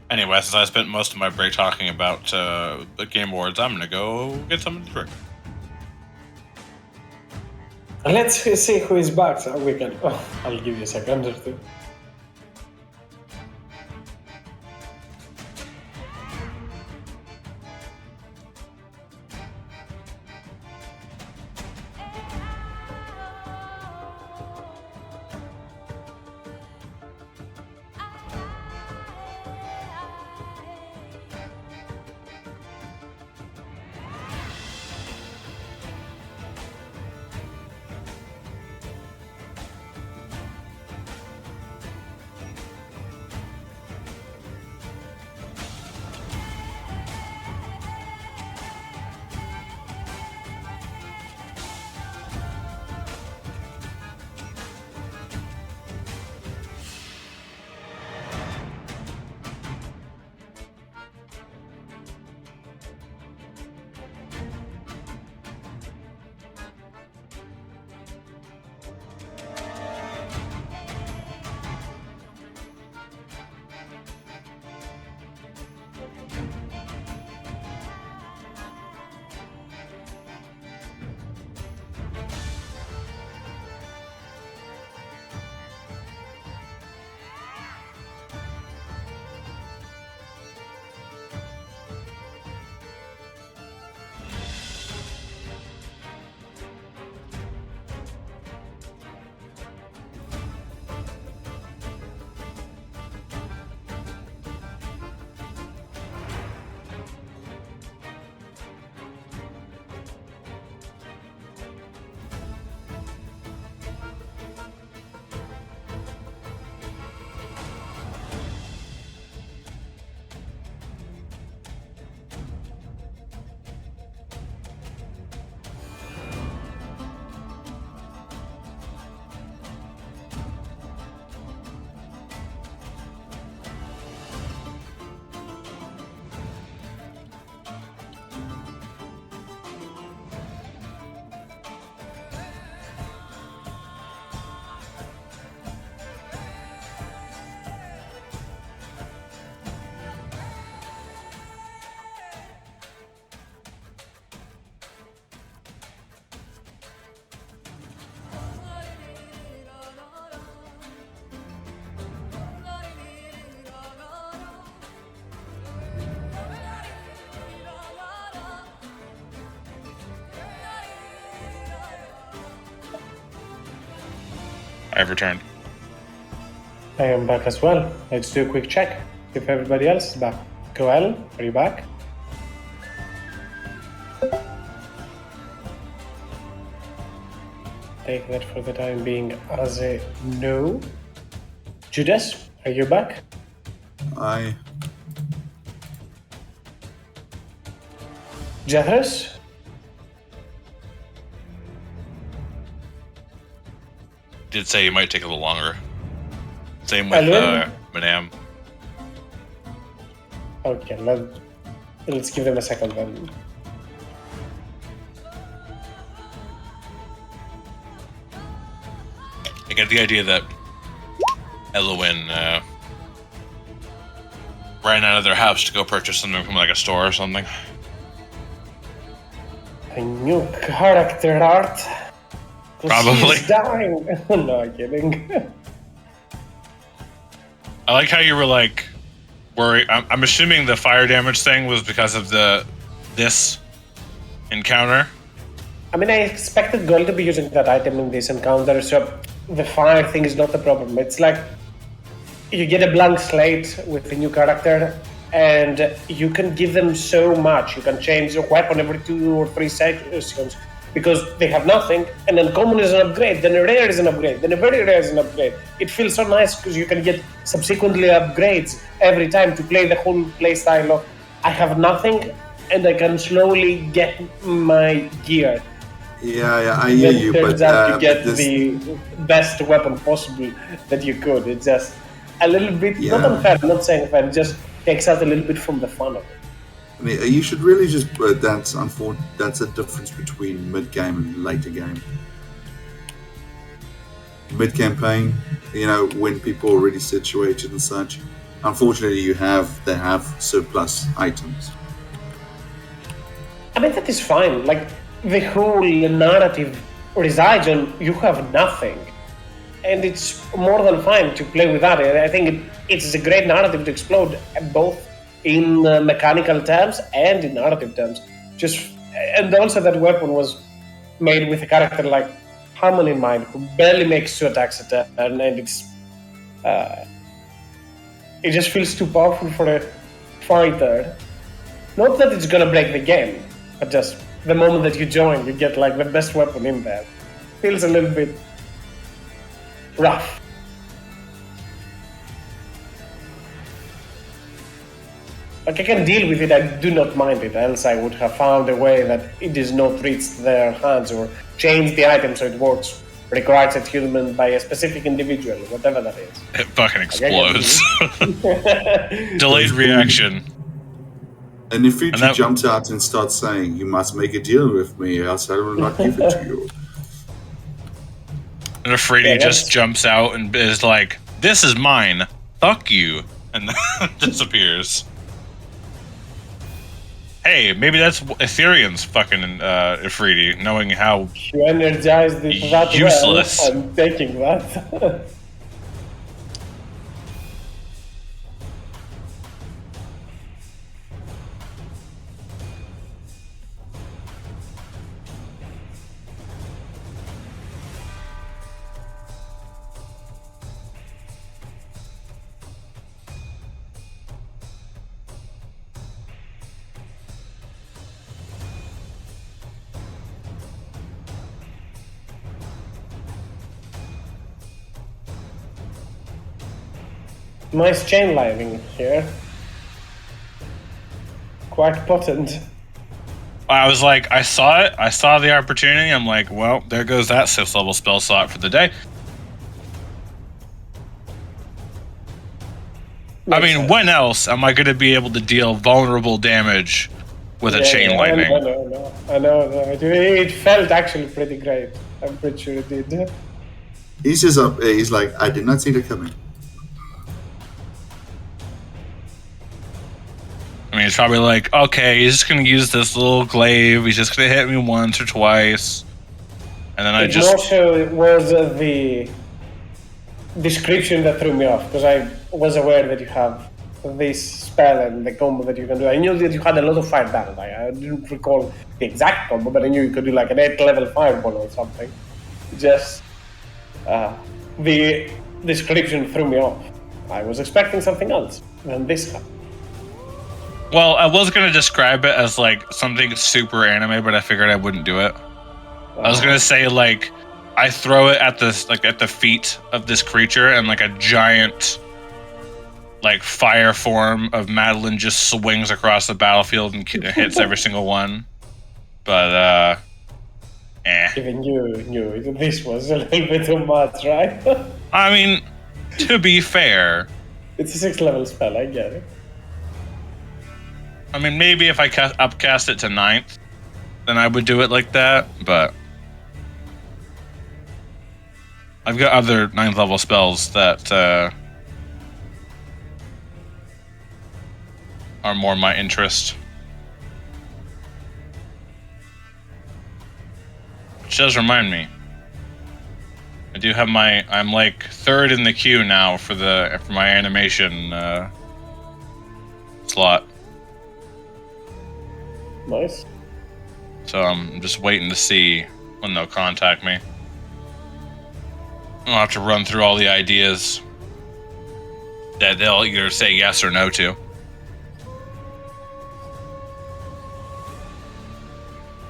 [SPEAKER 7] Anyway, since I spent most of my break talking about the Game Awards, I'm gonna go get something to drink.
[SPEAKER 1] Let's see who is back so we can. Oh, I'll give you a second or two.
[SPEAKER 7] I've returned.
[SPEAKER 1] I am back as well. Let's do a quick check if everybody else is back. Goel, are you back? Take that for the time being as a no. Judas, are you back?
[SPEAKER 4] I
[SPEAKER 1] Jethros?
[SPEAKER 7] Did say you might take a little longer. Same with
[SPEAKER 1] Alvin?
[SPEAKER 7] Madame.
[SPEAKER 1] Okay, let's give them a second then.
[SPEAKER 7] I get the idea that Elwyn ran out of their house to go purchase something from like a store or something.
[SPEAKER 1] A new character art. 'Cause
[SPEAKER 7] Probably.
[SPEAKER 1] She's dying. No, I'm kidding.
[SPEAKER 7] I like how you were like worried. I'm assuming the fire damage thing was because of this encounter.
[SPEAKER 1] I mean, I expected Gold to be using that item in this encounter, so the fire thing is not the problem. It's like you get a blank slate with a new character, and you can give them so much. You can change your weapon every 2 or 3 seconds because they have nothing, and then common is an upgrade, then a rare is an upgrade, then a very rare is an upgrade. It feels so nice because you can get subsequently upgrades every time to play the whole playstyle of I have nothing, and I can slowly get my gear.
[SPEAKER 4] Yeah, I hear you,
[SPEAKER 1] turns
[SPEAKER 4] but
[SPEAKER 1] out you get
[SPEAKER 4] this,
[SPEAKER 1] the best weapon possible that you could. It's just a little bit, not
[SPEAKER 4] Yeah.
[SPEAKER 1] unfair, I'm not saying unfair, it just takes out a little bit from the fun of it.
[SPEAKER 4] I mean, you should really just. That's a difference between mid game and later game. Mid campaign, when people are already situated and such. Unfortunately, they have surplus items.
[SPEAKER 1] I mean, that is fine. Like, the whole narrative resides on you have nothing. And it's more than fine to play with that. I think it's a great narrative to explode, both in mechanical terms and in narrative terms. And also that weapon was made with a character like Harmon in mind, who barely makes 2 attacks a turn, and it just feels too powerful for a fighter. Not that it's gonna break the game, but just the moment that you join, you get like the best weapon in there. Feels a little bit rough. Like, I can deal with it, I do not mind it, else I would have found a way that it does not reach their hands or change the item so it works, requires attunement by a specific individual, whatever that is.
[SPEAKER 7] It fucking explodes. Delayed reaction.
[SPEAKER 4] And if he
[SPEAKER 7] And that-
[SPEAKER 4] jumps out and starts saying, "You must make a deal with me, else I will not give it to you."
[SPEAKER 7] And Afridi just jumps out and is like, "This is mine. Fuck you," and then disappears. Hey, maybe that's Ethereum's fucking Afridi, knowing how
[SPEAKER 1] You energized it that
[SPEAKER 7] Useless.
[SPEAKER 1] well, I'm taking that. Nice chain lining here. Quite potent.
[SPEAKER 7] I was like, I saw it. I saw the opportunity. I'm like, well, there goes that 6th level spell slot for the day. I mean,
[SPEAKER 1] sense.
[SPEAKER 7] when else am I going to be able to deal vulnerable damage with a chain lightning?
[SPEAKER 1] I know. It felt actually pretty great. I'm pretty sure it did.
[SPEAKER 4] He's just up. He's like, "I did not see that coming."
[SPEAKER 7] I mean, it's probably like, okay, he's just going to use this little glaive. He's just going to hit me once or twice. And then
[SPEAKER 1] It more so was the description that threw me off, because I was aware that you have this spell and the combo that you can do. I knew that you had a lot of fire damage. I didn't recall the exact combo, but I knew you could do like an 8th level fireball or something. Just the description threw me off. I was expecting something else than this happened.
[SPEAKER 7] Well, I was going to describe it as like something super anime, but I figured I wouldn't do it. I was going to say like I throw it at the feet of this creature, and like a giant like fire form of Madeline just swings across the battlefield and hits every single one. But
[SPEAKER 1] Even you knew this was a little bit too much, right?
[SPEAKER 7] I mean, to be fair,
[SPEAKER 1] It's a 6th level spell, I get it.
[SPEAKER 7] I mean, maybe if I upcast it to 9th, then I would do it like that, but I've got other 9th level spells that are more my interest. Which does remind me, I do have I'm like 3rd in the queue now for my animation slot.
[SPEAKER 1] Nice.
[SPEAKER 7] So I'm just waiting to see when they'll contact me. I'll have to run through all the ideas that they'll either say yes or no to.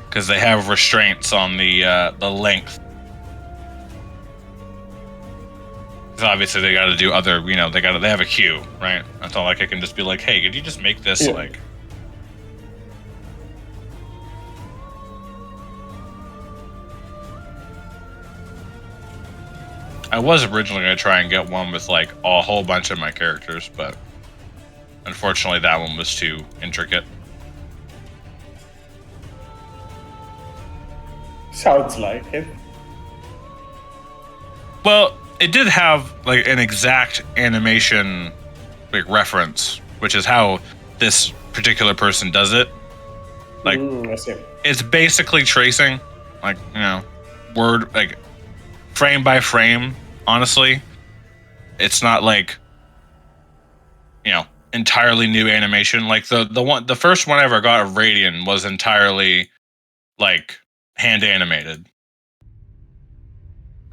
[SPEAKER 7] Because they have restraints on the length. Because obviously they got to do other, they have a queue, right? It's not like I can just be like, hey, could you just make this like... I was originally going to try and get one with like a whole bunch of my characters, but unfortunately that one was too intricate.
[SPEAKER 1] Sounds like it.
[SPEAKER 7] Well, it did have like an exact animation like reference, which is how this particular person does it. Like,
[SPEAKER 1] I see.
[SPEAKER 7] It's basically tracing, like, word, like frame by frame. Honestly, it's not like, entirely new animation. Like the first one I ever got of Radiant was entirely like hand animated.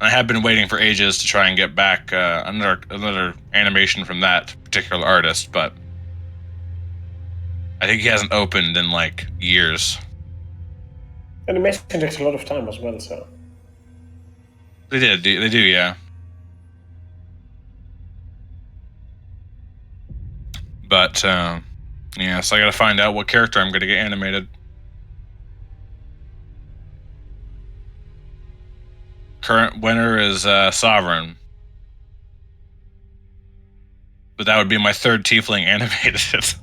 [SPEAKER 7] I have been waiting for ages to try and get back another animation from that particular artist, but I think he hasn't opened in like years.
[SPEAKER 1] Animation takes a lot of time as well, so.
[SPEAKER 7] They do, yeah. But so I gotta find out what character I'm gonna get animated. Current winner is Sovereign. But that would be my 3rd tiefling animated.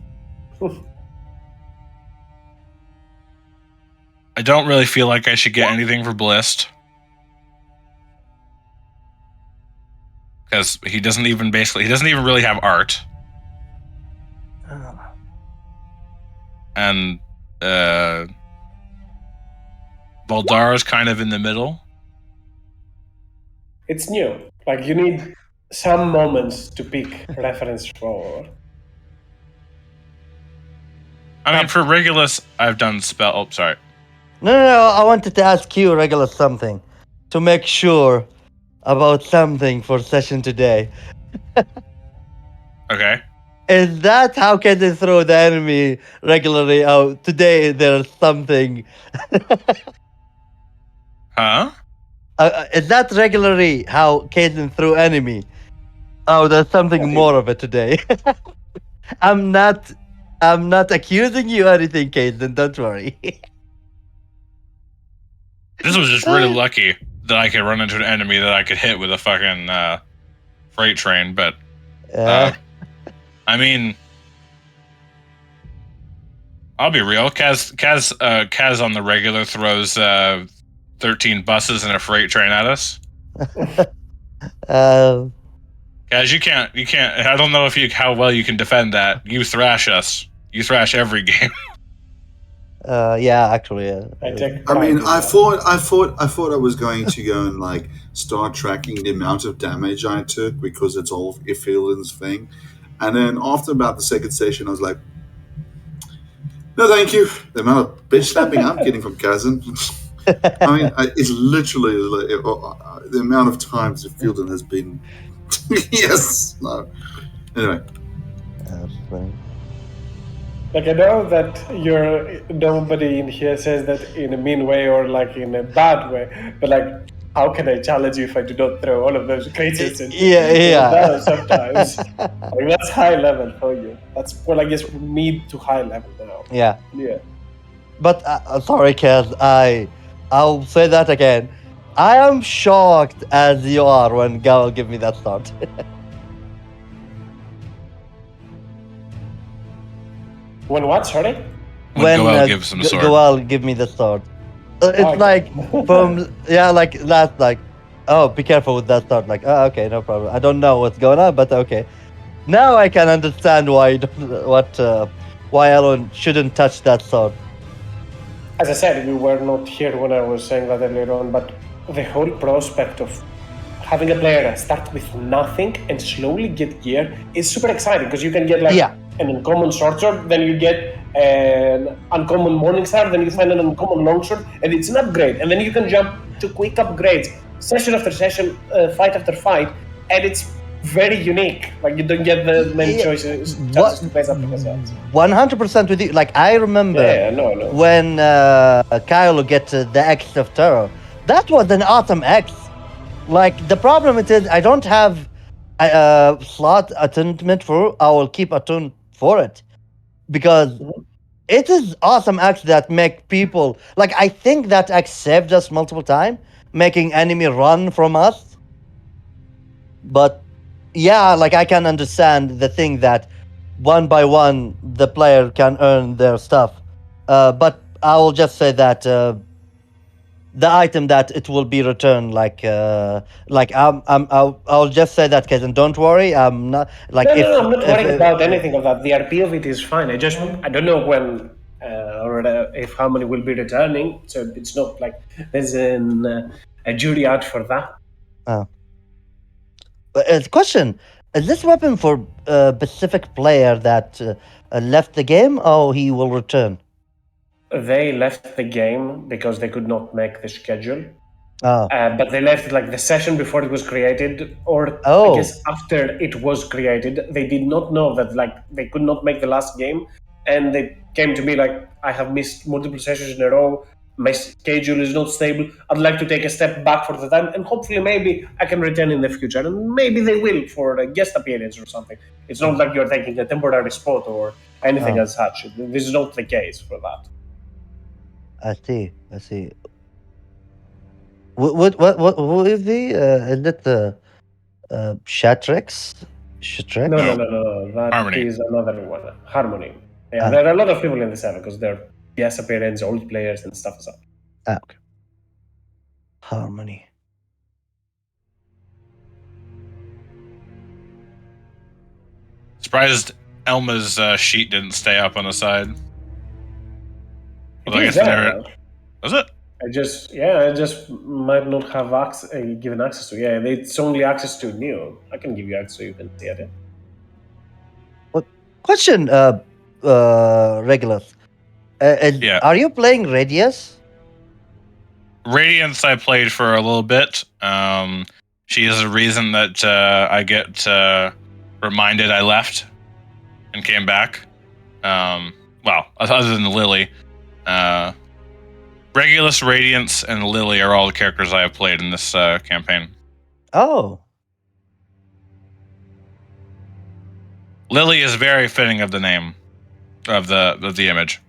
[SPEAKER 7] I don't really feel like I should get anything for Blist. Because he doesn't even really have art. And Valdara's kind of in the middle.
[SPEAKER 1] It's new. Like, you need some moments to pick reference for.
[SPEAKER 7] I mean, for Regulus, I've done spell... Oh, sorry.
[SPEAKER 6] No, I wanted to ask you, Regulus, something. To make sure about something for session today.
[SPEAKER 7] Okay.
[SPEAKER 6] Is that how can they throw the enemy regularly out? Today there's something.
[SPEAKER 7] Huh?
[SPEAKER 6] Is that regularly how Caden threw enemy? Oh, there's something more of it today. I'm not accusing you or anything, Caden. Don't worry.
[SPEAKER 7] This was just really lucky that I could run into an enemy that I could hit with a fucking freight train, but I mean, I'll be real. Kaz on the regular throws 13 buses and a freight train at us. Kaz, you can't. I don't know how well you can defend that. You thrash us. You thrash every game.
[SPEAKER 6] Yeah, actually.
[SPEAKER 4] I mean, I thought I was going to go and like start tracking the amount of damage I took because it's all Ifilden's thing. And then after about the 2nd session, I was like, no, thank you. The amount of bitch slapping I'm getting from Kazan. I mean, it's literally like, the amount of times Ifilden has been. Yes. No. Anyway.
[SPEAKER 6] That's funny.
[SPEAKER 1] Like, I know that nobody in here says that in a mean way or like in a bad way, but like, how can I challenge you if I do not throw all of those creatures in?
[SPEAKER 6] Yeah.
[SPEAKER 1] Sometimes. Like, that's high level for you. That's well, I guess, mid to high level now.
[SPEAKER 6] Yeah.
[SPEAKER 1] Yeah.
[SPEAKER 6] But sorry, Kaz. I'll say that again. I am shocked as you are when Gal give me that start.
[SPEAKER 1] When what? Sorry.
[SPEAKER 7] When Goel gives him the sword.
[SPEAKER 6] Goel give me the sword. It's like from like Oh, be careful with that thought. Like, oh, okay, no problem. I don't know what's going on, but okay. Now I can understand why you don't, why Elon shouldn't touch that sword.
[SPEAKER 1] As I said, we were not here when I was saying that earlier on, but the whole prospect of having a player start with nothing and slowly get gear is super exciting because you can get like
[SPEAKER 6] Yeah.
[SPEAKER 1] an uncommon short sword, then you get an uncommon morning star, then you find an uncommon long sword, and it's an upgrade, and then you can jump to quick upgrades session after session, fight after fight, and it's very unique. Like you don't get the many choices, chances to play something as that.
[SPEAKER 6] 100% with you. Like I remember
[SPEAKER 1] Yeah, no, no.
[SPEAKER 6] when Kyle get the X of Terror. That was an awesome X. Like the problem it is I don't have a slot attunement for. I will keep attuned for it because it is awesome X that make people like. I think that X saved us multiple times, making enemy run from us. But yeah, like I can understand the thing that one by one the player can earn their stuff. But I will just say that the item that it will be returned I'll just say that case and don't worry, I'm not like
[SPEAKER 1] No,
[SPEAKER 6] if
[SPEAKER 1] no, I'm not
[SPEAKER 6] if
[SPEAKER 1] worried about anything of that. The RP of it is fine. I don't know when or if Harmony will be returning. So it's not like there's a jury out for that.
[SPEAKER 6] question, is this weapon for a specific player that left the game or he will return?
[SPEAKER 1] They left the game because they could not make the schedule.
[SPEAKER 6] Oh.
[SPEAKER 1] But they left like the session before it was created, or I
[SPEAKER 6] Oh.
[SPEAKER 1] guess after it was created. They did not know that like they could not make the last game, and they came to me like, I have missed multiple sessions in a row. My schedule is not stable. I'd like to take a step back for the time, and hopefully maybe I can return in the future, and maybe they will for a guest appearance or something. It's not like you're taking a temporary spot or anything as such. This is not the case for that.
[SPEAKER 6] I see. I see. What who is he? Is it the Shatrix? Shatrix?
[SPEAKER 1] No, no,
[SPEAKER 7] No.
[SPEAKER 1] no, no, no. That
[SPEAKER 7] Harmony.
[SPEAKER 1] is another one. Harmony. Yeah,
[SPEAKER 6] Ah.
[SPEAKER 1] there are a lot of people in the server because they're guest appearance, old players, and stuff as that.
[SPEAKER 6] Ah, okay. Harmony.
[SPEAKER 7] Surprised Elma's sheet didn't stay up on the side.
[SPEAKER 1] It
[SPEAKER 7] Although I
[SPEAKER 1] is
[SPEAKER 7] guess
[SPEAKER 1] there.
[SPEAKER 7] was it?
[SPEAKER 1] I just might not have given access to. Yeah, it's only access to new. I can give you access so you can see it.
[SPEAKER 6] What question? Regulus.
[SPEAKER 7] Yeah.
[SPEAKER 6] Are you playing Radius?
[SPEAKER 7] Radiance I played for a little bit. She is the reason that I get reminded I left and came back. Well, other than Lily. Regulus, Radiance, and Lily are all the characters I have played in this campaign.
[SPEAKER 6] Oh.
[SPEAKER 7] Lily is very fitting of the name of the image.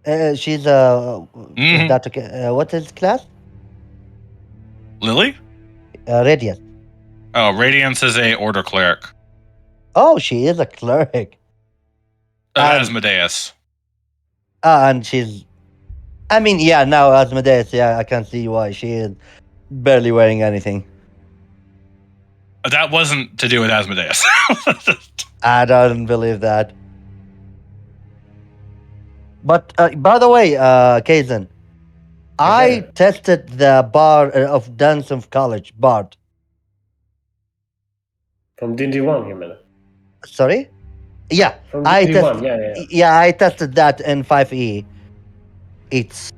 [SPEAKER 6] She's
[SPEAKER 7] Mhm.
[SPEAKER 6] is that okay? What is class?
[SPEAKER 7] Lily?
[SPEAKER 6] Radius.
[SPEAKER 7] Oh, Radiance is a order cleric.
[SPEAKER 6] Oh, she is a cleric.
[SPEAKER 7] Asmodeus.
[SPEAKER 6] And she's. I mean, yeah, now Asmodeus, yeah, I can see why she is barely wearing anything.
[SPEAKER 7] That wasn't to do with Asmodeus.
[SPEAKER 6] I don't believe that. But by the way, Kaizen, I tested the bar of Dance of College, Bard.
[SPEAKER 1] From D&D1, you mean?
[SPEAKER 6] Sorry? Yeah,
[SPEAKER 1] From D&D1, yeah.
[SPEAKER 6] Yeah, I tested that in 5e. It's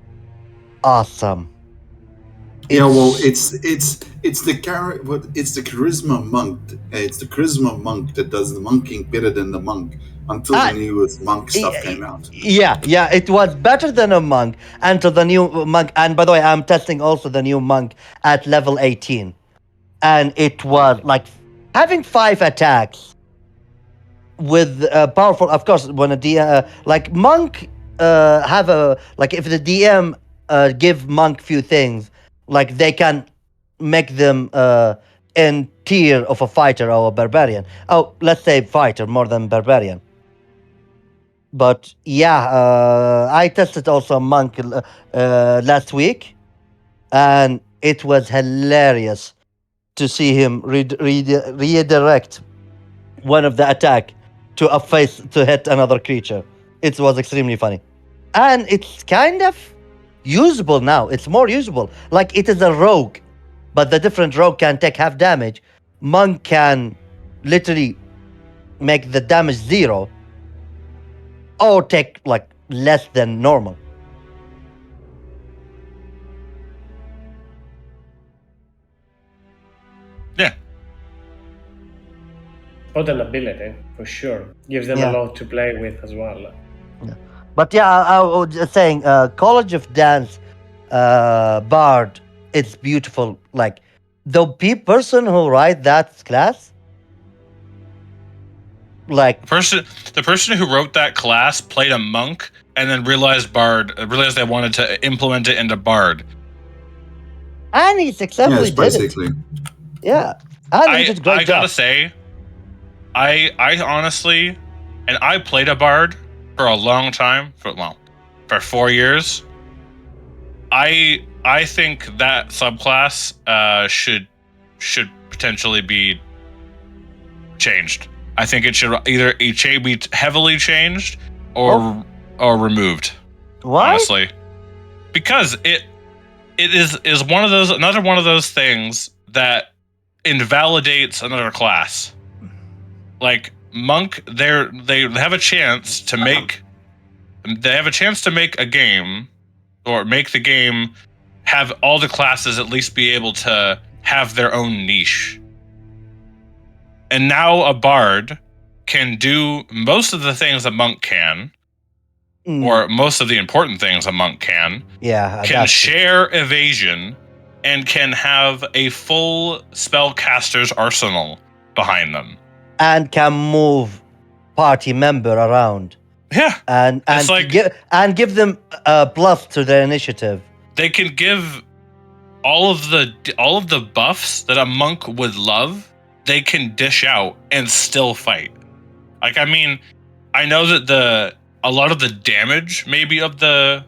[SPEAKER 6] awesome.
[SPEAKER 4] Yeah, well, it's the it's the charisma monk. It's the charisma monk that does the monking better than the monk until the newest monk stuff came out.
[SPEAKER 6] Yeah, it was better than a monk until the new monk. And by the way, I'm testing also the new monk at level 18, and it was like having 5 attacks with powerful. Of course, when a DM like monk have a like if the DM give monk few things, like they can make them in tier of a fighter or a barbarian. Oh, let's say fighter more than barbarian. But yeah, I tested also monk last week, and It was hilarious to see him redirect one of the attack to a face to hit another creature. It was extremely funny. And it's kind of usable now. It's more usable. Like it is a rogue, but the different rogue can take half damage. Monk can literally make the damage 0 or take like less than normal.
[SPEAKER 7] Yeah.
[SPEAKER 1] What an ability, for sure. Gives them
[SPEAKER 6] Yeah.
[SPEAKER 1] a lot to play with as well.
[SPEAKER 6] But yeah, I was just saying, College of Dance, Bard, it's beautiful. Like the person who write that class, like
[SPEAKER 7] The person who wrote that class played a monk and then realized they wanted to implement it into Bard.
[SPEAKER 6] and he successfully
[SPEAKER 4] Yes,
[SPEAKER 6] did it.
[SPEAKER 4] basically.
[SPEAKER 6] Yeah, and he did a great
[SPEAKER 7] I
[SPEAKER 6] job.
[SPEAKER 7] gotta say, I honestly, and I played a Bard for a long time, for 4 years. I think that subclass should potentially be changed. I think it should either be heavily changed or removed.
[SPEAKER 6] Why?
[SPEAKER 7] Honestly, because it is another one of those things that invalidates another class. Like monk, they have a chance to make a game, or make the game have all the classes at least be able to have their own niche. And now a bard can do most of the things a monk can, or most of the important things a monk can.
[SPEAKER 6] Yeah,
[SPEAKER 7] Can share evasion and can have a full spellcaster's arsenal behind them,
[SPEAKER 6] and can move party member around.
[SPEAKER 7] Yeah,
[SPEAKER 6] and
[SPEAKER 7] it's like
[SPEAKER 6] give them a plus to their initiative.
[SPEAKER 7] They can give all of the buffs that a monk would love. They can dish out and still fight. Like, I mean, I know that a lot of the damage maybe of the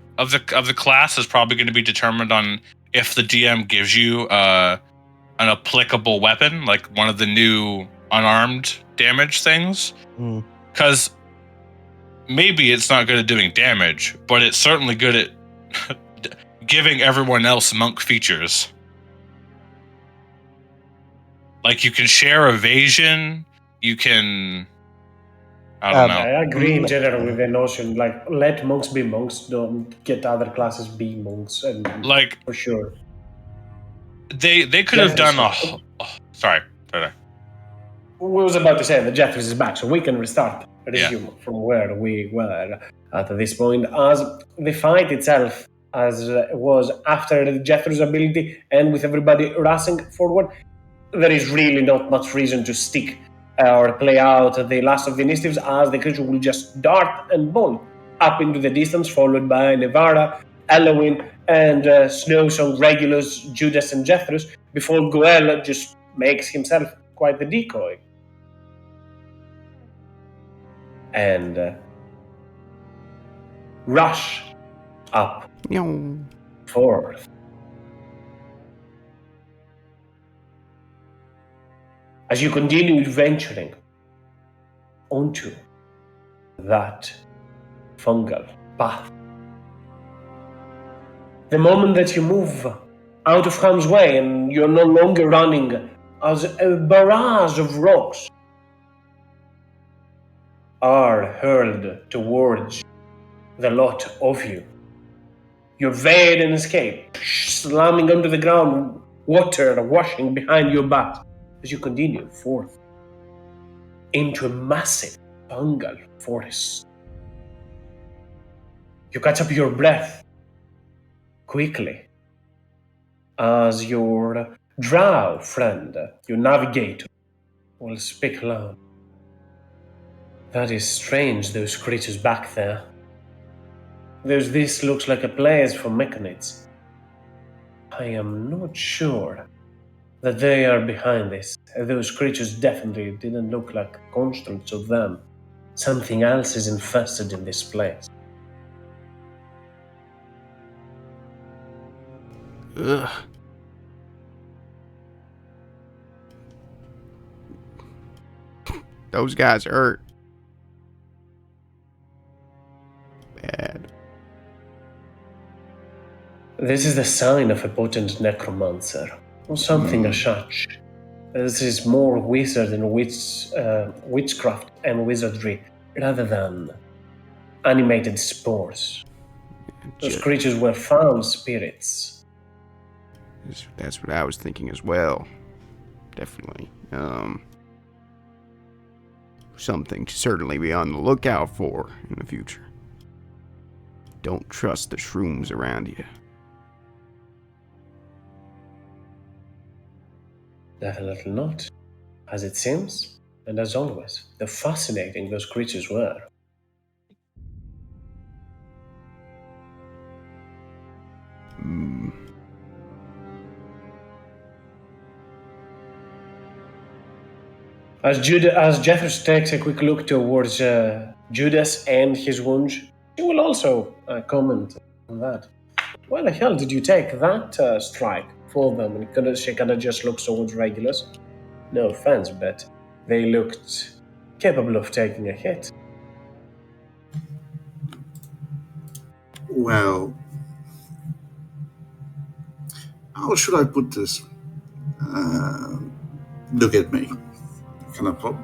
[SPEAKER 7] class is probably going to be determined on if the DM gives you an applicable weapon, like one of the new unarmed damage things. Because maybe it's not good at doing damage, but it's certainly good at giving everyone else monk features. Like, you can share evasion, you can... I don't know.
[SPEAKER 1] I agree in general with the notion, like, let monks be monks, don't get other classes be monks, and
[SPEAKER 7] like,
[SPEAKER 1] for sure.
[SPEAKER 7] They could have done sorry.
[SPEAKER 1] I was about to say that Jethros is back, so we can resume from where we were at this point, as the fight itself, as was after the Jethro's ability and with everybody rushing forward, there is really not much reason to stick or play out the last of the initiatives, as the creature will just dart and bolt up into the distance, followed by Nevada, Eloin, and Snowsong, Regulus, Judas, and Jethros, before Goel just makes himself quite the decoy. And rush up forth. As you continue venturing onto that fungal path, the moment that you move out of harm's way and you're no longer running as a barrage of rocks are hurled towards the lot of you, you evade and escape, slamming onto the ground, water washing behind your back as you continue forth into a massive fungal forest. You catch up your breath quickly as your drow friend, your navigator, will speak loud. That is strange, those creatures back there. This looks like a place for mechanics. I am not sure that they are behind this. Those creatures definitely didn't look like constructs of them. Something else is infested in this place.
[SPEAKER 2] Ugh. Those guys hurt. Bad.
[SPEAKER 1] This is the sign of a potent necromancer, or something as such. This is more wizard and witchcraft and wizardry rather than animated spores. Those creatures were foul spirits.
[SPEAKER 2] That's what I was thinking as well. Definitely. Something to certainly be on the lookout for in the future. Don't trust the shrooms around you.
[SPEAKER 1] Definitely not, as it seems, and as always, the fascinating those creatures were. As Jethros takes a quick look towards Judas and his wounds, he will also comment on that. Why the hell did you take that strike for them? And she kind of just looks towards regulars. No offense, but they looked capable of taking a hit.
[SPEAKER 4] Well, how should I put this? Look at me. Kind of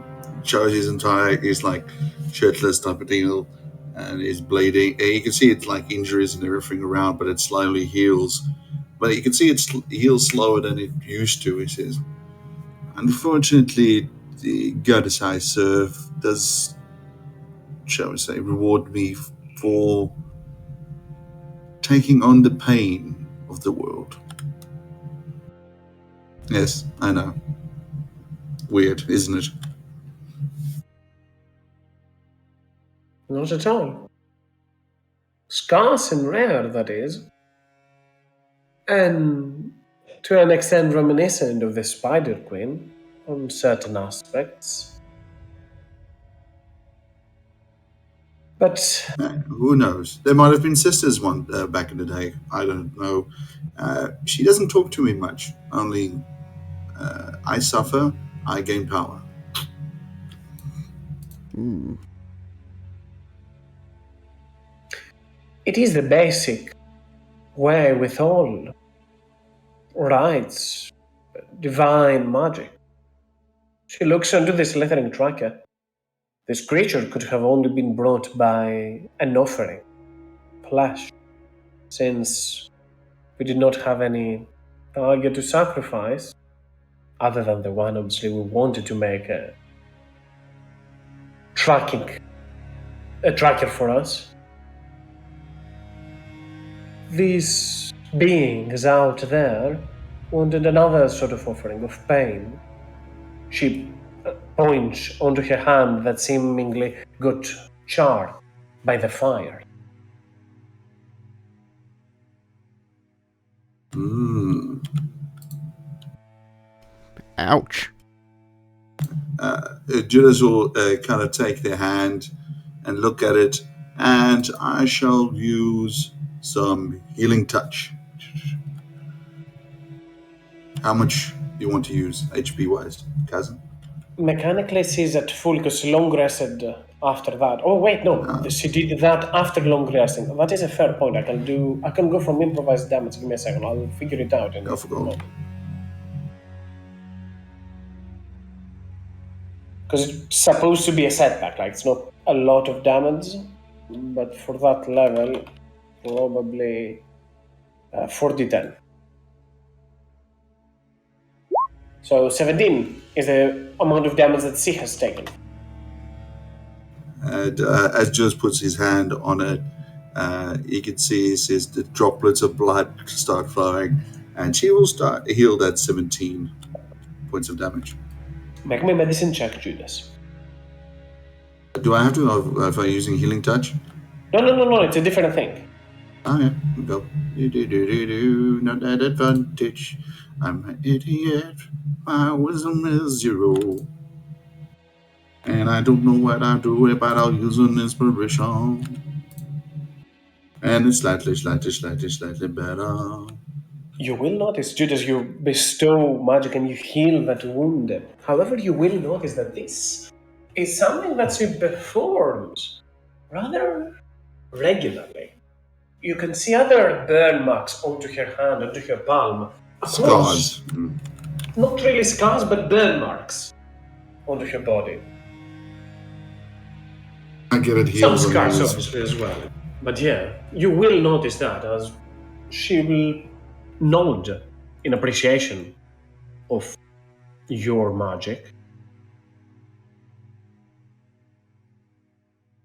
[SPEAKER 4] shows his entire, he's like shirtless type of deal, and he's bleeding. And you can see it's like injuries and everything around, but it slowly heals. But you can see it heals slower than it used to, he says. Unfortunately, the goddess I serve does, shall we say, reward me for taking on the pain of the world. Yes, I know. Weird, isn't it?
[SPEAKER 1] Not at all. Scarce and rare, that is. And to an extent reminiscent of the Spider Queen on certain aspects. But
[SPEAKER 4] Who knows? There might have been sisters one back in the day. I don't know. She doesn't talk to me much. Only I suffer, I gain power.
[SPEAKER 1] it is the basic way with all rites, divine magic. She looks into this slithering tracker. This creature could have only been brought by an offering, flesh, since we did not have any target to sacrifice, other than the one obviously we wanted to make a tracker for us. These beings out there wanted another sort of offering of pain. She points onto her hand that seemingly got charred by the fire.
[SPEAKER 2] Ouch.
[SPEAKER 4] Judas will kind of take their hand and look at it, and I shall use some healing touch. How much do you want to use HP wise, cousin?
[SPEAKER 1] Mechanically, she's at full because she long rested after that. Oh wait, no, she did that after long resting. That is a fair point. I can go from improvised damage. Give me a second. I'll figure it out.
[SPEAKER 4] Go for gold.
[SPEAKER 1] Because it's supposed to be a setback. Like it's not a lot of damage, but for that level, probably 4d10. So 17 is the amount of damage that she has taken.
[SPEAKER 4] And as Judas puts his hand on it, you can see the droplets of blood start flowing, and she will start healed at 17 points of damage.
[SPEAKER 1] Make me a medicine check, Judas.
[SPEAKER 4] Do I have to if I'm using healing touch?
[SPEAKER 1] No, it's a different thing.
[SPEAKER 4] Oh yeah, go. Not that advantage. I'm an idiot. My wisdom is 0. And I don't know what I'll do, but I'll use an inspiration. And it's slightly better.
[SPEAKER 1] You will notice, Judas, you bestow magic and you heal that wound. However, you will notice that this is something that she performs rather regularly. You can see other burn marks onto her hand, onto her palm. Across,
[SPEAKER 4] Scars.
[SPEAKER 1] not really scars, but burn marks onto her body.
[SPEAKER 4] I get it
[SPEAKER 1] Some
[SPEAKER 4] healed when I
[SPEAKER 1] scars,
[SPEAKER 4] was.
[SPEAKER 1] obviously, as well. But yeah, you will notice that as she will nod in appreciation of your magic.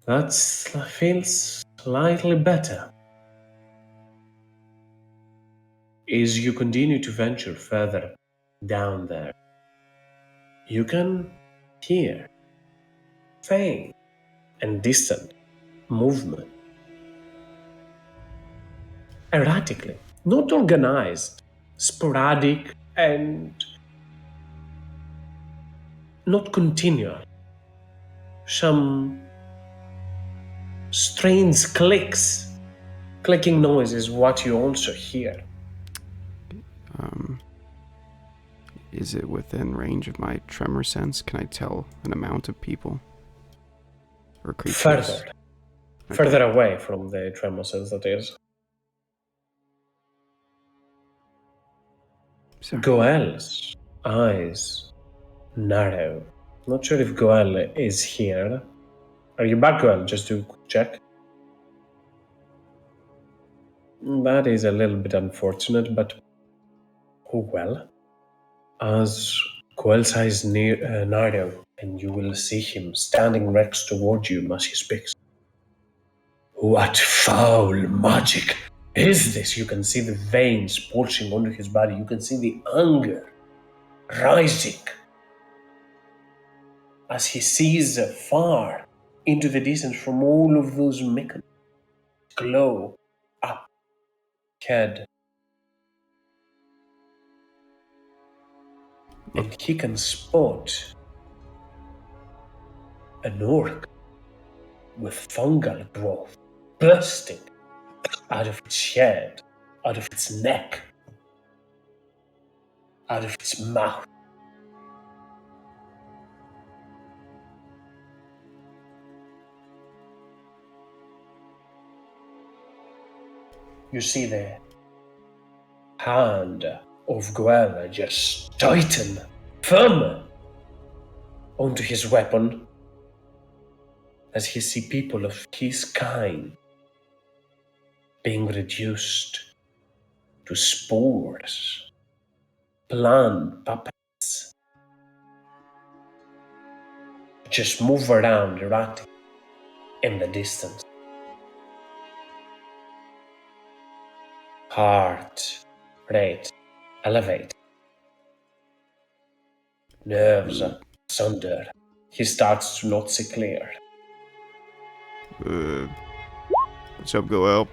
[SPEAKER 1] That feels slightly better. As you continue to venture further down there, you can hear faint and distant movement. Erratically, not organized, sporadic, and not continual. Some strange clicks. Clicking noise is what you also hear.
[SPEAKER 2] Is it within range of my tremor sense? Can I tell an amount of people or creatures?
[SPEAKER 1] Further.
[SPEAKER 2] Okay.
[SPEAKER 1] Further away from the tremor sense, that is.
[SPEAKER 2] Sorry.
[SPEAKER 1] Goel's eyes narrow. Not sure if Goel is here. Are you back, Goel? Just to check. That is a little bit unfortunate, but oh well. As Goel's eyes narrow, and you will see him standing next toward you as he speaks. What foul magic is this? You can see the veins pulsing onto his body. You can see the anger rising as he sees far into the distance from all of those mechanisms glow up ahead. And he can spot an orc with fungal growth bursting out of its head, out of its neck, out of its mouth. You see the hand of Guerra just tighten firmer onto his weapon as he sees people of his kind being reduced to spores, plant puppets, just move around erratic in the distance. Heart rate elevate. Nerves asunder. He starts to not see clear.
[SPEAKER 2] What's up, Goel?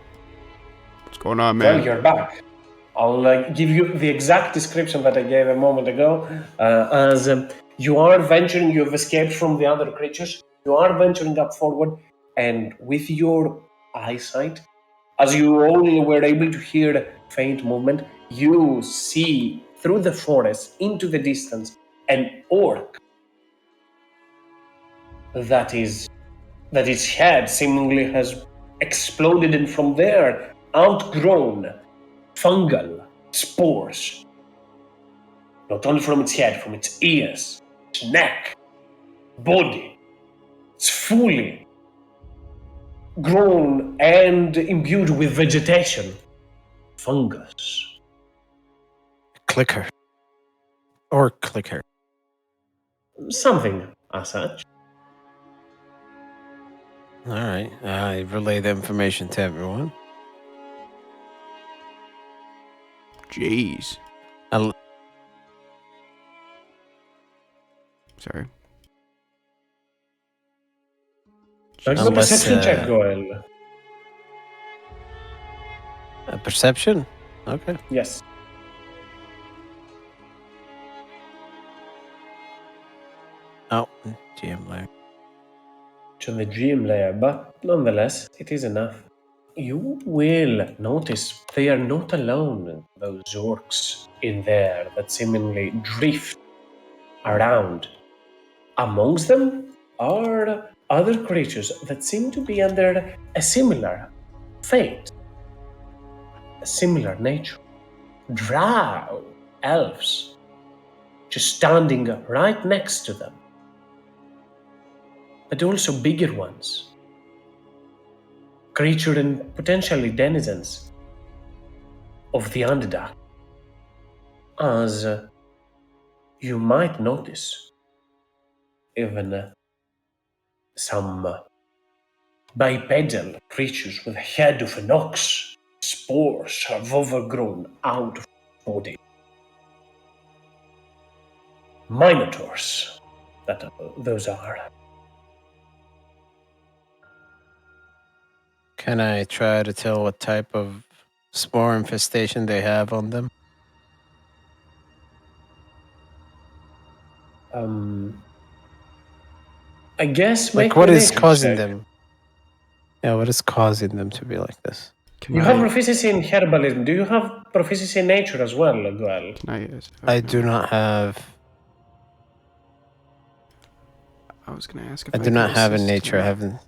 [SPEAKER 2] What's going on, man?
[SPEAKER 1] Well, you're back. I'll give you the exact description that I gave a moment ago. As you are venturing, you've escaped from the other creatures. You are venturing up forward, and with your eyesight, as you only were able to hear faint movement, you see through the forest into the distance an orc that its head seemingly has exploded, and from there outgrown fungal spores. Not only from its head, from its ears, its neck, body. It's fully grown and imbued with vegetation. Fungus.
[SPEAKER 5] Clicker. Or clicker.
[SPEAKER 1] Something as such.
[SPEAKER 5] All right. I relay the information to everyone.
[SPEAKER 2] Jeez.
[SPEAKER 5] I'll-
[SPEAKER 2] Sorry.
[SPEAKER 1] Make a
[SPEAKER 5] Unless,
[SPEAKER 1] perception check, Goel.
[SPEAKER 5] a perception? Okay.
[SPEAKER 1] Yes.
[SPEAKER 5] Oh, GM layer.
[SPEAKER 1] To the GM layer, but nonetheless, it is enough. You will notice they are not alone, those orcs in there that seemingly drift around. Amongst them are other creatures that seem to be under a similar fate, a similar nature. Drow, elves, just standing right next to them. But also bigger ones. Creature and potentially denizens of the Underdark. As you might notice, even some bipedal creatures with the head of an ox. Spores have overgrown out of body. Minotaurs, those are.
[SPEAKER 5] Can I try to tell what type of spore infestation they have on them?
[SPEAKER 1] I guess
[SPEAKER 5] Like,
[SPEAKER 1] make
[SPEAKER 5] what
[SPEAKER 1] me a
[SPEAKER 5] is
[SPEAKER 1] nature
[SPEAKER 5] causing
[SPEAKER 1] check.
[SPEAKER 5] them? Yeah, what is causing them to be like this?
[SPEAKER 2] Can
[SPEAKER 1] You
[SPEAKER 2] I,
[SPEAKER 1] have proficiency in herbalism. Do you have proficiency in nature as well, Guel?
[SPEAKER 2] Can I ask?
[SPEAKER 5] I do not have.
[SPEAKER 2] I was gonna ask if
[SPEAKER 5] I
[SPEAKER 2] I
[SPEAKER 5] do
[SPEAKER 2] could
[SPEAKER 5] not have in
[SPEAKER 2] assist
[SPEAKER 5] nature. I
[SPEAKER 2] him.
[SPEAKER 5] haven't.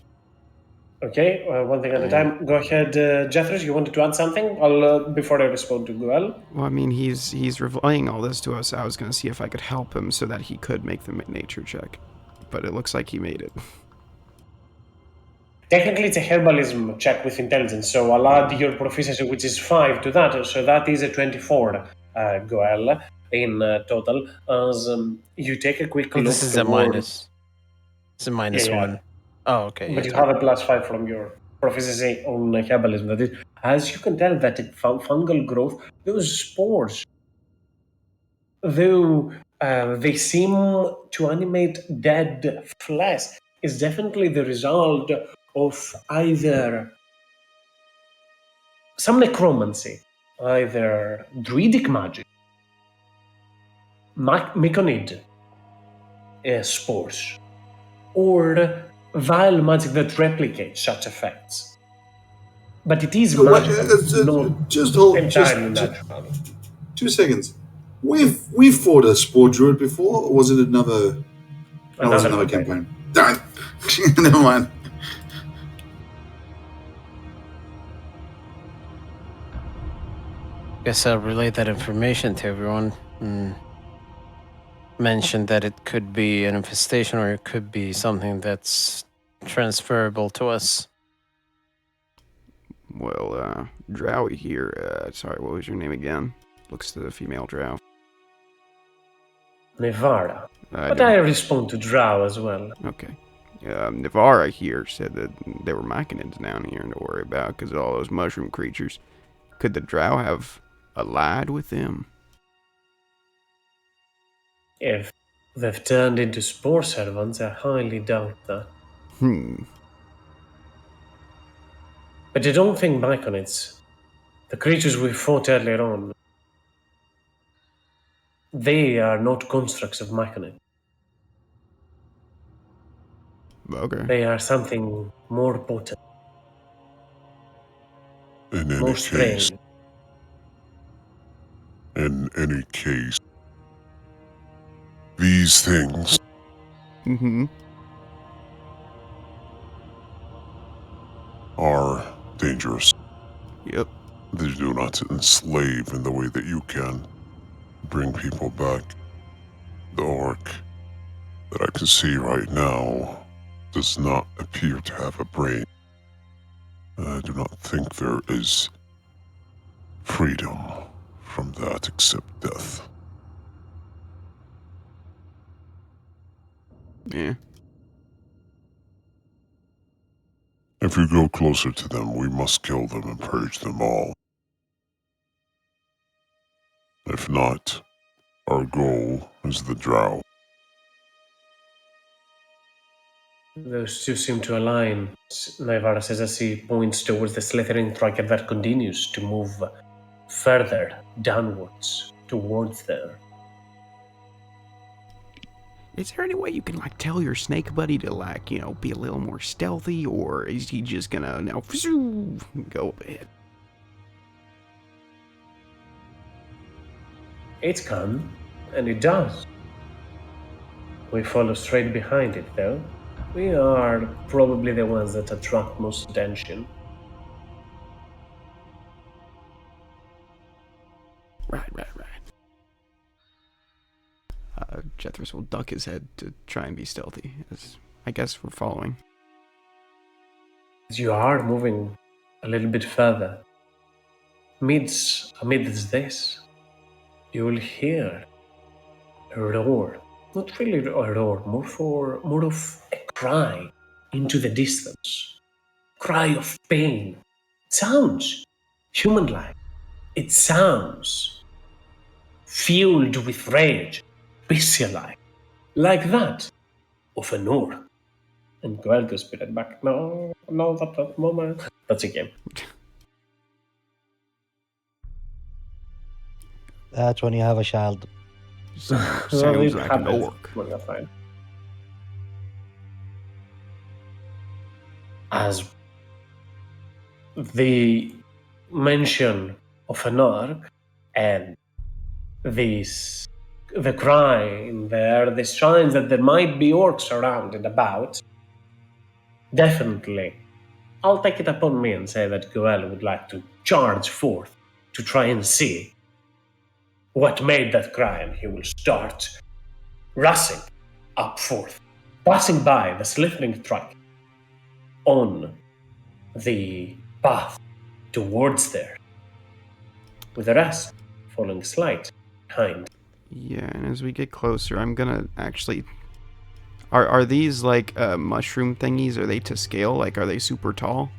[SPEAKER 1] Okay, one thing at a time. Go ahead, Jeffers. You wanted to add something? I'll before I respond to Guel.
[SPEAKER 2] Well, I mean, he's relaying all this to us. I was gonna see if I could help him so that he could make the nature check, but it looks like he made it.
[SPEAKER 1] Technically, it's a herbalism check with intelligence, so I'll add your proficiency, which is 5 to that. So that is a 24, Goel, in total. As you take a quick
[SPEAKER 5] Oh,
[SPEAKER 1] look
[SPEAKER 5] this is a
[SPEAKER 1] towards.
[SPEAKER 5] minus. It's a minus
[SPEAKER 1] Yeah, yeah.
[SPEAKER 5] one. Oh, okay.
[SPEAKER 1] But
[SPEAKER 5] Yeah.
[SPEAKER 1] you have a +5 from your proficiency on herbalism. That is, as you can tell, that fungal growth, those spores, though they seem to animate dead flesh, is definitely the result of either some necromancy, either druidic magic, myconid spores, or vile magic that replicates such effects. But it is
[SPEAKER 4] No, wait,
[SPEAKER 1] magical, not
[SPEAKER 4] just hold,
[SPEAKER 1] entirely
[SPEAKER 4] just
[SPEAKER 1] natural.
[SPEAKER 4] 2 seconds. We've fought a spore druid before, or was it another? That was another campaign. Damn. Never mind.
[SPEAKER 5] Guess I'll relay that information to everyone. Mention that it could be an infestation or it could be something that's transferable to us.
[SPEAKER 2] Well, Drowy here. Sorry, what was your name again? Looks to the female Drow.
[SPEAKER 1] Nevada. But I respond to Drow as well.
[SPEAKER 2] Okay. Navara here said that there were myconids down here to worry about because of all those mushroom creatures. Could the Drow have allied with them?
[SPEAKER 1] If they've turned into spore servants, I highly doubt that. But I don't think myconids, the creatures we fought earlier on, they are not constructs of myconid.
[SPEAKER 2] Okay.
[SPEAKER 1] They are something more potent, more strange.
[SPEAKER 3] In any case, these things are dangerous.
[SPEAKER 2] Yep.
[SPEAKER 3] They do not enslave in the way that you can. Bring people back. The orc that I can see right now does not appear to have a brain. I do not think there is freedom from that except death.
[SPEAKER 2] Yeah.
[SPEAKER 3] If we go closer to them, we must kill them and purge them all. If not, our goal is the drow.
[SPEAKER 1] Those two seem to align, Naivara says as he points towards the slithering tracker that continues to move further downwards towards there.
[SPEAKER 2] Is there any way you can tell your snake buddy to be a little more stealthy, or is he just gonna now go ahead?
[SPEAKER 1] It can, and it does. We follow straight behind it, though. We are probably the ones that attract most attention.
[SPEAKER 2] Right. Jethris will duck his head to try and be stealthy, as I guess we're following.
[SPEAKER 1] You are moving a little bit further. Amidst this, you will hear a roar. Not really a roar, more of a cry into the distance. Cry of pain. It sounds human-like. It sounds fueled with rage, bestial-like, like that of an orc. And Goel goes spit back. No, not that moment. That's a game.
[SPEAKER 6] That's when you have a child.
[SPEAKER 2] Sounds like an orc.
[SPEAKER 1] Well, that's fine. As the mention of an orc and the cry in there, the signs that there might be orcs around and about, definitely, I'll take it upon me and say that Goel would like to charge forth to try and see what made that cry, and he will start rushing up forth, passing by the slithering track on the path towards there, with the rest following slight behind.
[SPEAKER 2] Yeah, and as we get closer, I'm gonna actually. Are these like mushroom thingies? Are they to scale? Like, are they super tall?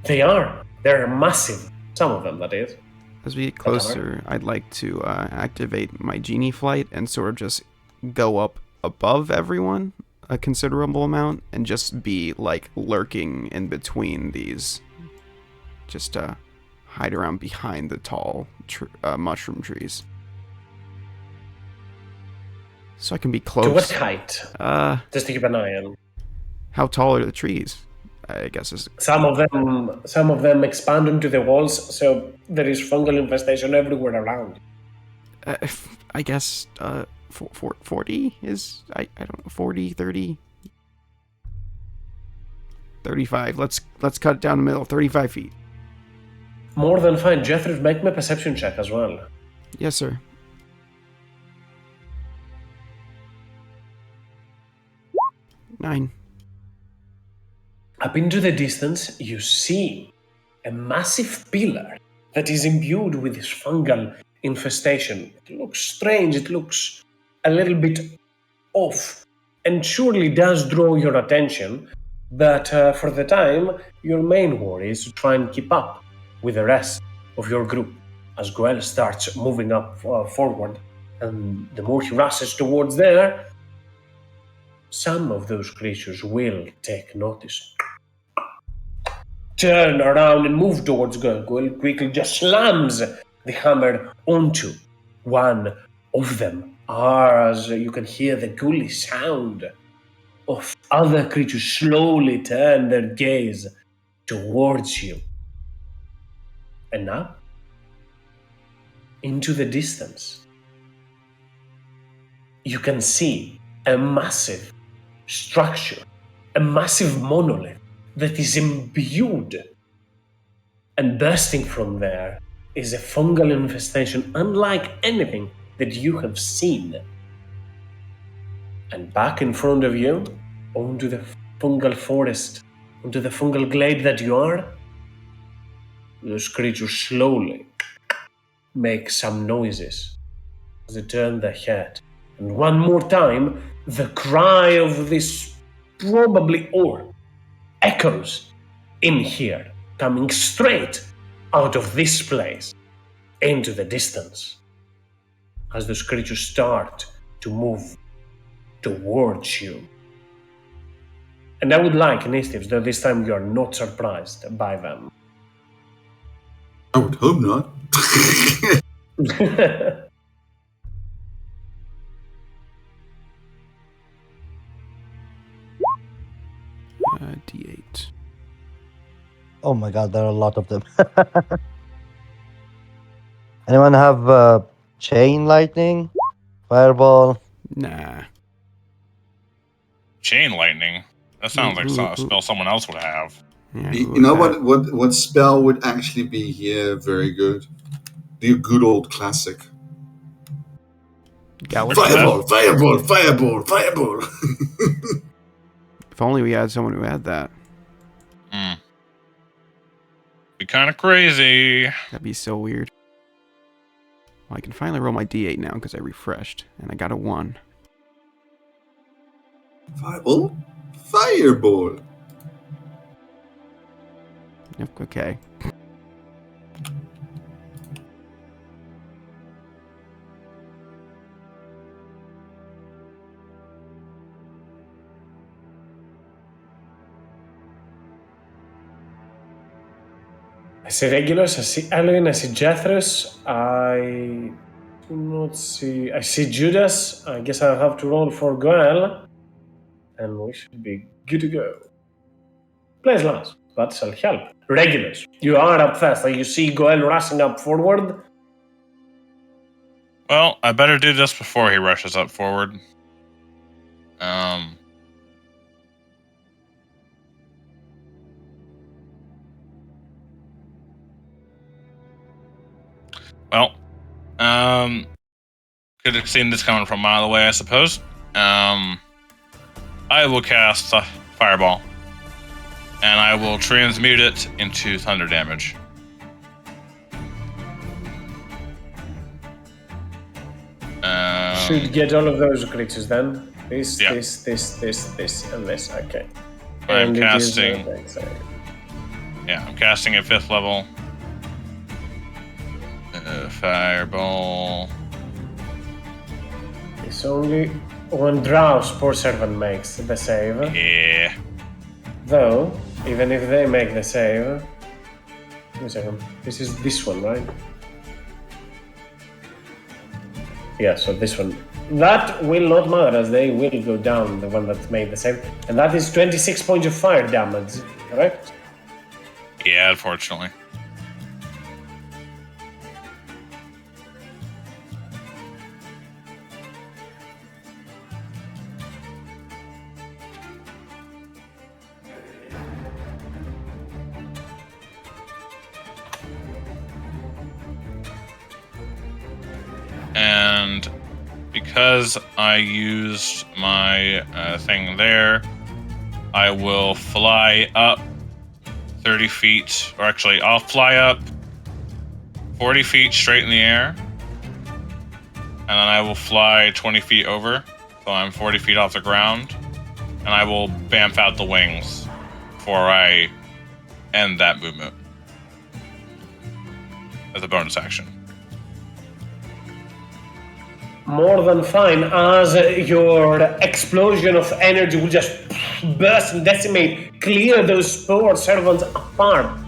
[SPEAKER 1] They are. They're massive. Some of them, that is.
[SPEAKER 2] As we get closer, I'd like to activate my genie flight and sort of just go up above everyone a considerable amount and just be like lurking in between these. Just hide around behind the tall mushroom trees. So I can be close.
[SPEAKER 1] To what height? Just to keep an eye on.
[SPEAKER 2] How tall are the trees? I guess is
[SPEAKER 1] Some of them expand into the walls, so there is fungal infestation everywhere around.
[SPEAKER 2] I guess 40 is I don't know 40 30 35. Let's cut it down the middle. 35 feet.
[SPEAKER 1] More than fine. Jethro, make me a perception check as well.
[SPEAKER 2] Yes, sir. Nine.
[SPEAKER 1] Up into the distance, you see a massive pillar that is imbued with this fungal infestation. It looks strange, it looks a little bit off, and surely does draw your attention, but for the time, your main worry is to try and keep up with the rest of your group as Goel starts moving up forward, and the more he rushes towards there, some of those creatures will take notice. Turn around and move towards Goel. Goel quickly just slams the hammer onto one of them, as you can hear the ghoulish sound of other creatures slowly turn their gaze towards you. And now, into the distance, you can see a massive structure, a massive monolith that is imbued, and bursting from there is a fungal infestation unlike anything that you have seen. And back in front of you, onto the fungal forest, onto the fungal glade that you are, those creatures slowly make some noises as they turn their head. And one more time, the cry of this probably orc echoes in here, coming straight out of this place into the distance as those creatures start to move towards you. And I would like initiatives, though this time you are not surprised by them.
[SPEAKER 4] I would hope not.
[SPEAKER 2] D8.
[SPEAKER 6] Oh my god, there are a lot of them. Anyone have chain lightning? Fireball?
[SPEAKER 2] Nah.
[SPEAKER 7] Chain lightning? That sounds like a spell someone else would have.
[SPEAKER 2] Yeah,
[SPEAKER 4] You know what spell would actually be here very good? The good old classic.
[SPEAKER 2] Gallus?
[SPEAKER 4] Fireball, fireball, fireball, fireball.
[SPEAKER 2] If only we had someone who had that.
[SPEAKER 7] Be kind of crazy.
[SPEAKER 2] That'd be so weird. Well, I can finally roll my d8 now because I refreshed, and I got a 1.
[SPEAKER 4] Fireball? Fireball.
[SPEAKER 2] Yep, okay.
[SPEAKER 1] I see Regulus, I see Elwin, I see Jethros, I do not see... I see Judas, I guess I'll have to roll for Goel, and we should be good to go. Please, lads, that shall help. Regulus, you are up first, you see Goel rushing up forward.
[SPEAKER 7] Well, I better do this before he rushes up forward. Could have seen this coming from a mile away, I suppose. I will cast Fireball, and I will transmute it into thunder damage.
[SPEAKER 1] Should get all of those creatures then. This,
[SPEAKER 7] Yeah.
[SPEAKER 1] this, and this. Okay.
[SPEAKER 7] I'm
[SPEAKER 1] And it is,
[SPEAKER 7] casting. Yeah, I'm casting at 5th level. Fireball.
[SPEAKER 1] It's only one Drows poor servant makes the save.
[SPEAKER 7] Yeah.
[SPEAKER 1] Though, even if they make the save... Wait a second. This is this one, right? Yeah, so this one. That will not matter as they will go down, the one that made the save. And that is 26 points of fire damage, correct?
[SPEAKER 7] Yeah, unfortunately. And because I used my thing there, I will fly up 30 feet, or actually, I'll fly up 40 feet straight in the air, and then I will fly 20 feet over, so I'm 40 feet off the ground, and I will bamf out the wings before I end that movement as a bonus action.
[SPEAKER 1] More than fine, as your explosion of energy will just burst and decimate, clear those poor servants apart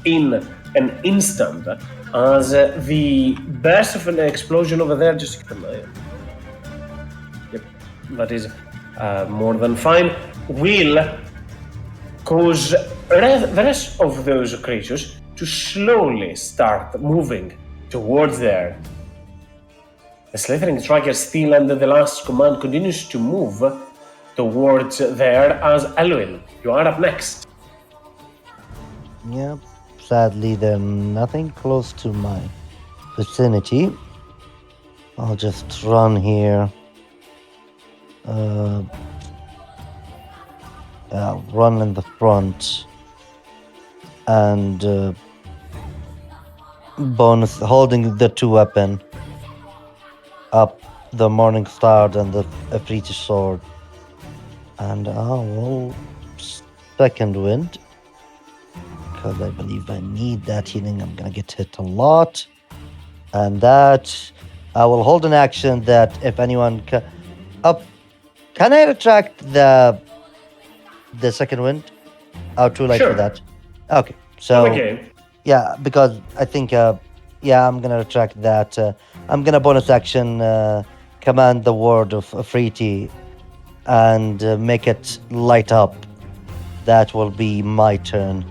[SPEAKER 1] in an instant. As the burst of an explosion over there just... Yep, that is more than fine. Will cause the rest of those creatures to slowly start moving towards there. The slithering striker still under the last command continues to move towards there as Elwin. You are up next.
[SPEAKER 6] Yep. Sadly, there's nothing close to my vicinity. I'll just run here. Run in the front. And bonus, holding the two weapon. Up the Morning Star and the Efreeti sword. And I will second wind. Because I believe I need that healing. I'm gonna get hit a lot. And that I will hold an action that if anyone can I retract the second wind? Oh, too late
[SPEAKER 1] Sure.
[SPEAKER 6] for that. Okay. So
[SPEAKER 1] Okay.
[SPEAKER 6] yeah, because I think I'm gonna retract that. I'm gonna bonus action command the word of Efreeti and make it light up. That will be my turn.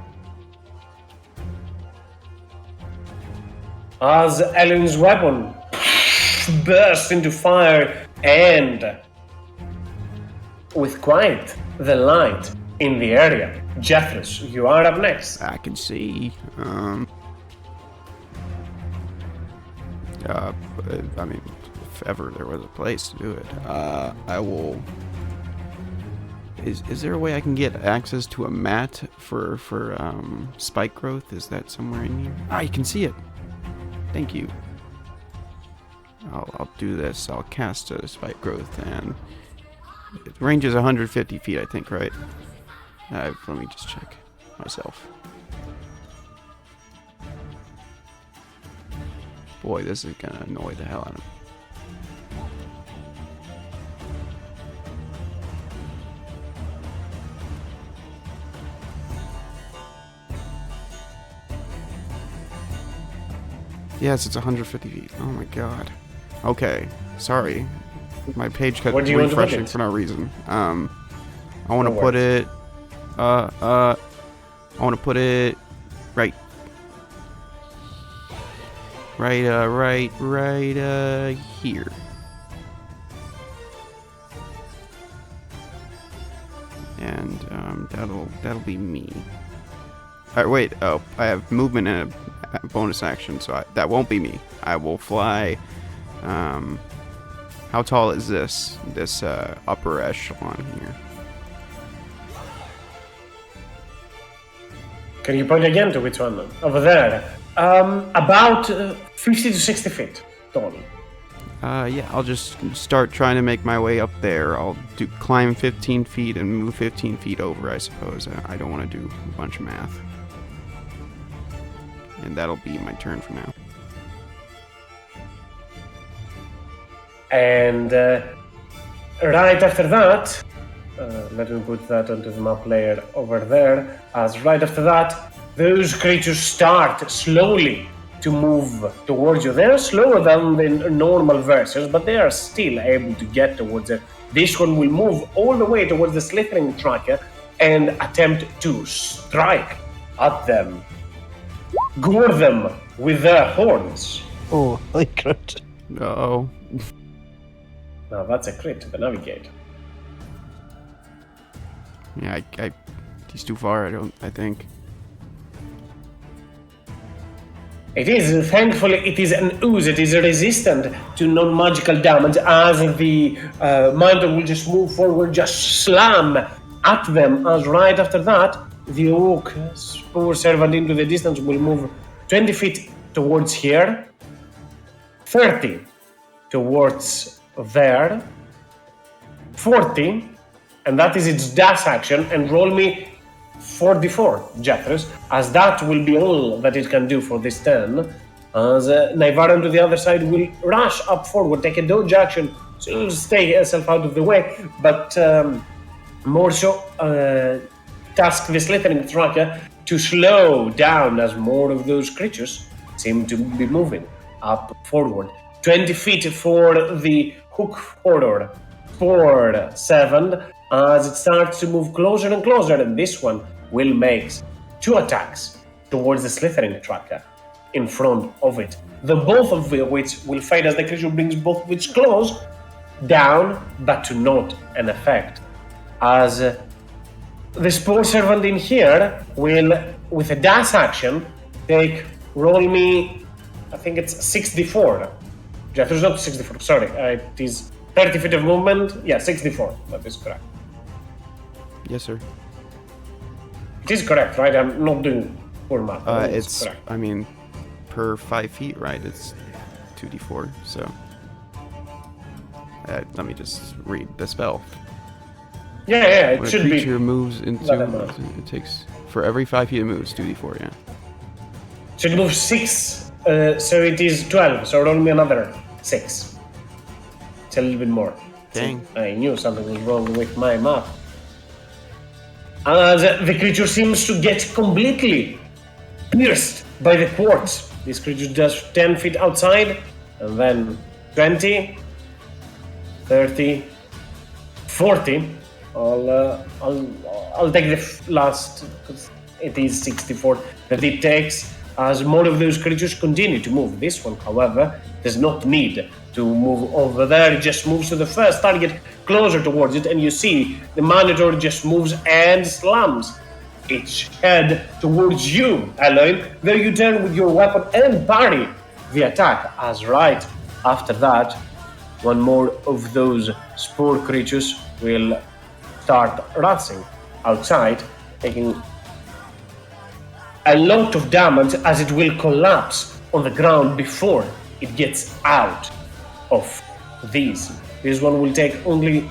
[SPEAKER 1] As Elwin's weapon bursts into fire and with quite the light in the area. Jethros, you are up next.
[SPEAKER 2] I can see. I mean, if ever there was a place to do it, I will. Is there a way I can get access to a mat for spike growth? Is that somewhere in here? Ah, you can see it. Thank you. I'll do this. I'll cast a spike growth, and it ranges 150 feet, I think, right? Let me just check myself. Boy, this is gonna annoy the hell out of me. Yes, it's 150 feet. Oh my god. Okay, sorry. My page kept
[SPEAKER 1] What do you want to put
[SPEAKER 2] refreshing
[SPEAKER 1] it?
[SPEAKER 2] for no reason. I want to
[SPEAKER 1] No
[SPEAKER 2] put it. I want to put it right. Right here. And that'll be me. Alright, wait. Oh, I have movement and a bonus action, so that won't be me. I will fly. How tall is this upper echelon here?
[SPEAKER 1] Can you point again to which one? Over there. About 50 to 60 feet tall.
[SPEAKER 2] Yeah, I'll just start trying to make my way up there. I'll climb 15 feet and move 15 feet over, I suppose. I don't want to do a bunch of math. And that'll be my turn for now.
[SPEAKER 1] And right after that, let me put that onto the map layer over there. As right after that, those creatures start slowly to move towards you. They're slower than the normal versions, but they are still able to get towards it. This one will move all the way towards the slithering tracker and attempt to strike at them. Gore them with their horns.
[SPEAKER 5] Oh, I crit.
[SPEAKER 2] Uh-oh.
[SPEAKER 1] Now that's a crit to the navigate.
[SPEAKER 2] Yeah, he's too far, I think.
[SPEAKER 1] It is, thankfully, it is an ooze. It is resistant to non-magical damage as the Mindor will just move forward, just slam at them. As right after that, the Oak Spore Servant into the distance will move 20 feet towards here, 30 towards there, 40, and that is its dash action, and roll me 44, Jethros, as that will be all that it can do for this turn. As Naivaran to the other side will rush up forward, take a dodge action, so stay herself out of the way, but more so task the slithering tracker to slow down as more of those creatures seem to be moving up forward. 20 feet for the Hook Horror, 4-7, as it starts to move closer and closer, and this one will make 2 attacks towards the slithering tracker in front of it. The both of which will fade as the creature brings both of its claws down, but to not an effect. As the Spore Servant in here will, with a dash action, roll me, I think it's 64. Jethro's not 64, sorry, it is 30 feet of movement, yeah, 64, that is correct.
[SPEAKER 2] Yes, sir.
[SPEAKER 1] It is correct, right? I'm not doing poor math.
[SPEAKER 2] It's
[SPEAKER 1] correct.
[SPEAKER 2] I mean, per 5 feet, right? It's 2d4, so... let me just read the spell.
[SPEAKER 1] Yeah, it
[SPEAKER 2] When
[SPEAKER 1] should
[SPEAKER 2] a
[SPEAKER 1] be.
[SPEAKER 2] creature moves into...
[SPEAKER 1] that amount.
[SPEAKER 2] It takes... For every 5 feet it moves, 2d4, yeah.
[SPEAKER 1] Should move 6, so it is 12, so roll me another 6. It's a little bit more.
[SPEAKER 2] Dang.
[SPEAKER 1] I knew something was wrong with my math. As the creature seems to get completely pierced by the quartz. This creature does 10 feet outside, and then 20, 30, 40. I'll take the last, because it is 64 that it takes. as more of those creatures continue to move. This one, however, does not need to move over there. It just moves to the first target, closer towards it, and you see the Minotaur just moves and slams its head towards you, Eloin. There you turn with your weapon and parry the attack, as right after that, one more of those spore creatures will start rushing outside, taking a lot of damage as it will collapse on the ground before it gets out of these. This one will take only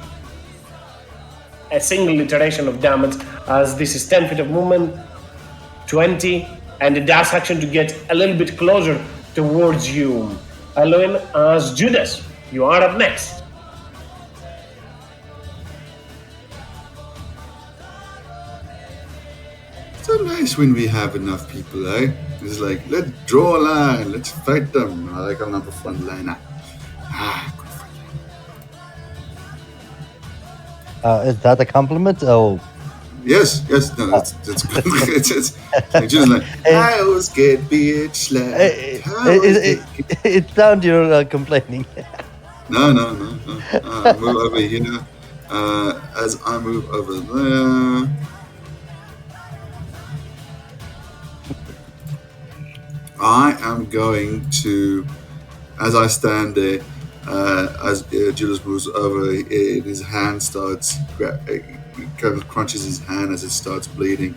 [SPEAKER 1] a single iteration of damage, as this is 10 feet of movement, 20, and a dash action to get a little bit closer towards you. Eloin, as Judas, you are up next.
[SPEAKER 4] So nice when we have enough people, eh? It's like, let's draw a line, let's fight them. I like another front liner. Good fight.
[SPEAKER 6] Is that a compliment? Oh,
[SPEAKER 4] Yes, no, that's good. it's just like, I always get bitch slapped.
[SPEAKER 6] it sounds you're complaining.
[SPEAKER 4] No. Move over here. As I move over there. I am going to, as I stand there, as Judas moves over, his hand starts, he kind of crunches his hand as it starts bleeding.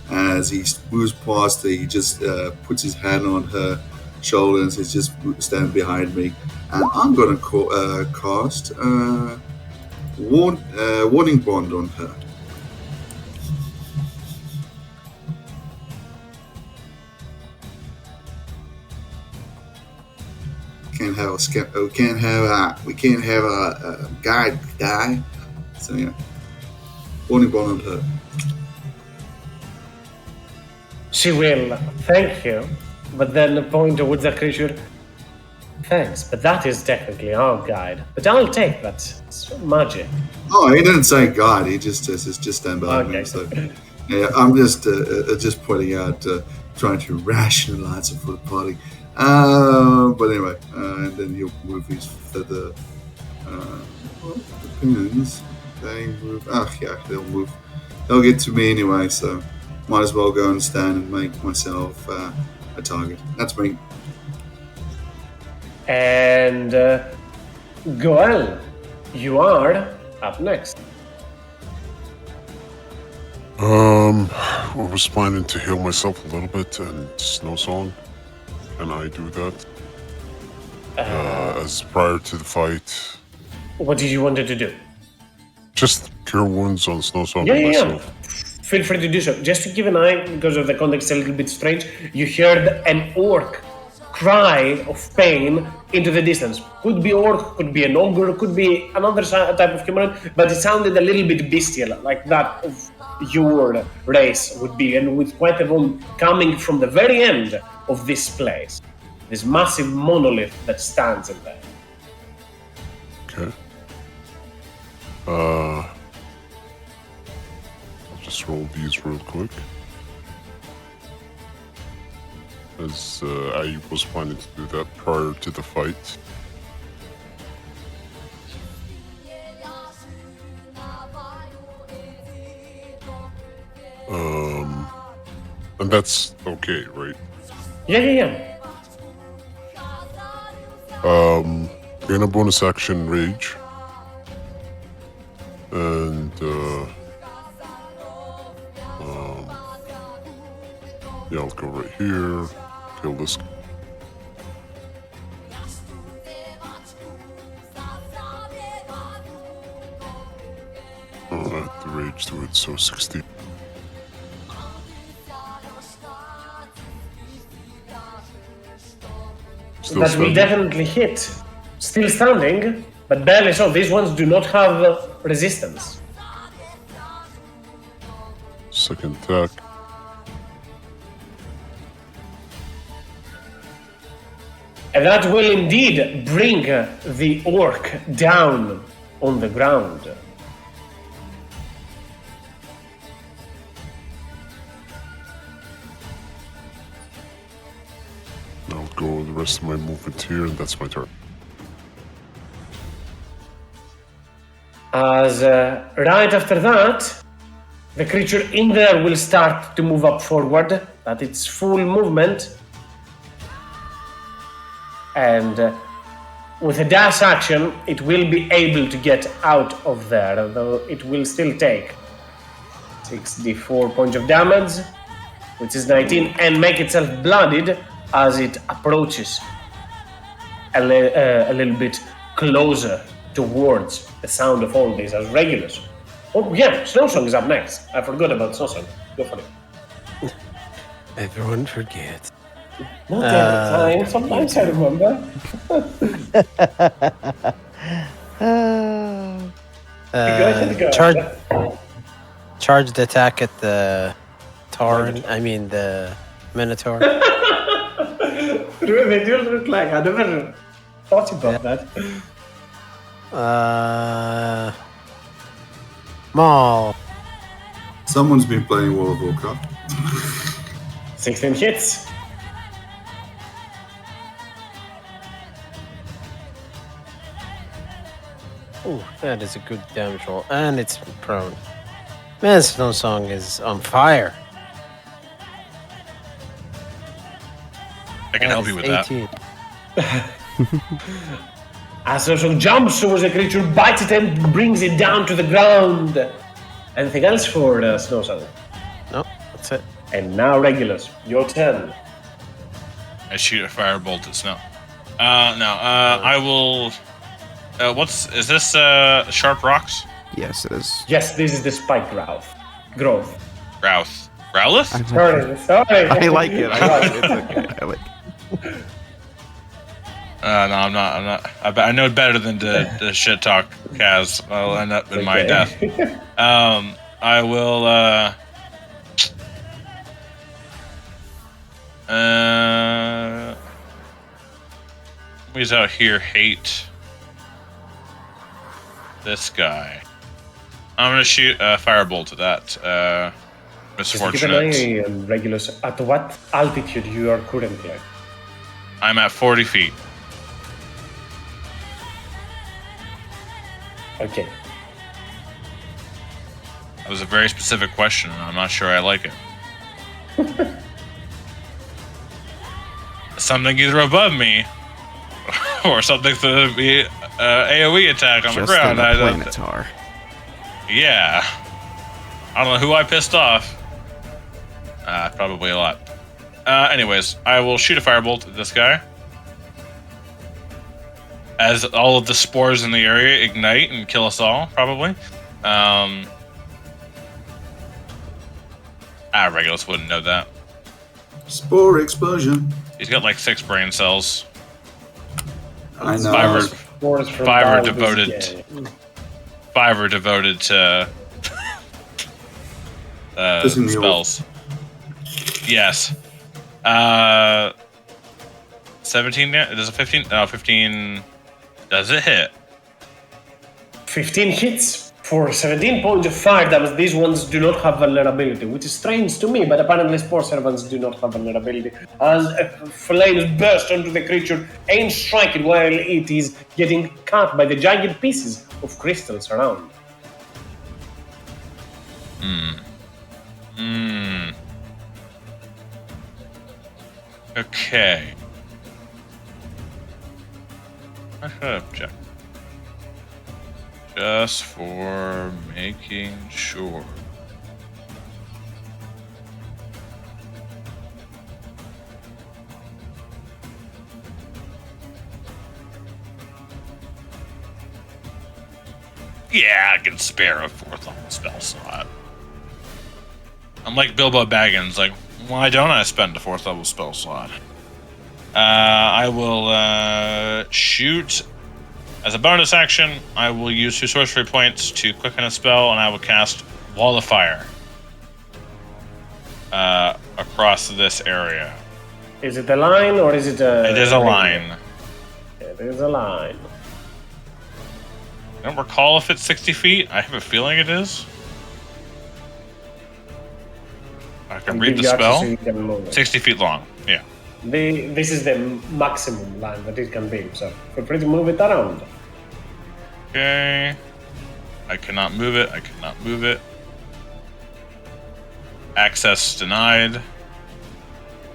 [SPEAKER 4] As he moves past her, he just puts his hand on her shoulder and says, just stand behind me. And I'm going to cast Warning Bond on her. We can't have a guide die. So yeah, Warning Bond on her.
[SPEAKER 1] She will thank you, but then point towards the creature. Thanks, but that is technically our guide. But I'll take that. It's magic.
[SPEAKER 4] Oh, he didn't say God. He just says just stand behind me. So yeah, I'm just pointing out, trying to rationalize it for the party. But anyway, and then he'll move his feather. Depends. They move. They'll move. They'll get to me anyway, so might as well go and stand and make myself a target. That's me.
[SPEAKER 1] And Goel, you are up next.
[SPEAKER 3] I was planning to heal myself a little bit and Snow Song. Can I do that? As prior to the fight.
[SPEAKER 1] What did you wanted to do?
[SPEAKER 3] Just cure wounds on Snow Song
[SPEAKER 1] Yeah.
[SPEAKER 3] myself.
[SPEAKER 1] Feel free to do so. Just to give an eye, because of the context a little bit strange, you heard an orc cry of pain into the distance. Could be orc, could be an ogre, could be another type of human, but it sounded a little bit bestial, like that of your race would be, and with quite a volume coming from the very end of this place. This massive monolith that stands in there.
[SPEAKER 3] Okay. I'll just roll these real quick. As I was planning to do that prior to the fight. And that's okay, right?
[SPEAKER 1] Yeah.
[SPEAKER 3] Gain a bonus action rage. And yeah, I'll go right here. Kill this. Add the rage to it, so 60. Still
[SPEAKER 1] That will
[SPEAKER 3] standing.
[SPEAKER 1] definitely hit. Still standing, but barely so. These ones do not have resistance.
[SPEAKER 3] Second attack.
[SPEAKER 1] And that will indeed bring the orc down on the ground.
[SPEAKER 3] go the rest of my movement here, and that's my turn.
[SPEAKER 1] As right after that, the creature in there will start to move up forward at its full movement. And with a dash action, it will be able to get out of there, though it will still take 6d4 points of damage, which is 19, and make itself bloodied as it approaches a little bit closer towards the sound of all this as Regulus. Oh yeah, Snowsong is up next. I forgot about Snowsong. Go for it.
[SPEAKER 5] Everyone forgets.
[SPEAKER 1] Not every time. Sometimes I remember.
[SPEAKER 5] Charged attack at the Tauren. I mean the Minotaur.
[SPEAKER 1] They do look like I never thought about that.
[SPEAKER 5] Maul.
[SPEAKER 4] Someone's been playing World of Warcraft.
[SPEAKER 1] 16 hits.
[SPEAKER 5] Ooh, that is a good damage roll. And it's prone. Man, Snowsong is on fire.
[SPEAKER 7] I can help you with
[SPEAKER 5] 18.
[SPEAKER 1] As Snowsong jumps towards the creature, bites it and brings it down to the ground. Anything else for Snowsong?
[SPEAKER 5] No, that's it.
[SPEAKER 1] And now Regulus, your turn.
[SPEAKER 7] I shoot a firebolt at Snow. I will. Is this sharp rocks?
[SPEAKER 2] Yes, it is.
[SPEAKER 1] Yes, this is the spike growth.
[SPEAKER 7] Growlith?
[SPEAKER 1] Sorry.
[SPEAKER 2] I like it. It's okay. I like it.
[SPEAKER 7] No, I'm not. I know better than to shit talk Kaz. I'll end up in my death. I will. Somebody's out here hate this guy. I'm gonna shoot a firebolt at that. Misfortunate.
[SPEAKER 1] Just keep an eye on Regulus. At what altitude you are currently?
[SPEAKER 7] I'm at 40 feet.
[SPEAKER 1] Okay.
[SPEAKER 7] That was a very specific question, and I'm not sure I like it. Something either above me, or something's gonna be AoE attack on the ground.
[SPEAKER 2] Just a planetar.
[SPEAKER 7] Yeah. I don't know who I pissed off. Probably a lot. Anyways, I will shoot a firebolt at this guy. As all of the spores in the area ignite and kill us all, probably. Regulus wouldn't know that.
[SPEAKER 4] Spore explosion.
[SPEAKER 7] He's got like 6 brain cells.
[SPEAKER 4] I know.
[SPEAKER 7] Five are devoted to spells. Yes. 17. Does a 15? No, 15. Does it hit?
[SPEAKER 1] 15 hits for 17 points of fire damage. These ones do not have vulnerability, which is strange to me, but apparently Spore Servants do not have vulnerability. As flames burst onto the creature and strike it while it is getting cut by the giant pieces of crystals around.
[SPEAKER 7] Okay. I should object. Just for making sure. Yeah, I can spare a 4th level spell slot. I'm like Bilbo Baggins, like, why don't I spend a 4th level spell slot? I will shoot. As a bonus action, I will use 2 sorcery points to quicken a spell, and I will cast Wall of Fire across this area.
[SPEAKER 1] Is it a line or is it a...
[SPEAKER 7] It is a line.
[SPEAKER 1] It is a line.
[SPEAKER 7] I don't recall if it's 60 feet. I have a feeling it is. I can read the spell. 60 feet long, yeah.
[SPEAKER 1] This is the maximum line that it can be, so feel free to move it around.
[SPEAKER 7] Okay. I cannot move it. I cannot move it. Access denied.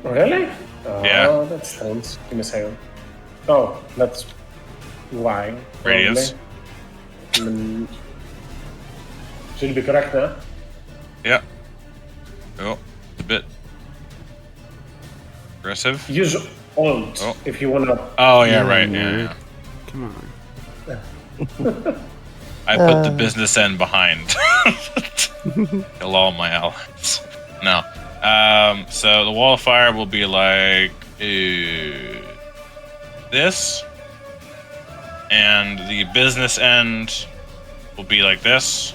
[SPEAKER 1] Really? Oh,
[SPEAKER 7] Yeah.
[SPEAKER 1] that's strange. Give me a second. Oh, that's why.
[SPEAKER 7] Radius.
[SPEAKER 1] Should be correct now.
[SPEAKER 7] Yeah. Oh, it's a bit aggressive.
[SPEAKER 1] Use Alt
[SPEAKER 7] Oh.
[SPEAKER 1] if you wanna.
[SPEAKER 7] Oh yeah, right.
[SPEAKER 2] nerd.
[SPEAKER 7] Yeah.
[SPEAKER 2] Come on.
[SPEAKER 7] I put the business end behind. Kill all my allies. No. So the wall of fire will be like this, and the business end will be like this.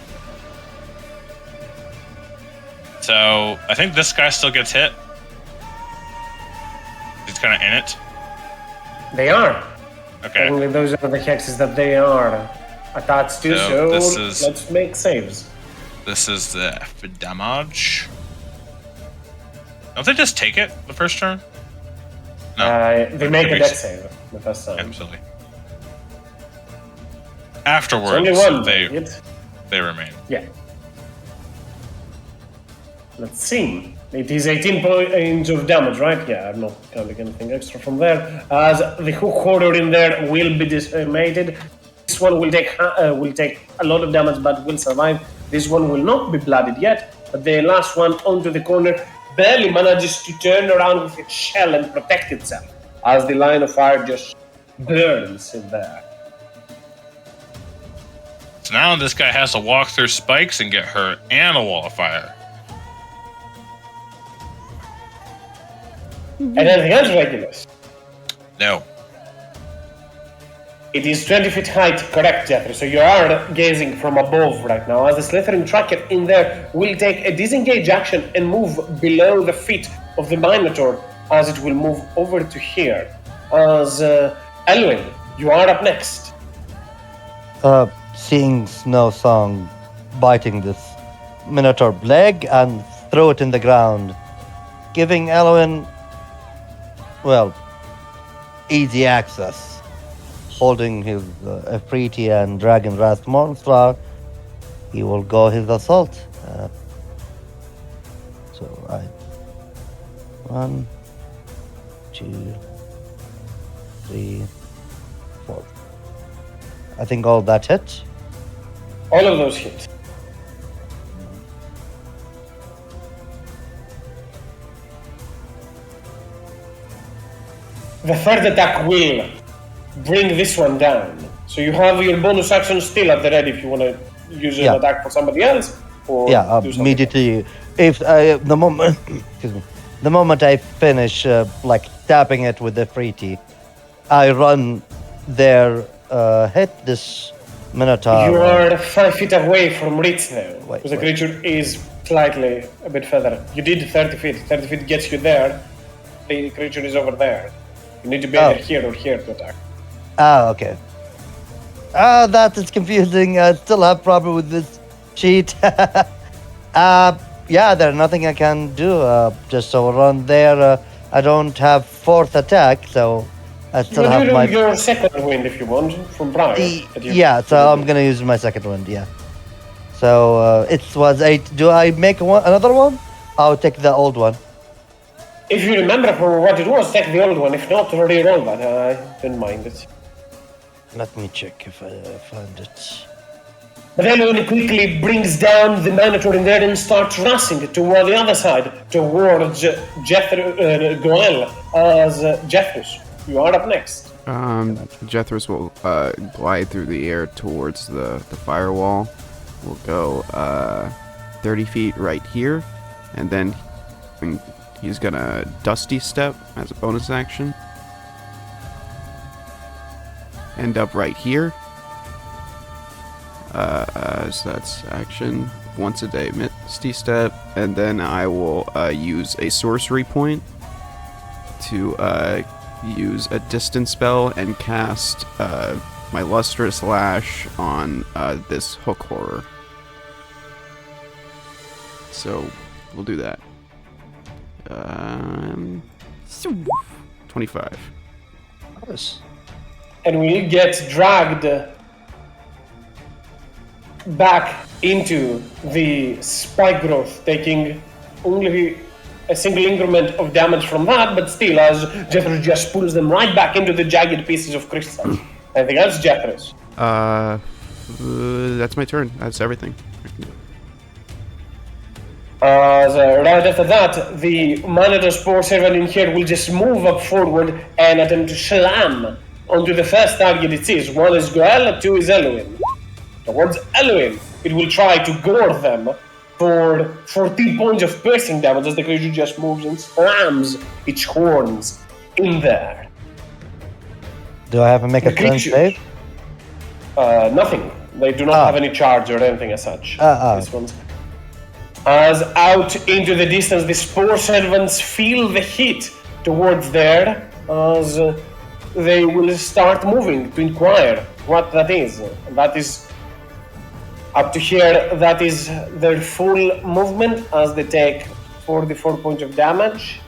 [SPEAKER 7] So I think this guy still gets hit. He's kind of in it.
[SPEAKER 1] They are.
[SPEAKER 7] Okay.
[SPEAKER 1] Only those are the hexes that they are attached to,
[SPEAKER 7] So
[SPEAKER 1] so
[SPEAKER 7] this is-
[SPEAKER 1] let's make saves.
[SPEAKER 7] This is the damage. Don't they just take it the first turn? No.
[SPEAKER 1] They make a
[SPEAKER 7] Maybe-
[SPEAKER 1] death save the first time.
[SPEAKER 7] I'm silly.
[SPEAKER 1] It's
[SPEAKER 7] Afterwards,
[SPEAKER 1] only one.
[SPEAKER 7] they remain.
[SPEAKER 1] Yeah. Let's see. It is 18 points of damage, right? Yeah, I'm not counting anything extra from there. As the hook horror in there will be decimated. This one will take a lot of damage, but will survive. This one will not be blooded yet. But the last one onto the corner barely manages to turn around with its shell and protect itself, as the line of fire just burns in there.
[SPEAKER 7] So now this guy has to walk through spikes and get hurt and a wall of fire.
[SPEAKER 1] And anything else, Regulus?
[SPEAKER 7] No.
[SPEAKER 1] It is 20 feet height, correct, Jeffrey? So you are gazing from above right now, as the slithering tracker in there will take a disengage action and move below the feet of the Minotaur, as it will move over to here. As Elwin, you are up next.
[SPEAKER 6] Seeing Snow Song biting this Minotaur leg and throw it in the ground, giving Elwin, well, easy access. Holding his Efreeti and Dragon Wrath Monster, he will go his assault. So I 1, 2, 3, 4. I think all that hit.
[SPEAKER 1] All of those hit. The third attack will bring this one down. So you have your bonus action still at the ready if you want to use an
[SPEAKER 6] Yeah.
[SPEAKER 1] attack for somebody else. Or
[SPEAKER 6] Yeah,
[SPEAKER 1] do something
[SPEAKER 6] immediately. If the moment, excuse me, the moment I finish like tapping it with the Efreeti, I run there, hit this Minotaur.
[SPEAKER 1] You are 5 feet away from Ritz now,
[SPEAKER 6] Wait,
[SPEAKER 1] because the
[SPEAKER 6] wait.
[SPEAKER 1] creature is slightly a bit further. You did 30 feet. 30 feet gets you there. The creature is over there. You need to be either here or here to attack.
[SPEAKER 6] Ah, okay. That is confusing. I still have problem with this cheat. Yeah, there's nothing I can do. Just so run there. I don't have fourth attack, so I still
[SPEAKER 1] You
[SPEAKER 6] have
[SPEAKER 1] can do
[SPEAKER 6] my.
[SPEAKER 1] your second wind if you want from prior. that you-
[SPEAKER 6] Yeah, so I'm gonna use my second wind. Yeah. So it was 8. Do I make another one? I'll take the old one.
[SPEAKER 1] If you remember for what it was, take the old one. If not, re-roll that. I don't mind it.
[SPEAKER 6] Let me check if I find it.
[SPEAKER 1] But then he quickly brings down the Minotaur in there and starts rushing toward the other side, towards Goel as Jeffress. You are up next.
[SPEAKER 2] Jethros will glide through the air towards the firewall. We'll go 30 feet right here, and then he's gonna Dusty Step as a bonus action. End up right here. So that's action once a day, Misty Step, and then I will use a sorcery point to use a distance spell and cast my Lustrous Lash on this hook horror. So we'll do that. 25.
[SPEAKER 5] Yes.
[SPEAKER 1] And will get dragged back into the spike growth, taking only a single increment of damage from that, but still, as Jethro just pulls them right back into the jagged pieces of crystal. Anything else, Jethro?
[SPEAKER 2] That's my turn. That's everything.
[SPEAKER 1] Right after that, the Monitor Spore Servant in here will just move up forward and attempt to slam onto the first target it sees. One is Goel, two is Eluin. Towards Eluin, it will try to gore them for 14 points of piercing damage as the creature just moves and slams its horns in there.
[SPEAKER 6] Do I have to make a turn
[SPEAKER 1] creature-
[SPEAKER 6] save?
[SPEAKER 1] Nothing. They do not have any charge or anything as such. This one's. As out into the distance, the Spore Servants feel the heat towards there as they will start moving to inquire what that is. That is up to here. That is their full movement as they take 44 points of damage.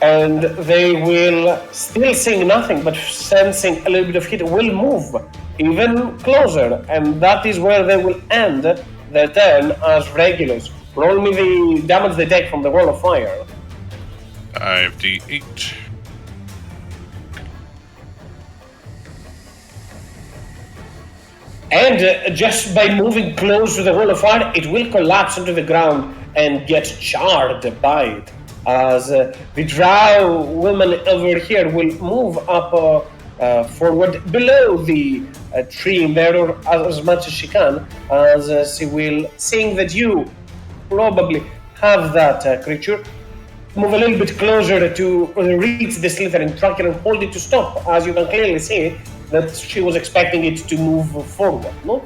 [SPEAKER 1] And they will, still seeing nothing but sensing a little bit of heat, will move even closer. And that is where they will end their turn as regulars. Roll me the damage they take from the wall of fire.
[SPEAKER 7] 5d8.
[SPEAKER 1] And just by moving close to the wall of fire, it will collapse into the ground and get charred by it. As the drow woman over here will move up forward below the tree in there, or as much as she can, as she will, seeing that you probably have that creature, move a little bit closer to reach the slithering tracker and hold it to stop, as you can clearly see that she was expecting it to move forward, not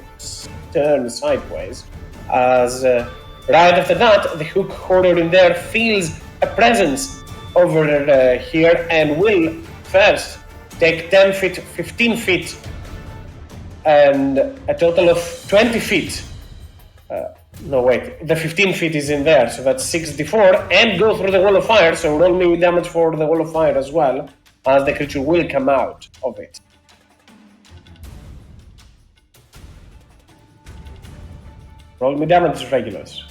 [SPEAKER 1] turn sideways. As right after that, the hook horror in there feels a presence over here and will first take 10 feet, 15 feet, and a total of 20 feet. No, wait, the 15 feet is in there, so that's 6d4, and go through the wall of fire, so roll me damage for the wall of fire as well, as the creature will come out of it. Roll me damage regulars.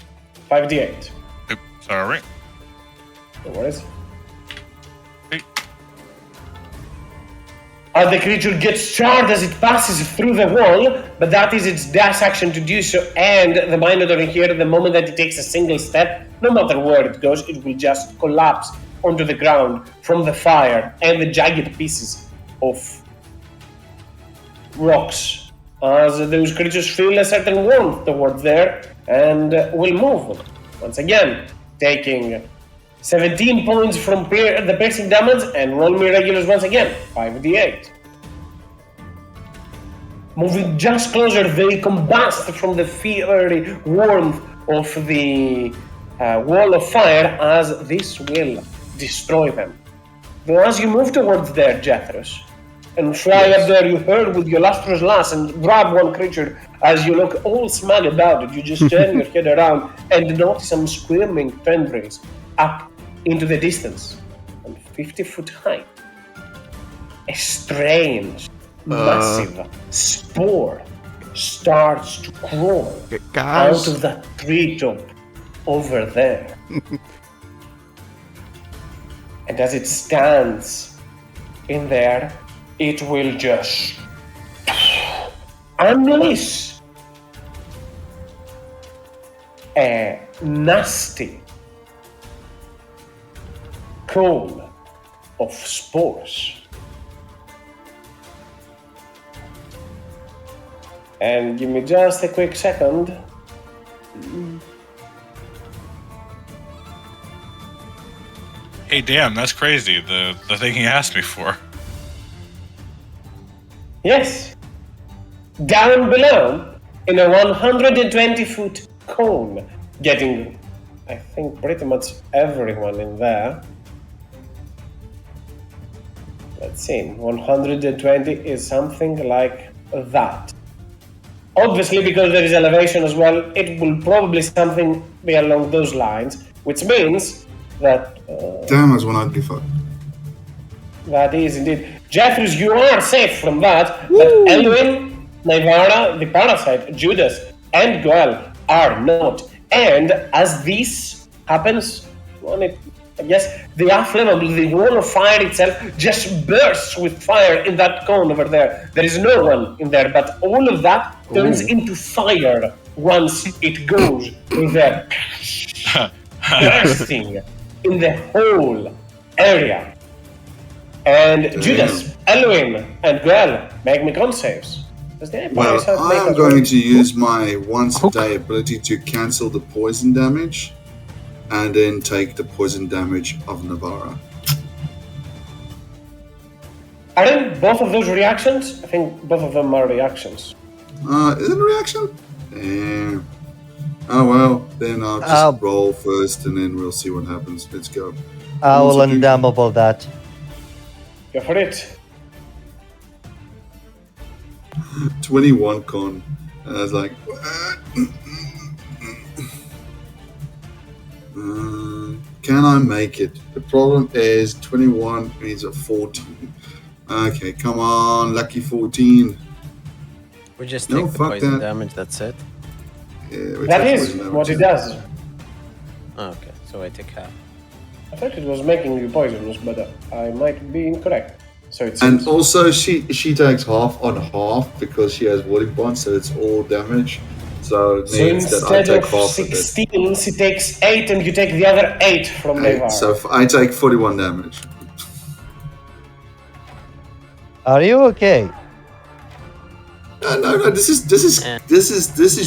[SPEAKER 1] 5d8.
[SPEAKER 7] Oops, sorry.
[SPEAKER 1] No worries.
[SPEAKER 7] 8.
[SPEAKER 1] As the creature gets charred as it passes through the wall, but that is its dash action to do so, and the Minotaur in here, the moment that it takes a single step, no matter where it goes, it will just collapse onto the ground from the fire and the jagged pieces of rocks. As those creatures feel a certain warmth towards there and will move. Once again, taking 17 points from the piercing damage, and roll me regulars once again, 5d8. Moving just closer, they combust from the fiery warmth of the wall of fire, as this will destroy them. Though as you move towards there, Jethros, and fly up there, you hurl with your lustrous lass and grab one creature. As you look all smug about it, you just turn your head around and notice some squirming tendrils up into the distance, and 50 foot high. A strange, massive spore starts to crawl
[SPEAKER 2] Guys,
[SPEAKER 1] out of that treetop over there. And as it stands in there, it will just unleash a nasty cone of spores. And give me just a quick second.
[SPEAKER 7] Hey, damn, that's crazy. The thing he asked me for.
[SPEAKER 1] Yes. Down below, in a 120-foot cone, getting, I think, pretty much everyone in there. Let's see, 120 is something like that. Obviously, because there is elevation as well, it will probably something be along those lines, which means that...
[SPEAKER 4] Damn, that's 195.
[SPEAKER 1] That is indeed. Jeffries, you are safe from that. But Elwin, Naivara, the parasite, Judas, and Goel are not. And as this happens, I guess the half level, the wall of fire itself just bursts with fire in that cone over there. There is no one in there, but all of that turns into fire once it goes through there, bursting in the whole area. And Judas, Elwin, and Goel make me con saves.
[SPEAKER 4] Well, I'm going to use my once a day ability to cancel the poison damage and then take the poison damage of Navarra.
[SPEAKER 1] Aren't both of those reactions? I think both of them are reactions.
[SPEAKER 4] Is it a reaction? Damn. Oh well, then I'll just roll first and then we'll see what happens. Let's go.
[SPEAKER 6] I will undamable that.
[SPEAKER 1] Go for it.
[SPEAKER 4] 21 con. And I was like, can I make it? The problem is 21 means a 14. Okay, come on, lucky 14.
[SPEAKER 5] We just take the poison damage, that's it?
[SPEAKER 4] Yeah,
[SPEAKER 1] that is what it does.
[SPEAKER 5] Okay, so I take half.
[SPEAKER 1] I thought it was making you poisonous, but I might be incorrect. So it's
[SPEAKER 4] and also she takes half on half because she has wooden bonds, so it's all damage. So it means that I take half
[SPEAKER 1] 16, she takes 8 and you take the other 8 from Navarre.
[SPEAKER 4] So I take 41 damage.
[SPEAKER 6] Are you okay?
[SPEAKER 4] No, this is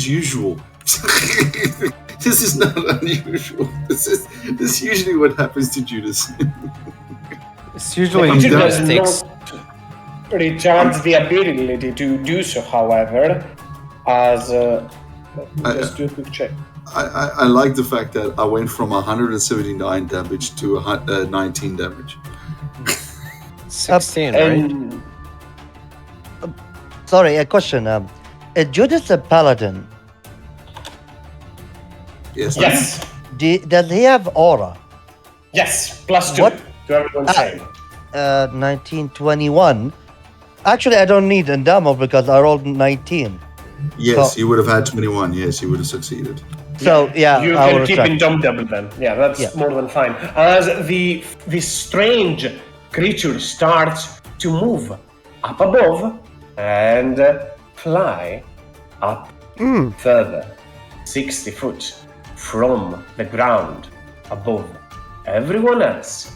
[SPEAKER 4] usual. This is not unusual. This is usually what happens to Judas.
[SPEAKER 5] It's usually
[SPEAKER 1] Judas does not recharge the ability to do so, however, as just do a quick check.
[SPEAKER 4] I like the fact that I went from 179 damage to 19 damage.
[SPEAKER 5] 16, right?
[SPEAKER 6] Sorry, a question. Judas a paladin.
[SPEAKER 4] Yes.
[SPEAKER 1] Yes.
[SPEAKER 6] Does he have aura?
[SPEAKER 1] Yes, +2
[SPEAKER 6] What?
[SPEAKER 1] to everyone's save.
[SPEAKER 6] 1921. Actually, I don't need Endamo because I rolled 19.
[SPEAKER 4] Yes,
[SPEAKER 6] So-
[SPEAKER 4] you would have had 21. Yes, you would have succeeded.
[SPEAKER 6] So yeah,
[SPEAKER 1] You
[SPEAKER 6] I
[SPEAKER 1] can
[SPEAKER 6] will
[SPEAKER 1] keep
[SPEAKER 6] retract.
[SPEAKER 1] indomitable then. Yeah, that's
[SPEAKER 6] Yeah.
[SPEAKER 1] more than fine. As the strange creature starts to move up above and fly up further, 60 foot from the ground above everyone else.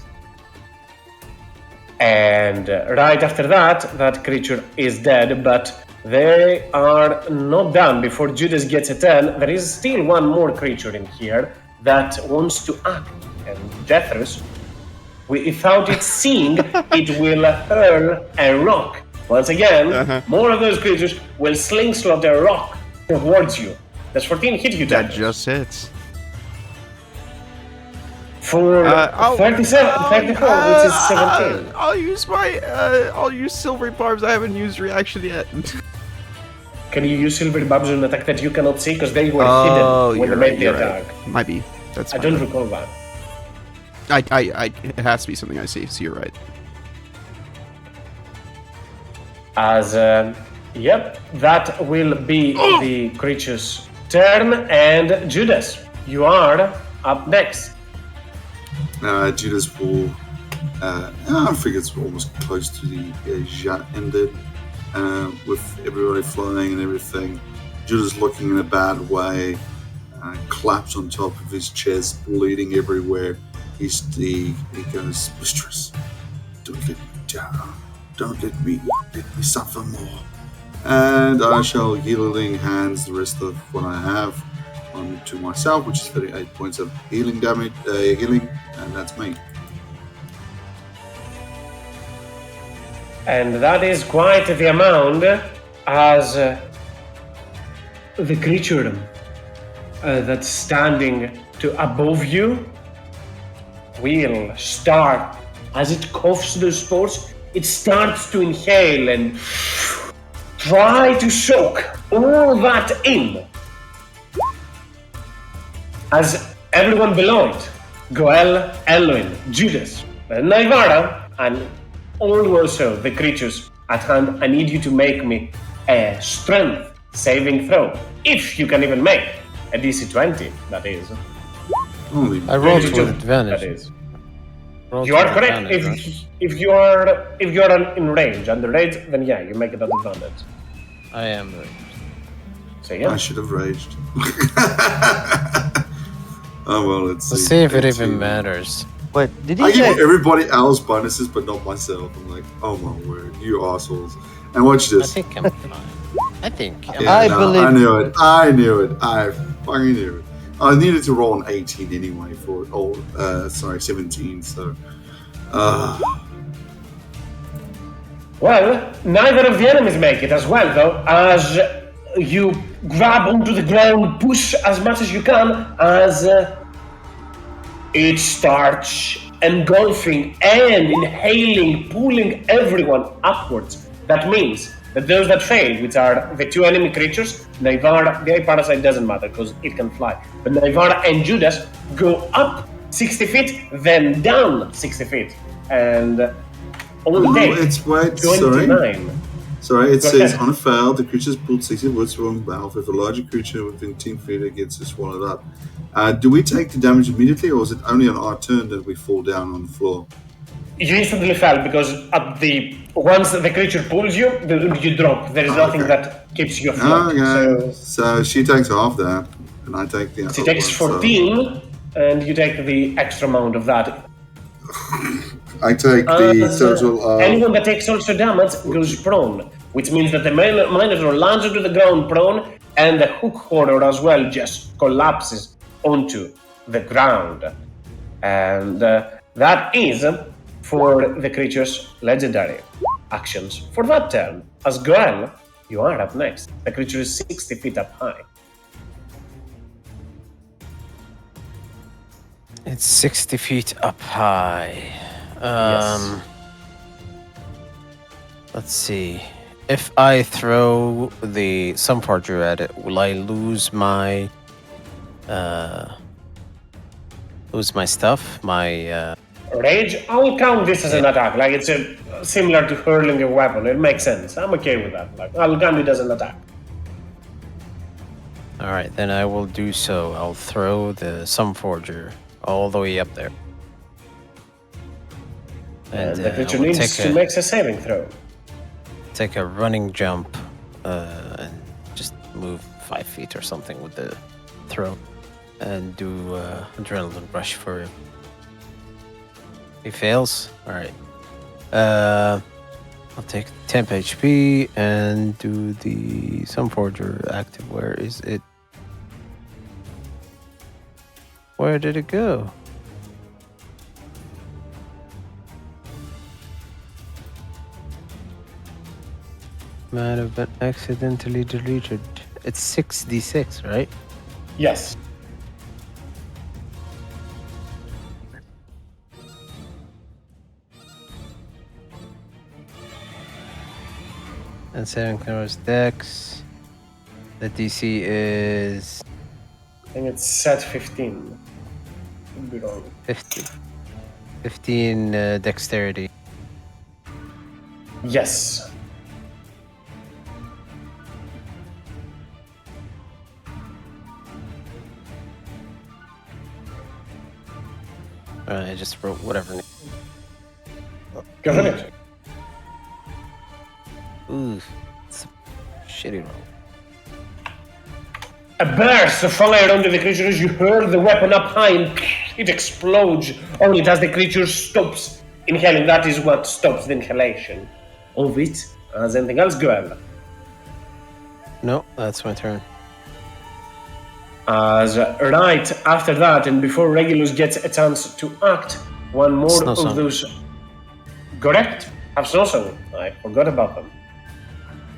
[SPEAKER 1] And right after that, that creature is dead, but they are not done. Before Judas gets a turn, there is still one more creature in here that wants to act. And Jethros, without it seeing, it will hurl a rock. Once again, more of those creatures will slingshot a rock towards you. Does 14 hit you,
[SPEAKER 2] That
[SPEAKER 1] Jethros?
[SPEAKER 2] just hits.
[SPEAKER 1] For 37, 34, which is 17.
[SPEAKER 2] I'll use silvery barbs. I haven't used reaction yet.
[SPEAKER 1] Can you use silver barbs on an attack that you cannot see because they were
[SPEAKER 2] Oh,
[SPEAKER 1] hidden when
[SPEAKER 2] you're
[SPEAKER 1] they made
[SPEAKER 2] right,
[SPEAKER 1] the
[SPEAKER 2] you're
[SPEAKER 1] attack?
[SPEAKER 2] right. Might be. That's
[SPEAKER 1] I
[SPEAKER 2] fine.
[SPEAKER 1] don't recall that.
[SPEAKER 2] It has to be something I see. So you're right.
[SPEAKER 1] As yep, that will be the creature's turn. And Judas, you are up next.
[SPEAKER 4] Judas will. I think it's almost close to the Jat ended. With everybody flying and everything. Judas looking in a bad way. Claps on top of his chest, bleeding everywhere. He goes, "Mistress, don't let me down. Don't let me suffer more." And I shall healing hands the rest of what I have onto myself, which is 38 points of healing damage, and that's me.
[SPEAKER 1] And that is quite the amount, as the creature that's standing above you will start, as it coughs those spores, it starts to inhale and try to soak all that in. As everyone below it, Goel, Elwin, Judas, Naivara, and also the creatures at hand, I need you to make me a strength saving throw. If you can even make a DC 20, that is.
[SPEAKER 4] Holy
[SPEAKER 5] I rolled
[SPEAKER 1] Maybe
[SPEAKER 5] with
[SPEAKER 1] two,
[SPEAKER 5] advantage.
[SPEAKER 1] that is.
[SPEAKER 5] Rolled
[SPEAKER 1] You are
[SPEAKER 5] with
[SPEAKER 1] correct.
[SPEAKER 5] advantage, right?
[SPEAKER 1] If you are in range, under range, then yeah, you make it at advantage.
[SPEAKER 5] I am right.
[SPEAKER 1] So yeah.
[SPEAKER 4] I should have raged. Oh well, let's see.
[SPEAKER 5] Let's see if it
[SPEAKER 4] 18.
[SPEAKER 5] even matters.
[SPEAKER 6] Wait, did
[SPEAKER 4] I
[SPEAKER 6] he
[SPEAKER 4] give
[SPEAKER 6] say?
[SPEAKER 4] everybody else bonuses, but not myself. I'm like, oh my word, you assholes. And watch
[SPEAKER 5] I
[SPEAKER 4] this.
[SPEAKER 5] think I'm fine. I think.
[SPEAKER 4] Yeah,
[SPEAKER 6] I
[SPEAKER 4] no,
[SPEAKER 6] believe-
[SPEAKER 4] I knew it. I knew it. I fucking knew it. I needed to roll an 18 anyway for 17. So,
[SPEAKER 1] Well, neither of the enemies make it as well, though, as you grab onto the ground, push as much as you can, as it starts engulfing and inhaling, pulling everyone upwards. That means that those that fail, which are the two enemy creatures, Naivara, the parasite doesn't matter because it can fly, but Naivara and Judas go up 60 feet, then down 60 feet, and only take
[SPEAKER 4] it's wait,
[SPEAKER 1] 29.
[SPEAKER 4] Sorry, it
[SPEAKER 1] Go
[SPEAKER 4] says
[SPEAKER 1] ahead.
[SPEAKER 4] on a fail, the creature's pulled 60 foot from mouth. If a larger creature within 10 feet gets swallowed up. Do we take the damage immediately, or is it only on our turn that we fall down on the floor?
[SPEAKER 1] You instantly fell because once the creature pulls you, you drop. There is nothing
[SPEAKER 4] Okay.
[SPEAKER 1] that keeps you afloat.
[SPEAKER 4] Okay,
[SPEAKER 1] So
[SPEAKER 4] so she takes half that, and I take the other
[SPEAKER 1] she takes
[SPEAKER 4] one, so
[SPEAKER 1] 14, and you take the extra amount of that.
[SPEAKER 4] I take the
[SPEAKER 1] As,
[SPEAKER 4] total of.
[SPEAKER 1] anyone that takes also damage goes prone, which means that the Minotaur lands onto the ground prone, and the hook horror as well just collapses onto the ground. And that is for the creature's legendary actions for that turn. As Goel, you are up next. The creature is 60 feet up high.
[SPEAKER 5] It's 60 feet up high.
[SPEAKER 1] Yes.
[SPEAKER 5] Let's see. If I throw the Sunforger at it, will I lose my stuff? My
[SPEAKER 1] Rage, I'll count this as an attack. Like it's similar to hurling a weapon. It makes sense. I'm okay with that. Like I'll count it as an attack.
[SPEAKER 5] All right, then I will do so. I'll throw the Sunforger all the way up there.
[SPEAKER 1] And the
[SPEAKER 5] I
[SPEAKER 1] creature
[SPEAKER 5] will
[SPEAKER 1] needs to make a saving throw.
[SPEAKER 5] take a running jump and just move 5 feet or something with the throw and do adrenaline rush for him. He fails. All right. I'll take temp HP and do the Sunforger active. Where is it? Where did it go? Might have been accidentally deleted. It's 6d6, right?
[SPEAKER 1] Yes.
[SPEAKER 5] And 7 covers Dex. The DC is
[SPEAKER 1] I think it's set 15. Could be wrong.
[SPEAKER 5] 50. 15 Dexterity.
[SPEAKER 1] Yes.
[SPEAKER 5] I just wrote whatever.
[SPEAKER 1] Go ahead.
[SPEAKER 5] Ooh, it's a shitty roll.
[SPEAKER 1] A burst of fire onto the creature as you hurl the weapon up high and it explodes. Only as the creature stops inhaling. That is what stops the inhalation of it. As anything else, Goel.
[SPEAKER 5] No, that's my turn.
[SPEAKER 1] As right after that, and before Regulus gets a chance to act, one more
[SPEAKER 5] Snow
[SPEAKER 1] of
[SPEAKER 5] Song.
[SPEAKER 1] those. Correct. Have Snow Song. I forgot about them.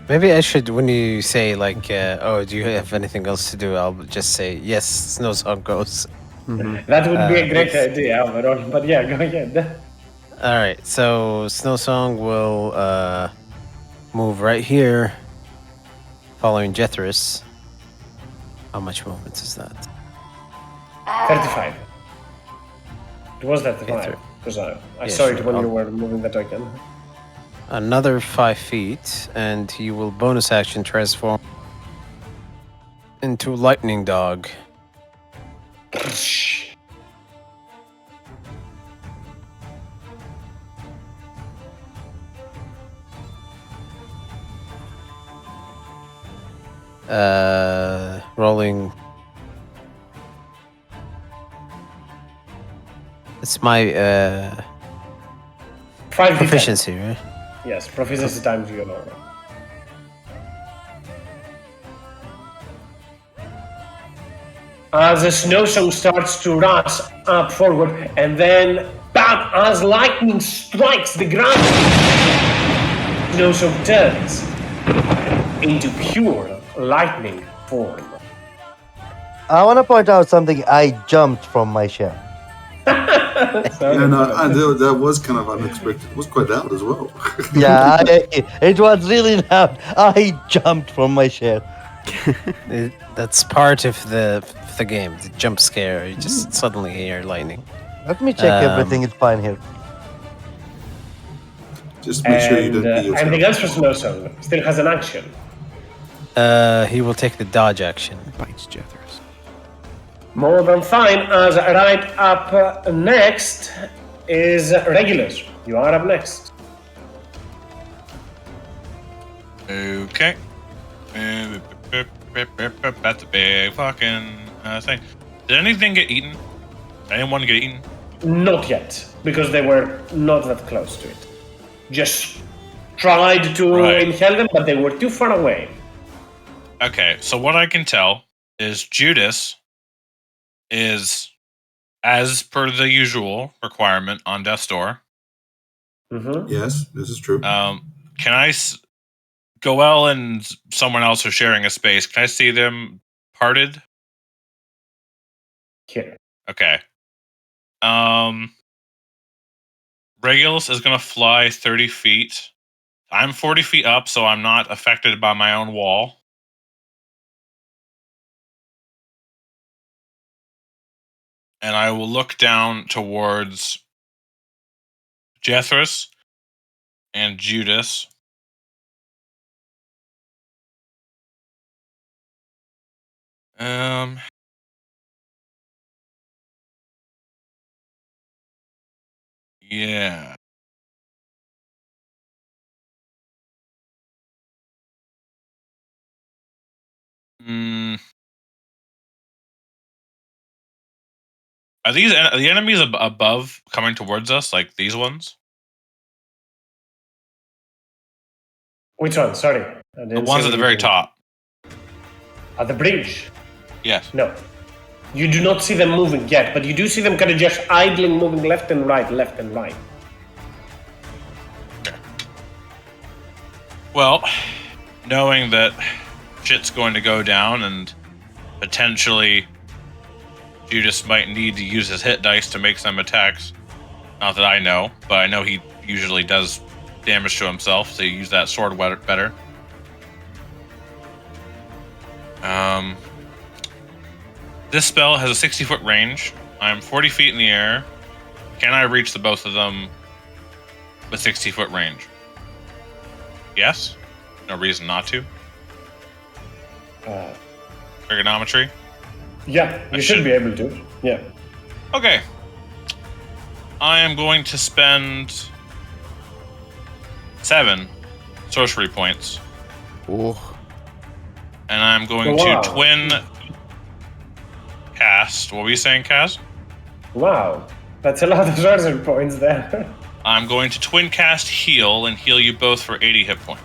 [SPEAKER 5] Maybe I should, when you say like, oh, do you have anything else to do? I'll just say yes. Snow Song goes.
[SPEAKER 1] That would be a great idea overall. But yeah, go ahead.
[SPEAKER 5] All right, so Snow Song will move right here, following Jethris. How much movement is that?
[SPEAKER 1] 35. It was 35.
[SPEAKER 5] Okay,
[SPEAKER 1] Because I
[SPEAKER 5] Yeah,
[SPEAKER 1] saw it
[SPEAKER 5] sure,
[SPEAKER 1] when
[SPEAKER 5] I'll-
[SPEAKER 1] you were moving the token.
[SPEAKER 5] another 5 feet, and he will bonus action transform into Lightning Dog. Rolling. It's my
[SPEAKER 1] 5d10.
[SPEAKER 5] proficiency, right?
[SPEAKER 1] Yes, proficiency times your normal. As the snowstorm starts to rush up forward, and then bam! As lightning strikes the ground, snowstorm turns into pure lightning form.
[SPEAKER 6] I want to point out something. I jumped from my chair.
[SPEAKER 4] That was kind of unexpected. It was quite loud as well.
[SPEAKER 6] Yeah, it was really loud. I jumped from my chair.
[SPEAKER 5] That's part of the game, the jump scare. You just suddenly hear lightning.
[SPEAKER 6] Let me check everything is fine here.
[SPEAKER 4] Just make sure you
[SPEAKER 1] And
[SPEAKER 4] don't be yourself.
[SPEAKER 1] anything else for snowstorm? Still has an action.
[SPEAKER 5] He will take the dodge action.
[SPEAKER 2] Bites Jethros.
[SPEAKER 1] More than fine, as right up next is Regulus. You are up next.
[SPEAKER 7] Okay. That's a big fucking thing. Did anything get eaten? Did anyone get eaten?
[SPEAKER 1] Not yet, because they were not that close to it. Just tried to inhale them, but they were too far away.
[SPEAKER 7] Okay, so what I can tell is Judas is, as per the usual requirement on Death's Door.
[SPEAKER 1] Mm-hmm.
[SPEAKER 4] Yes, this is true.
[SPEAKER 7] Can I... Goel and someone else are sharing a space. Can I see them parted?
[SPEAKER 1] Here.
[SPEAKER 7] Okay. Regulus is going to fly 30 feet. I'm 40 feet up, so I'm not affected by my own wall. And I will look down towards Jethros and Judas. Yeah. Are these the enemies above coming towards us, like these ones?
[SPEAKER 1] Which one? Sorry.
[SPEAKER 7] The ones at the very top.
[SPEAKER 1] At the bridge?
[SPEAKER 7] Yes.
[SPEAKER 1] No. You do not see them moving yet, but you do see them kind of just idling, moving left and right, left and right.
[SPEAKER 7] Okay. Well, knowing that shit's going to go down and potentially Judas might need to use his hit dice to make some attacks. Not that I know, but I know he usually does damage to himself, so you use that sword better. This spell has a 60-foot range. I'm 40 feet in the air. Can I reach the both of them with 60-foot range? Yes. No reason not to. Trigonometry?
[SPEAKER 1] Yeah, you should be able to. Yeah.
[SPEAKER 7] Okay. I am going to spend 7 sorcery points.
[SPEAKER 2] Oh.
[SPEAKER 7] And I'm going to twin cast. What were you saying, Kaz?
[SPEAKER 1] Wow. That's a lot of sorcery points there.
[SPEAKER 7] I'm going to twin cast heal and heal you both for 80 hit points.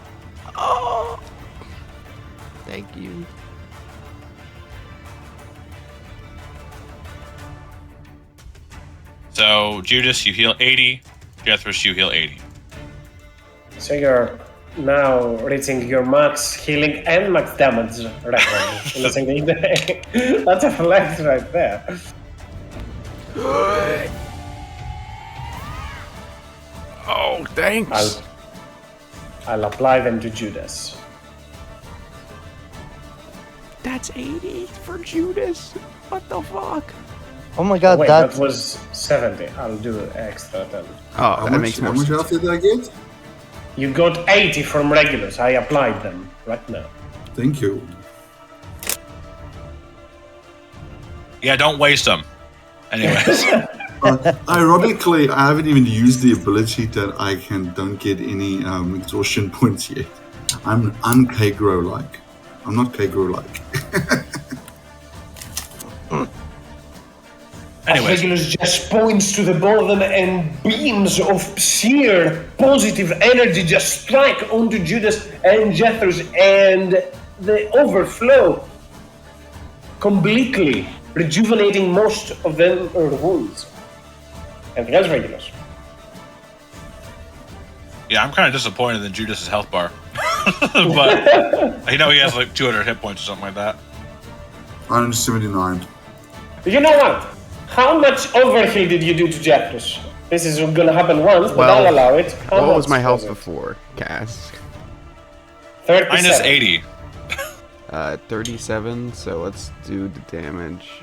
[SPEAKER 2] Oh. Thank you.
[SPEAKER 7] So, Judas, you heal 80. Jethros, you heal 80.
[SPEAKER 1] So you're now reaching your max healing and max damage record in a single day. That's a flex right there.
[SPEAKER 2] Oh, thanks.
[SPEAKER 1] I'll apply them to Judas.
[SPEAKER 2] That's 80 for Judas. What the fuck?
[SPEAKER 6] Oh my god,
[SPEAKER 1] Wait,
[SPEAKER 6] that's...
[SPEAKER 1] that was 70. I'll do extra then.
[SPEAKER 2] Oh, that makes more
[SPEAKER 4] How much
[SPEAKER 2] sense.
[SPEAKER 4] health did I get?
[SPEAKER 1] You got 80 from regulars. I applied them right now.
[SPEAKER 4] Thank you.
[SPEAKER 7] Yeah, don't waste them. Anyways.
[SPEAKER 4] Ironically, I haven't even used the ability that I don't get any exhaustion points yet. I'm K-Grow-like. I'm not K-Grow-like.
[SPEAKER 1] As regulars just points to the bottom and beams of sheer positive energy just strike onto Judas and Jethros, and they overflow, completely rejuvenating most of their wounds. Anything else, regulars?
[SPEAKER 7] Yeah, I'm kind of disappointed in Judas's health bar. But I know he has like 200 hit points or something like that.
[SPEAKER 4] 179.
[SPEAKER 1] You know what? How much overkill did you do to Jethros? This is gonna happen once, but I'll allow it.
[SPEAKER 2] What was my health before, Cass?
[SPEAKER 1] 37.
[SPEAKER 7] Minus 80.
[SPEAKER 2] 37, so let's do the damage.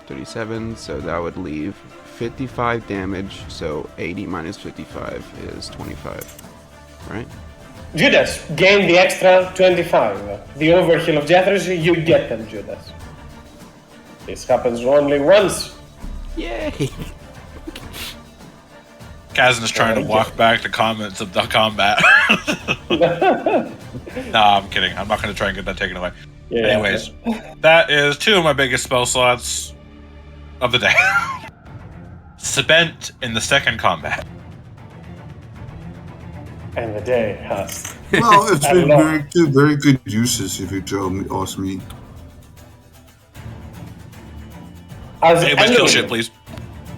[SPEAKER 2] 37, so that would leave 55 damage, so 80 minus 55 is 25, right?
[SPEAKER 1] Judas, gain the extra 25. The overkill of Jethros, you get them, Judas. This happens only once.
[SPEAKER 2] Yay!
[SPEAKER 7] Kazan is trying to walk back the comments of the combat. Nah, I'm kidding. I'm not going to try and get that taken away.
[SPEAKER 1] Yeah,
[SPEAKER 7] Anyways, that is 2 of my biggest spell slots of the day. Spent in the second combat.
[SPEAKER 1] And the day has.
[SPEAKER 4] Well, it's been very good uses, if you ask me.
[SPEAKER 1] As
[SPEAKER 7] Anyways, kill shit, please.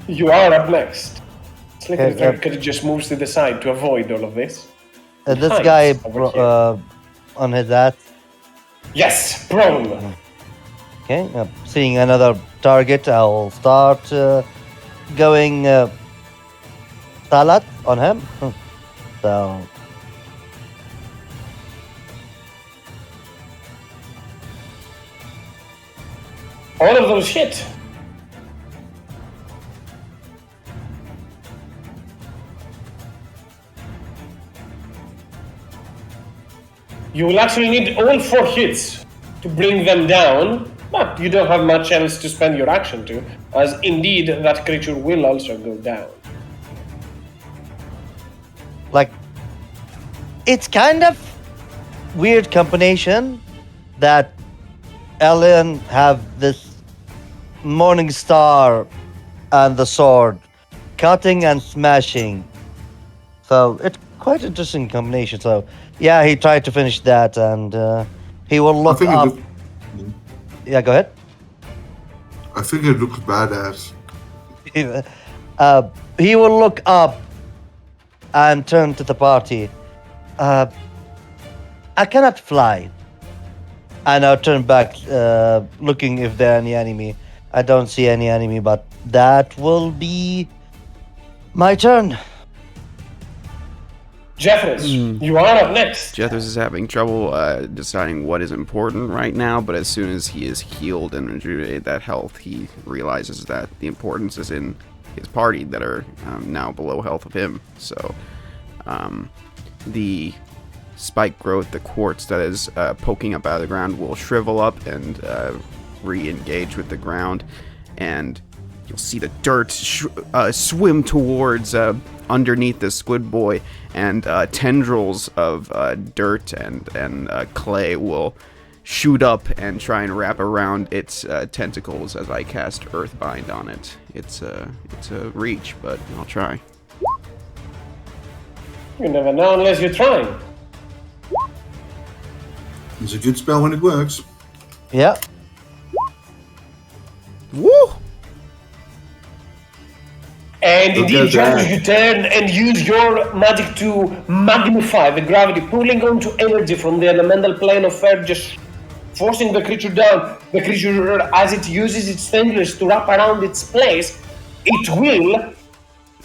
[SPEAKER 1] You are up next. Slicker
[SPEAKER 6] Okay,
[SPEAKER 1] the Third just moves to the side to avoid all of this.
[SPEAKER 6] This
[SPEAKER 1] Behind,
[SPEAKER 6] guy
[SPEAKER 1] over here.
[SPEAKER 6] on his ass.
[SPEAKER 1] Yes, prone.
[SPEAKER 6] Okay, seeing another target, I'll start going salad on him. So
[SPEAKER 1] All of those hit. You will actually need all 4 hits to bring them down, but you don't have much else to spend your action to, as indeed that creature will also go down.
[SPEAKER 6] like it's kind of weird combination that Alien have this morning star and the sword cutting and smashing, so it's quite interesting combination. So yeah, he tried to finish that, and he will look up. Yeah, go ahead.
[SPEAKER 4] I think it looks badass.
[SPEAKER 6] He will look up and turn to the party. I cannot fly. And I'll turn back, looking if there are any enemy. I don't see any enemy, but that will be my turn.
[SPEAKER 1] Jeffers, you are up next.
[SPEAKER 2] Jethros is having trouble deciding what is important right now, but as soon as he is healed and rejuvenated that health, he realizes that the importance is in his party that are now below health of him. So the spike growth, the quartz that is poking up out of the ground, will shrivel up and re-engage with the ground, and you'll see the dirt swim towards underneath the squid boy, and tendrils of dirt and clay will shoot up and try and wrap around its tentacles as I cast Earthbind on it. It's a reach, but I'll try.
[SPEAKER 1] You never know unless you try.
[SPEAKER 4] It's a good spell when it works.
[SPEAKER 6] Yeah.
[SPEAKER 2] Woo!
[SPEAKER 1] And
[SPEAKER 4] Look
[SPEAKER 1] indeed,
[SPEAKER 4] at that.
[SPEAKER 1] Jeffers, you turn and use your magic to magnify the gravity, pulling onto energy from the elemental plane of earth, just forcing the creature down. The creature, as it uses its fingers to wrap around its place, it will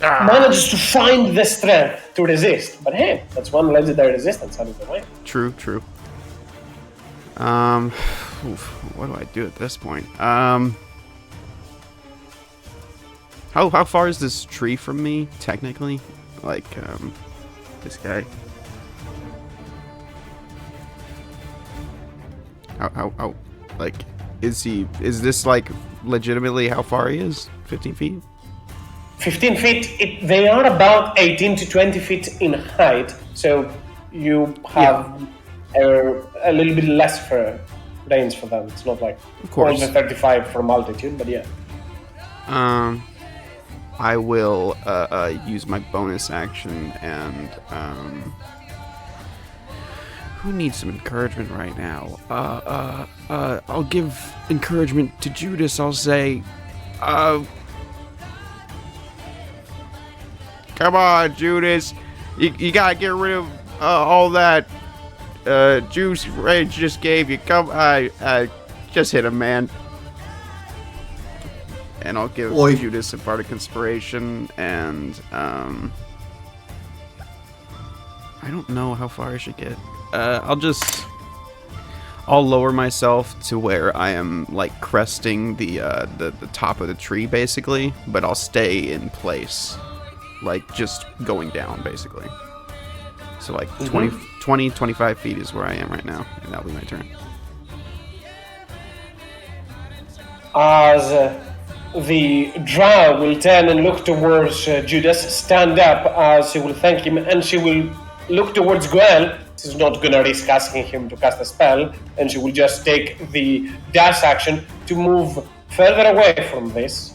[SPEAKER 1] manage to find the strength to resist. But hey, that's one legendary resistance out of the way.
[SPEAKER 2] True. What do I do at this point? How far is this tree from me, technically? Like, this guy. How like, is this like legitimately how far he is? 15 feet?
[SPEAKER 1] 15 feet, they are about 18 to 20 feet in height, so you have a little bit less for range for them. It's not like
[SPEAKER 2] Of course.
[SPEAKER 1] all the 35 from altitude, but yeah.
[SPEAKER 2] I will use my bonus action and who needs some encouragement right now? I'll give encouragement to Judas. I'll say, come on, Judas. You gotta get rid of all that juice Rage just gave you. Come, just hit him, man. And I'll give Judas a bardic inspiration, and I don't know how far I should get. I'll lower myself to where I am like cresting the top of the tree, basically, but I'll stay in place, like just going down, basically. So like 20, 25 feet is where I am right now, and that'll be my turn.
[SPEAKER 1] As the drow will turn and look towards Judas, stand up as she will thank him, and she will look towards Gwen. She's not gonna risk asking him to cast a spell, and she will just take the dash action to move further away from this.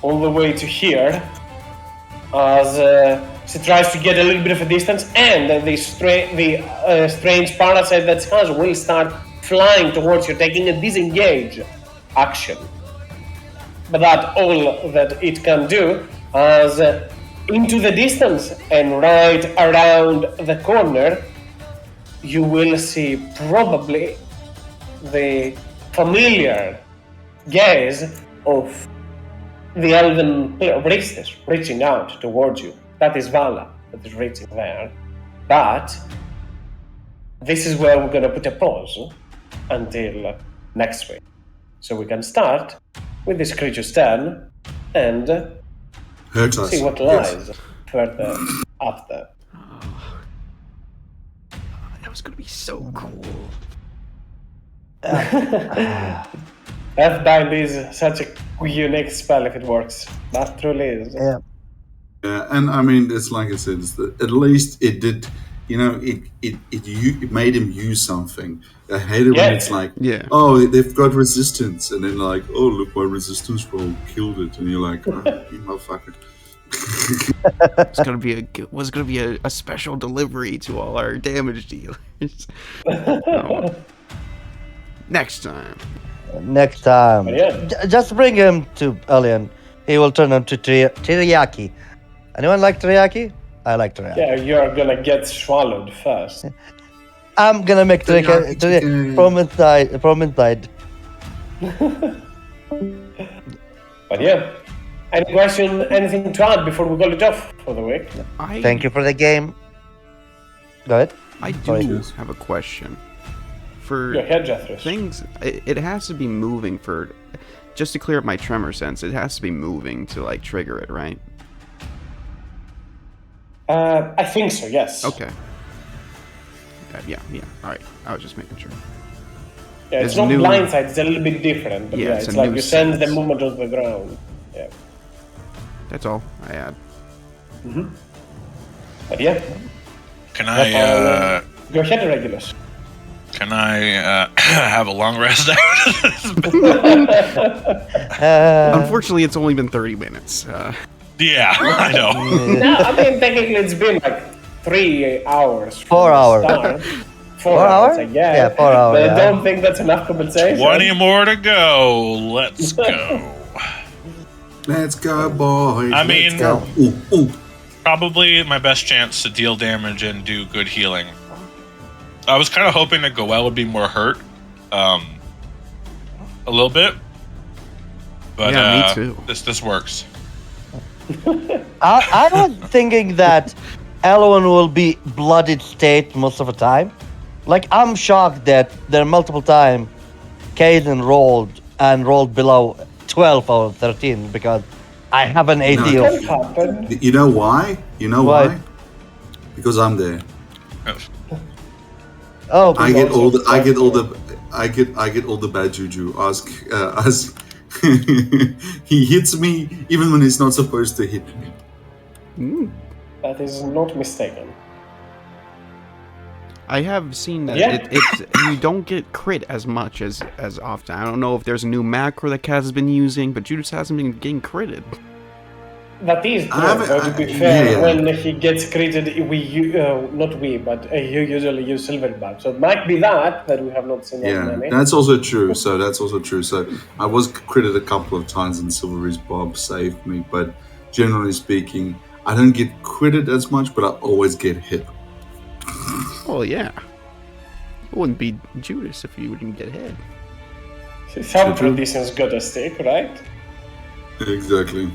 [SPEAKER 1] All the way to here, as she tries to get a little bit of a distance, and the strange parasite that she has will start flying towards you, taking a disengage action. But that's all that it can do, as into the distance and right around the corner, you will see probably the familiar gaze of the elven priestess reaching out towards you. That is Vala that is reaching there. But this is where we're going to put a pause until next week. So we can start with this creature's turn and see what lies further after.
[SPEAKER 2] That was gonna be so cool.
[SPEAKER 1] Earthbind is such a unique spell if it works. That truly is.
[SPEAKER 6] Yeah.
[SPEAKER 4] Yeah, and I mean, it's like I said, at least it did. You know, it made him use something. I hate it when it's like, oh, they've got resistance, and then like, oh, look, my resistance roll killed it, and you're like, oh, you motherfucker.
[SPEAKER 2] was gonna be a special delivery to all our damage dealers. Next time.
[SPEAKER 6] Next time.
[SPEAKER 1] Yeah.
[SPEAKER 6] Just bring him to Alien. He will turn him to teriyaki. Anyone like teriyaki? I like teriyaki.
[SPEAKER 1] Yeah, you're gonna get swallowed first.
[SPEAKER 6] I'm gonna make teriyaki from inside.
[SPEAKER 1] But yeah. Any question, anything to add before we call it off for the week?
[SPEAKER 6] Thank you for the game. Go ahead.
[SPEAKER 2] I do have a question. For
[SPEAKER 1] Go ahead, Jethro.
[SPEAKER 2] things, it has to be moving for, just to clear up my tremor sense, it has to be moving to like trigger it, right?
[SPEAKER 1] I think so, yes.
[SPEAKER 2] Okay. Yeah. All right. I was just making sure.
[SPEAKER 1] Yeah, it's not blindside, it's a little bit different. But yeah, it's like you sense the movement on the ground. Yeah.
[SPEAKER 2] That's all I had.
[SPEAKER 1] Mm-hmm. But yeah.
[SPEAKER 7] Can I
[SPEAKER 1] go ahead, Regulus.
[SPEAKER 7] Can I have a long rest
[SPEAKER 2] Unfortunately, it's only been 30 minutes.
[SPEAKER 7] Yeah, I know.
[SPEAKER 1] No, I mean, technically it's been like 3 hours.
[SPEAKER 6] 4 hours.
[SPEAKER 1] 4 hours, I guess.
[SPEAKER 6] Yeah, 4 hours.
[SPEAKER 1] But I don't think that's enough compensation.
[SPEAKER 7] 20 more to go. Let's go.
[SPEAKER 4] Let's go, boys.
[SPEAKER 7] I mean,
[SPEAKER 4] go.
[SPEAKER 7] Probably my best chance to deal damage and do good healing. I was kind of hoping that Goel would be more hurt, a little bit. But
[SPEAKER 2] yeah, me too.
[SPEAKER 7] This works.
[SPEAKER 6] I was thinking that Elwyn will be bloodied state most of the time. Like, I'm shocked that there are multiple times Caden rolled below 12 or 13 because I have an AD
[SPEAKER 4] No.
[SPEAKER 1] Can
[SPEAKER 6] of
[SPEAKER 1] happen.
[SPEAKER 4] You know why? You know
[SPEAKER 6] Why?
[SPEAKER 4] why? Because I'm there.
[SPEAKER 6] oh
[SPEAKER 4] I get all the
[SPEAKER 1] Also
[SPEAKER 4] I get all the bad juju. Ask he hits me even when he's not supposed to hit me.
[SPEAKER 1] That is not mistaken.
[SPEAKER 2] I have seen that
[SPEAKER 1] Yeah.
[SPEAKER 2] it's you don't get crit as much as often. I don't know if there's a new macro that Kaz has been using, but Judas hasn't been getting critted.
[SPEAKER 1] That is true,
[SPEAKER 4] haven't-
[SPEAKER 1] but to be
[SPEAKER 4] I-
[SPEAKER 1] fair,
[SPEAKER 4] yeah.
[SPEAKER 1] when he gets created, not we, but you usually use Silverback. So it might be that we have not seen as
[SPEAKER 4] Yeah,
[SPEAKER 1] many.
[SPEAKER 4] that's also true. So I was critted a couple of times and Silvery's Bob saved me, but generally speaking, I don't get critted as much, but I always get hit.
[SPEAKER 2] Oh yeah, it wouldn't be Judas if he wouldn't get hit.
[SPEAKER 1] Some
[SPEAKER 4] True.
[SPEAKER 1] traditions got a stick, right?
[SPEAKER 4] Exactly.